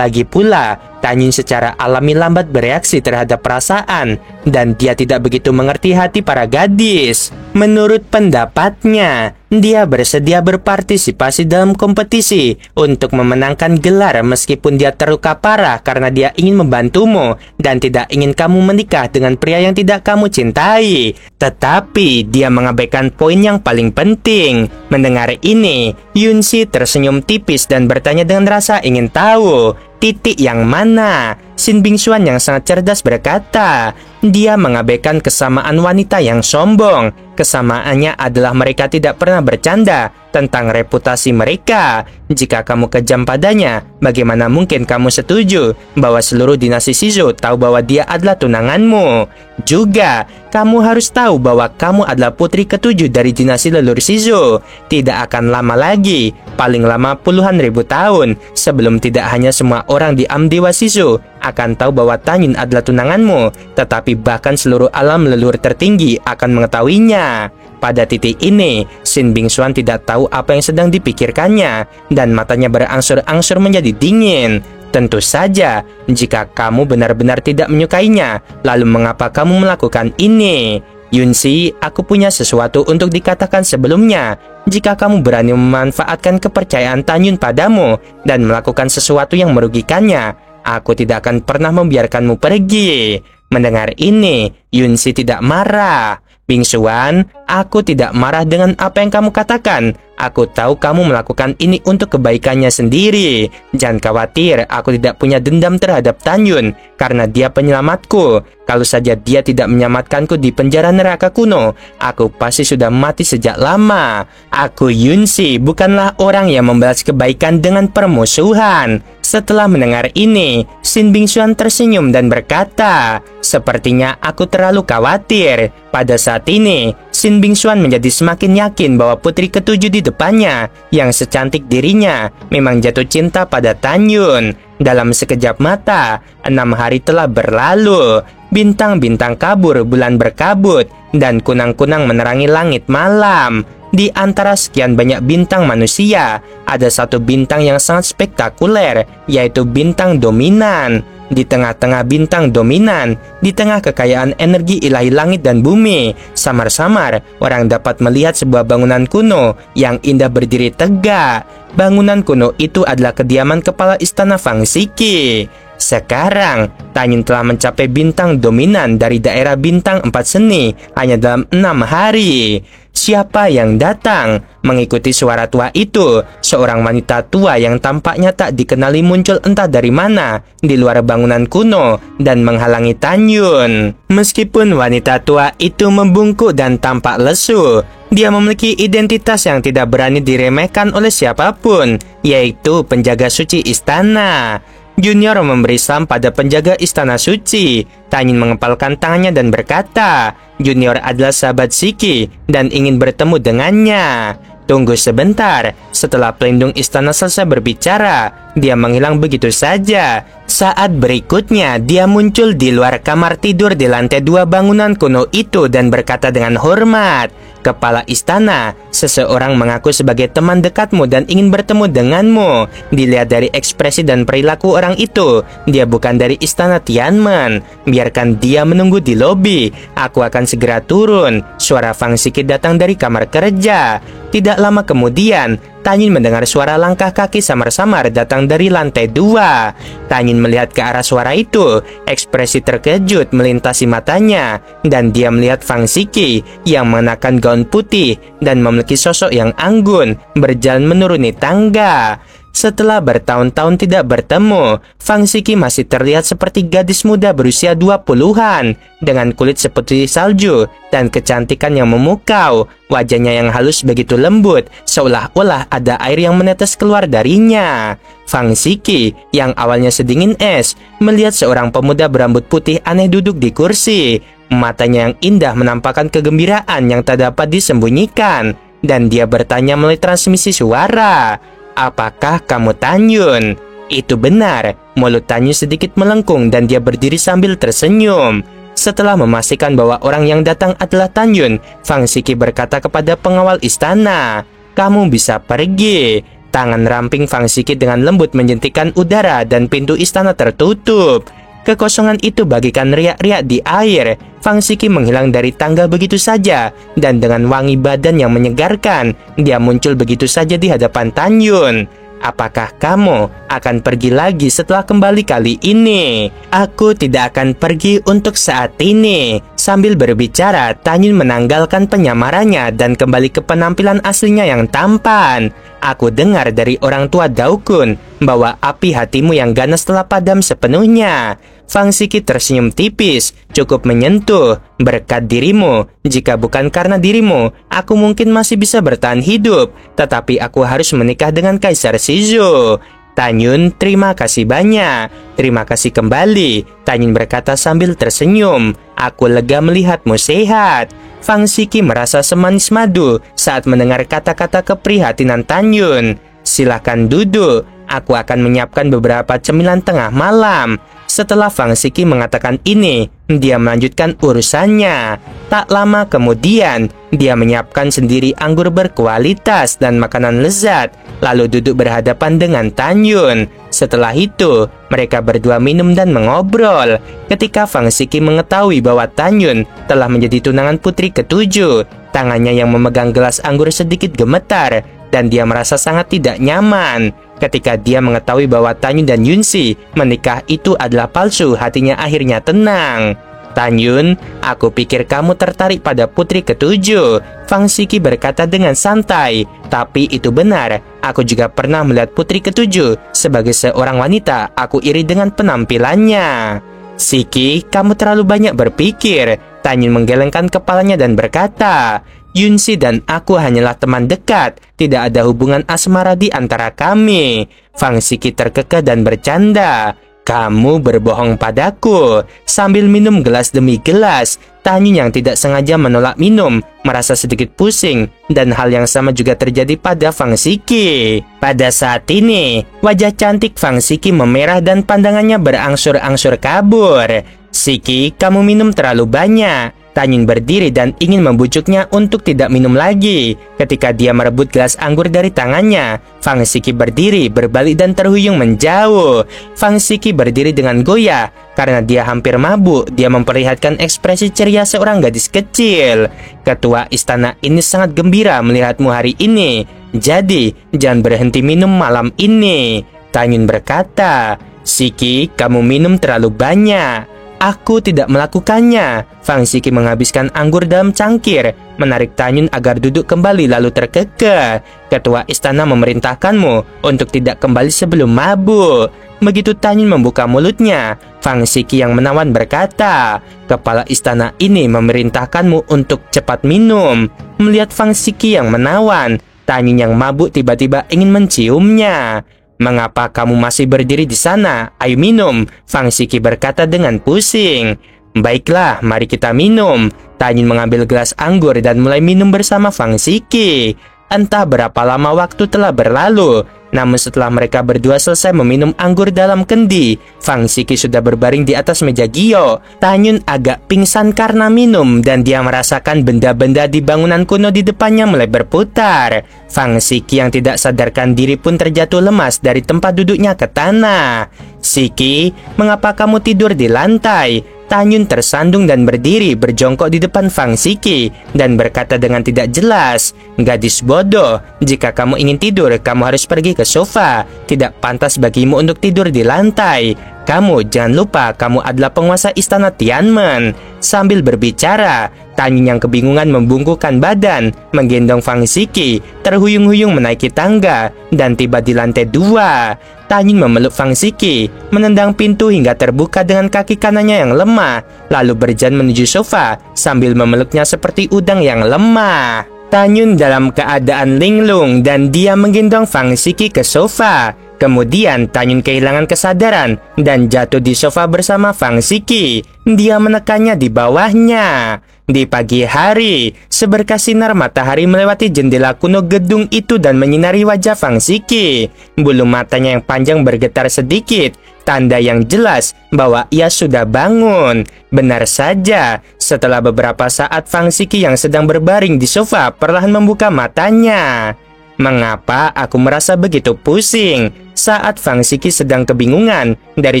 pula, Tanyun secara alami lambat bereaksi terhadap perasaan, dan dia tidak begitu mengerti hati para gadis. Menurut pendapatnya, dia bersedia berpartisipasi dalam kompetisi untuk memenangkan gelar meskipun dia terluka parah karena dia ingin membantumu dan tidak ingin kamu menikah dengan pria yang tidak kamu cintai. Tetapi dia mengabaikan poin yang paling penting. Mendengar ini, Yunxi tersenyum tipis dan bertanya dengan rasa ingin tahu. Titik yang mana? Xin Bingxuan yang sangat cerdas berkata, dia mengabaikan kesamaan wanita yang sombong. Kesamaannya adalah mereka tidak pernah bercanda tentang reputasi mereka. Jika kamu kejam padanya, bagaimana mungkin kamu setuju bahwa seluruh dinasti Shizu tahu bahwa dia adalah tunanganmu? Juga, kamu harus tahu bahwa kamu adalah putri ketujuh dari dinasti leluhur Shizu. Tidak akan lama lagi, paling lama puluhan ribu tahun, sebelum tidak hanya semua orang di Amdewa Shizu akan tahu bahwa Tanyun adalah tunanganmu, tetapi bahkan seluruh alam leluhur tertinggi akan mengetahuinya. Pada titik ini, Xin Bingxuan tidak tahu apa yang sedang dipikirkannya, dan matanya berangsur-angsur menjadi dingin. Tentu saja, jika kamu benar-benar tidak menyukainya, lalu mengapa kamu melakukan ini? Yunxi, aku punya sesuatu untuk dikatakan sebelumnya. Jika kamu berani memanfaatkan kepercayaan Tanyun padamu dan melakukan sesuatu yang merugikannya, aku tidak akan pernah membiarkanmu pergi. Mendengar ini, Yunxi tidak marah. Bingxuan, aku tidak marah dengan apa yang kamu katakan. Aku tahu kamu melakukan ini untuk kebaikannya sendiri. Jangan khawatir, aku tidak punya dendam terhadap Tanyun karena dia penyelamatku. Kalau saja dia tidak menyelamatkanku di penjara neraka kuno, aku pasti sudah mati sejak lama. Aku Yunxi bukanlah orang yang membalas kebaikan dengan permusuhan. Setelah mendengar ini, Xin Bingxuan tersenyum dan berkata, sepertinya aku terlalu khawatir. Pada saat ini, Xin Bingxuan menjadi semakin yakin bahwa putri ketujuh di depannya, yang secantik dirinya, memang jatuh cinta pada Tanyun. Dalam sekejap mata, 6 hari telah berlalu. Bintang-bintang kabur, bulan berkabut, dan kunang-kunang menerangi langit malam. Di antara sekian banyak bintang manusia, ada satu bintang yang sangat spektakuler, yaitu bintang dominan. Di tengah-tengah bintang dominan, di tengah kekayaan energi ilahi langit dan bumi, samar-samar orang dapat melihat sebuah bangunan kuno yang indah berdiri tegak. Bangunan kuno itu adalah kediaman kepala istana Fang Xiki. Sekarang, Tanyun telah mencapai bintang dominan dari daerah bintang 4 seni hanya dalam 6 hari. Siapa yang datang? Mengikuti suara tua itu, seorang wanita tua yang tampaknya tak dikenali muncul entah dari mana di luar bangunan kuno dan menghalangi Tanyun. Meskipun wanita tua itu membungkuk dan tampak lesu, dia memiliki identitas yang tidak berani diremehkan oleh siapapun, yaitu penjaga suci istana. Junior memberi salam pada penjaga istana suci. Tanyun mengepalkan tangannya dan berkata, Junior adalah sahabat Shiki dan ingin bertemu dengannya. Tunggu sebentar. Setelah pelindung istana selesai berbicara, dia menghilang begitu saja. Saat berikutnya, dia muncul di luar kamar tidur di lantai 2 bangunan kuno itu dan berkata dengan hormat, "Kepala istana, seseorang mengaku sebagai teman dekatmu dan ingin bertemu denganmu. Dilihat dari ekspresi dan perilaku orang itu, dia bukan dari istana Tianmen. Biarkan dia menunggu di lobi. Aku akan segera turun." Suara Fang Xiki datang dari kamar kerja. Tidak lama kemudian, Tan Yun mendengar suara langkah kaki samar-samar datang dari lantai 2. Tan Yun melihat ke arah suara itu. Ekspresi terkejut melintasi matanya, dan dia melihat Fang Xiki yang mengenakan gaun putih dan memiliki sosok yang anggun berjalan menuruni tangga. Setelah bertahun-tahun tidak bertemu, Fang Xiki masih terlihat seperti gadis muda berusia 20-an dengan kulit seperti salju dan kecantikan yang memukau. Wajahnya yang halus begitu lembut, seolah-olah ada air yang menetes keluar darinya. Fang Xiki yang awalnya sedingin es melihat seorang pemuda berambut putih aneh duduk di kursi. Matanya yang indah menampakkan kegembiraan yang tak dapat disembunyikan, dan dia bertanya melalui transmisi suara, "Apakah kamu Tan Yun?" Itu benar, mulut Tan Yun sedikit melengkung dan dia berdiri sambil tersenyum. Setelah memastikan bahwa orang yang datang adalah Tan Yun, Fang Xiki berkata kepada pengawal istana, "Kamu bisa pergi." Tangan ramping Fang Xiki dengan lembut menjentikan udara dan pintu istana tertutup. Kekosongan itu bagikan riak-riak di air. Fang Xiki menghilang dari tangga begitu saja, dan dengan wangi badan yang menyegarkan, dia muncul begitu saja di hadapan Tan Yun. "Apakah kamu akan pergi lagi setelah kembali kali ini?" "Aku tidak akan pergi untuk saat ini." Sambil berbicara, Tan Yun menanggalkan penyamarannya dan kembali ke penampilan aslinya yang tampan. "Aku dengar dari orang tua Daokun bahwa api hatimu yang ganas telah padam sepenuhnya." Fang Xiki tersenyum tipis, "Cukup menyentuh. Berkat dirimu, jika bukan karena dirimu, aku mungkin masih bisa bertahan hidup. Tetapi aku harus menikah dengan Kaisar Shizu." "Tan Yun, terima kasih banyak." "Terima kasih kembali," Tan Yun berkata sambil tersenyum. "Aku lega melihatmu sehat." Fang Xiki merasa semanis madu saat mendengar kata-kata keprihatinan Tan Yun. "Silakan duduk, aku akan menyiapkan beberapa cemilan tengah malam." Setelah Fang Xiki mengatakan ini, dia melanjutkan urusannya. Tak lama kemudian, dia menyiapkan sendiri anggur berkualitas dan makanan lezat, lalu duduk berhadapan dengan Tan Yun. Setelah itu, mereka berdua minum dan mengobrol. Ketika Fang Xiki mengetahui bahwa Tan Yun telah menjadi tunangan putri ketujuh, tangannya yang memegang gelas anggur sedikit gemetar, dan dia merasa sangat tidak nyaman. Ketika dia mengetahui bahwa Tan Yun dan Yunxi menikah itu adalah palsu, hatinya akhirnya tenang. "Tan Yun, aku pikir kamu tertarik pada putri ketujuh," Fang Xiki berkata dengan santai. "Tapi itu benar, aku juga pernah melihat putri ketujuh. Sebagai seorang wanita, aku iri dengan penampilannya." "Xiki, kamu terlalu banyak berpikir." Tan Yun menggelengkan kepalanya dan berkata, "Yunxi dan aku hanyalah teman dekat. Tidak ada hubungan asmara di antara kami." Fang Xiki terkekeh dan bercanda, "Kamu berbohong padaku." Sambil minum gelas demi gelas, Tan Yun yang tidak sengaja menolak minum merasa sedikit pusing, dan hal yang sama juga terjadi pada Fang Xiki. Pada saat ini, wajah cantik Fang Xiki memerah dan pandangannya berangsur-angsur kabur. "Xiki, kamu minum terlalu banyak." Tan Yun berdiri dan ingin membujuknya untuk tidak minum lagi. Ketika dia merebut gelas anggur dari tangannya, Fang Xiki berdiri, berbalik dan terhuyung menjauh. Fang Xiki berdiri dengan goyah. Karena dia hampir mabuk, dia memperlihatkan ekspresi ceria seorang gadis kecil. "Ketua istana ini sangat gembira melihatmu hari ini. Jadi, jangan berhenti minum malam ini." Tan Yun berkata, "Xiki, kamu minum terlalu banyak." "Aku tidak melakukannya." Fang Xiki menghabiskan anggur dalam cangkir, menarik Tan Yun agar duduk kembali lalu terkekeh. "Ketua istana memerintahkanmu untuk tidak kembali sebelum mabuk." Begitu Tan Yun membuka mulutnya, Fang Xiki yang menawan berkata, "Kepala istana ini memerintahkanmu untuk cepat minum." Melihat Fang Xiki yang menawan, Tan Yun yang mabuk tiba-tiba ingin menciumnya. "Mengapa kamu masih berdiri di sana? Ayo minum," Fang Xiki berkata dengan pusing. "Baiklah, mari kita minum." Tan Yun mengambil gelas anggur dan mulai minum bersama Fang Xiki. Entah berapa lama waktu telah berlalu, Namun setelah mereka berdua selesai meminum anggur dalam kendi, Fang Siki sudah berbaring di atas meja Gio. Tanyun agak pingsan karena minum dan dia merasakan benda-benda di bangunan kuno di depannya mulai berputar. Fang Siki yang tidak sadarkan diri pun terjatuh lemas dari tempat duduknya ke tanah. "Siki, mengapa kamu tidur di lantai?" Tanyun tersandung dan berdiri berjongkok di depan Fang Siki dan berkata dengan tidak jelas, "Gadis bodoh, jika kamu ingin tidur, kamu harus pergi ke sofa. Tidak pantas bagimu untuk tidur di lantai. Kamu jangan lupa, kamu adalah penguasa istana Tianmen." Sambil berbicara, Tanyun yang kebingungan membungkukkan badan, menggendong Fang Siki, terhuyung-huyung menaiki tangga, dan tiba di lantai 2. Tanyun memeluk Fang Siki, menendang pintu hingga terbuka dengan kaki kanannya yang lemah, lalu berjalan menuju sofa sambil memeluknya seperti udang yang lemah. Tanyun dalam keadaan linglung dan dia menggendong Fang Siki ke sofa. Kemudian Tanyun kehilangan kesadaran dan jatuh di sofa bersama Fang Siki. Dia menekannya di bawahnya. Di pagi hari, seberkas sinar matahari melewati jendela kuno gedung itu dan menyinari wajah Fang Siki. Bulu matanya yang panjang bergetar sedikit, tanda yang jelas bahwa ia sudah bangun. Benar saja, setelah beberapa saat Fang Siki yang sedang berbaring di sofa perlahan membuka matanya. "Mengapa aku merasa begitu pusing?" Saat Fang Siki sedang kebingungan, dari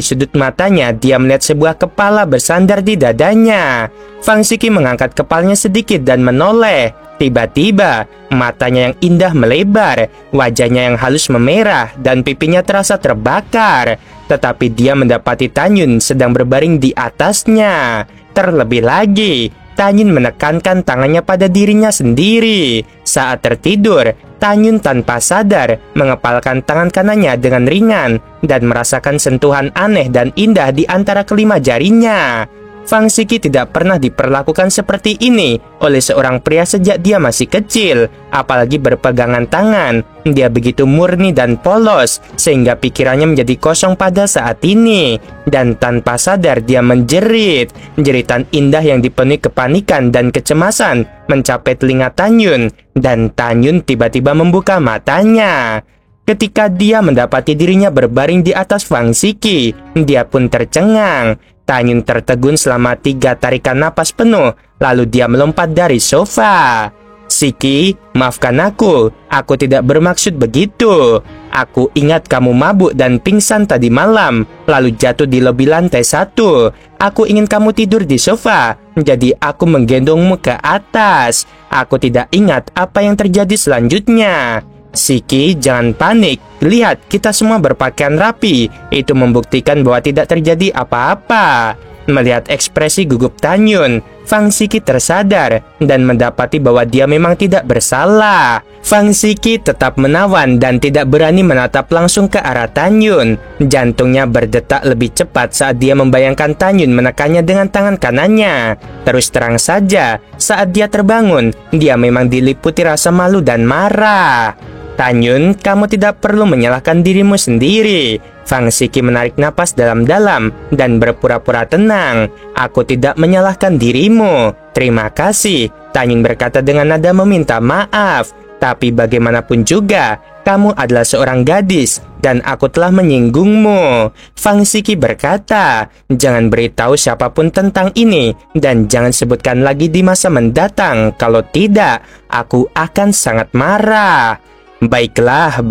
sudut matanya dia melihat sebuah kepala bersandar di dadanya. Fang Siki mengangkat kepalanya sedikit dan menoleh. Tiba-tiba, matanya yang indah melebar, wajahnya yang halus memerah, dan pipinya terasa terbakar. Tetapi dia mendapati Tanyun sedang berbaring di atasnya. Terlebih lagi, Tanyun menekankan tangannya pada dirinya sendiri. Saat tertidur, Tanyun tanpa sadar mengepalkan tangan kanannya dengan ringan dan merasakan sentuhan aneh dan indah di antara kelima jarinya. Fang Siki tidak pernah diperlakukan seperti ini oleh seorang pria sejak dia masih kecil, apalagi berpegangan tangan. Dia begitu murni dan polos, sehingga pikirannya menjadi kosong pada saat ini. Dan tanpa sadar dia menjerit. Jeritan indah yang dipenuhi kepanikan dan kecemasan mencapai telinga Tanyun, dan Tanyun tiba-tiba membuka matanya. Ketika dia mendapati dirinya berbaring di atas Fang Siki, dia pun tercengang. Tanyun tertegun selama 3 tarikan napas penuh, lalu dia melompat dari sofa. "Siki, maafkan aku tidak bermaksud begitu. Aku ingat kamu mabuk dan pingsan tadi malam, lalu jatuh di lobi lantai 1. Aku ingin kamu tidur di sofa, jadi aku menggendongmu ke atas. Aku tidak ingat apa yang terjadi selanjutnya." "Siki, jangan panik. Lihat, kita semua berpakaian rapi. Itu membuktikan bahwa tidak terjadi apa-apa." Melihat ekspresi gugup Tanyun, Fang Siki tersadar dan mendapati bahwa dia memang tidak bersalah. Fang Siki tetap menawan dan tidak berani menatap langsung ke arah Tanyun. Jantungnya berdetak lebih cepat saat dia membayangkan Tanyun menekannya dengan tangan kanannya. Terus terang saja, saat dia terbangun, dia memang diliputi rasa malu dan marah. "Tanyun, kamu tidak perlu menyalahkan dirimu sendiri." Fang Siki menarik napas dalam-dalam dan berpura-pura tenang. "Aku tidak menyalahkan dirimu." "Terima kasih," Tanyun berkata dengan nada meminta maaf. "Tapi bagaimanapun juga, kamu adalah seorang gadis dan aku telah menyinggungmu." Fang Siki berkata, "Jangan beritahu siapapun tentang ini dan jangan sebutkan lagi di masa mendatang. Kalau tidak, aku akan sangat marah." Baiklah,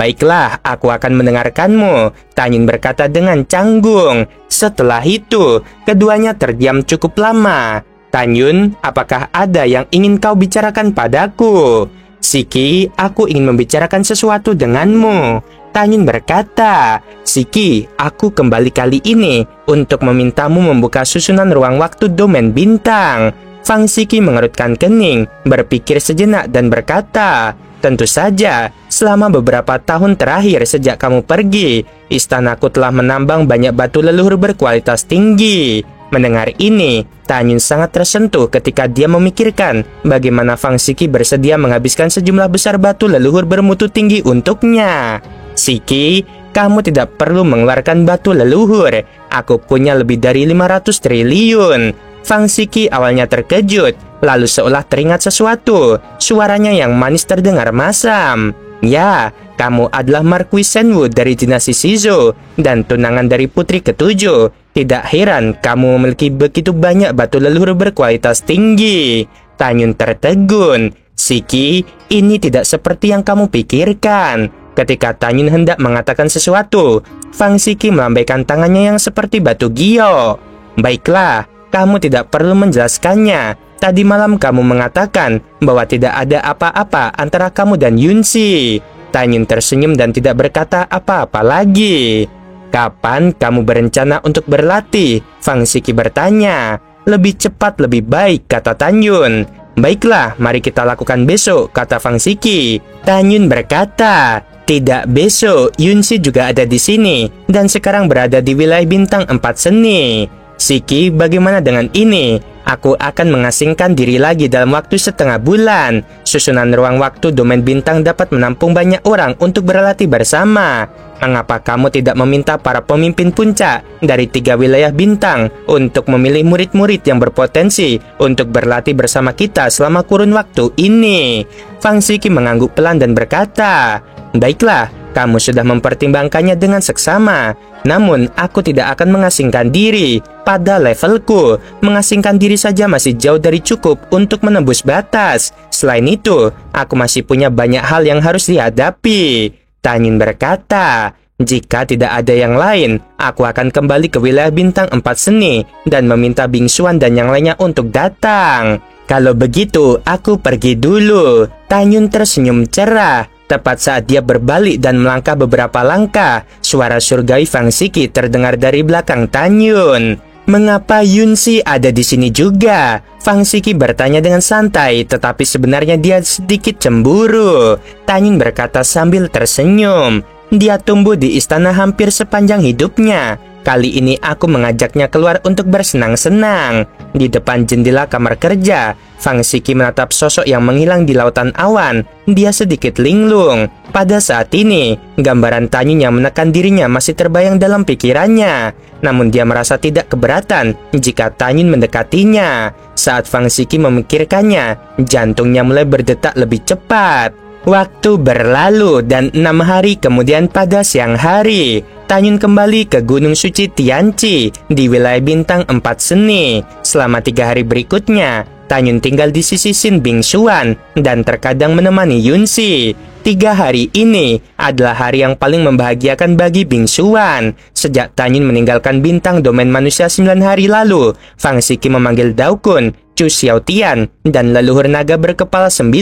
aku akan mendengarkanmu," Tanyun berkata dengan canggung. Setelah itu, keduanya terdiam cukup lama. "Tanyun, apakah ada yang ingin kau bicarakan padaku?" "Siki, aku ingin membicarakan sesuatu denganmu," Tanyun berkata. "Siki, aku kembali kali ini untuk memintamu membuka susunan ruang waktu domain bintang." Fang Siki mengerutkan kening, berpikir sejenak dan berkata, "Tentu saja, selama beberapa tahun terakhir sejak kamu pergi, istanaku telah menambang banyak batu leluhur berkualitas tinggi." Mendengar ini, Tanyun sangat tersentuh ketika dia memikirkan bagaimana Fang Siki bersedia menghabiskan sejumlah besar batu leluhur bermutu tinggi untuknya. "Siki, kamu tidak perlu mengeluarkan batu leluhur. Aku punya lebih dari 500 triliun. Fang Siki awalnya terkejut, lalu seolah teringat sesuatu. Suaranya yang manis terdengar masam. "Ya, Kamu adalah Marquis Shenwu dari dinasti Shizo dan tunangan dari putri ketujuh. Tidak heran kamu memiliki begitu banyak batu leluhur berkualitas tinggi. Tanyun tertegun. Shiki, ini tidak seperti yang kamu pikirkan. Ketika Tanyun hendak mengatakan sesuatu, Fang Shiki melambaikan tangannya yang seperti batu gio. Baiklah, kamu tidak perlu menjelaskannya. Tadi malam kamu mengatakan bahwa tidak ada apa-apa antara kamu dan Yunshi. Tanyun tersenyum dan tidak berkata apa-apa lagi. Kapan kamu berencana untuk berlatih? Fang Shiki bertanya. Lebih cepat lebih baik, kata Tanyun. Baiklah, mari kita lakukan besok, kata Fang Shiki. Tanyun berkata, tidak besok, Yunshi juga ada di sini dan sekarang berada di wilayah bintang 4 seni. Shiki, bagaimana dengan ini? Aku akan mengasingkan diri lagi dalam waktu setengah bulan. Susunan ruang waktu domain bintang dapat menampung banyak orang untuk berlatih bersama. Mengapa kamu tidak meminta para pemimpin puncak dari 3 wilayah bintang untuk memilih murid-murid yang berpotensi untuk berlatih bersama kita selama kurun waktu ini? Fang Shiki mengangguk pelan dan berkata, baiklah, kamu sudah mempertimbangkannya dengan seksama. Namun, aku tidak akan mengasingkan diri. Pada levelku, mengasingkan diri saja masih jauh dari cukup untuk menembus batas. Selain itu, aku masih punya banyak hal yang harus dihadapi. Tanyun berkata, jika tidak ada yang lain, aku akan kembali ke wilayah bintang 4 seni dan meminta bingsuan dan yang lainnya untuk datang. Kalau begitu, aku pergi dulu. Tanyun tersenyum cerah. Tepat saat dia berbalik dan melangkah beberapa langkah, suara surgawi Fang Shiki terdengar dari belakang Tanyun. Mengapa Yunshi ada di sini juga? Fang Shiki bertanya dengan santai, tetapi sebenarnya dia sedikit cemburu. Tanyun berkata sambil tersenyum. Dia tumbuh di istana hampir sepanjang hidupnya. Kali ini aku mengajaknya keluar untuk bersenang-senang. Di depan jendela kamar kerja, Fang Shiki menatap sosok yang menghilang di lautan awan. Dia sedikit linglung. Pada saat ini, gambaran Tanyun yang menekan dirinya masih terbayang dalam pikirannya. Namun dia merasa tidak keberatan jika Tanyun mendekatinya. Saat Fang Shiki memikirkannya, jantungnya mulai berdetak lebih cepat. Waktu berlalu dan 6 hari kemudian pada siang hari, Tanyun kembali ke Gunung Suci Tianqi di wilayah bintang 4 seni. Selama 3 hari berikutnya, Tanyun tinggal di sisi Shin Bingsuan dan terkadang menemani Yunshi. 3 hari ini adalah hari yang paling membahagiakan bagi Bingsuan. Sejak Tanyun meninggalkan bintang domain manusia 9 hari lalu, Fang Shiki memanggil Daokun, Chu Xiaotian, dan leluhur naga berkepala 9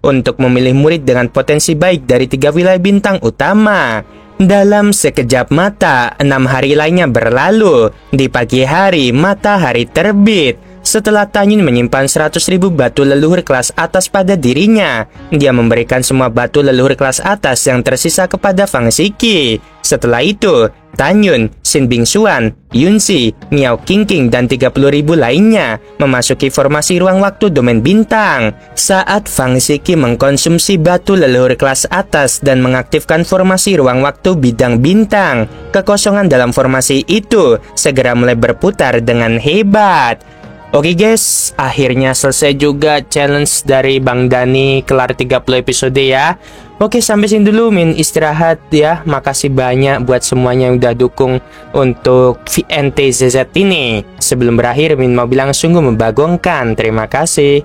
untuk memilih murid dengan potensi baik dari 3 wilayah bintang utama. Dalam sekejap mata, 6 hari lainnya berlalu. Di pagi hari, matahari terbit. Setelah Tanyun menyimpan 100.000 batu leluhur kelas atas pada dirinya, dia memberikan semua batu leluhur kelas atas yang tersisa kepada Fang Shiki. Setelah itu, Tanyun, Shin Bingsuan, Yunshi, Miao Qingqing, dan 30.000 lainnya memasuki formasi ruang waktu domain bintang. Saat Fang Shiki mengkonsumsi batu leluhur kelas atas dan mengaktifkan formasi ruang waktu bidang bintang, kekosongan dalam formasi itu segera mulai berputar dengan hebat. Oke guys, akhirnya selesai juga challenge dari Bang Dani, kelar 30 episode ya. Oke, sampai sini dulu, Min istirahat ya. Makasih banyak buat semuanya yang udah dukung untuk VNTZZ ini. Sebelum berakhir, Min mau bilang sungguh membagongkan. Terima kasih.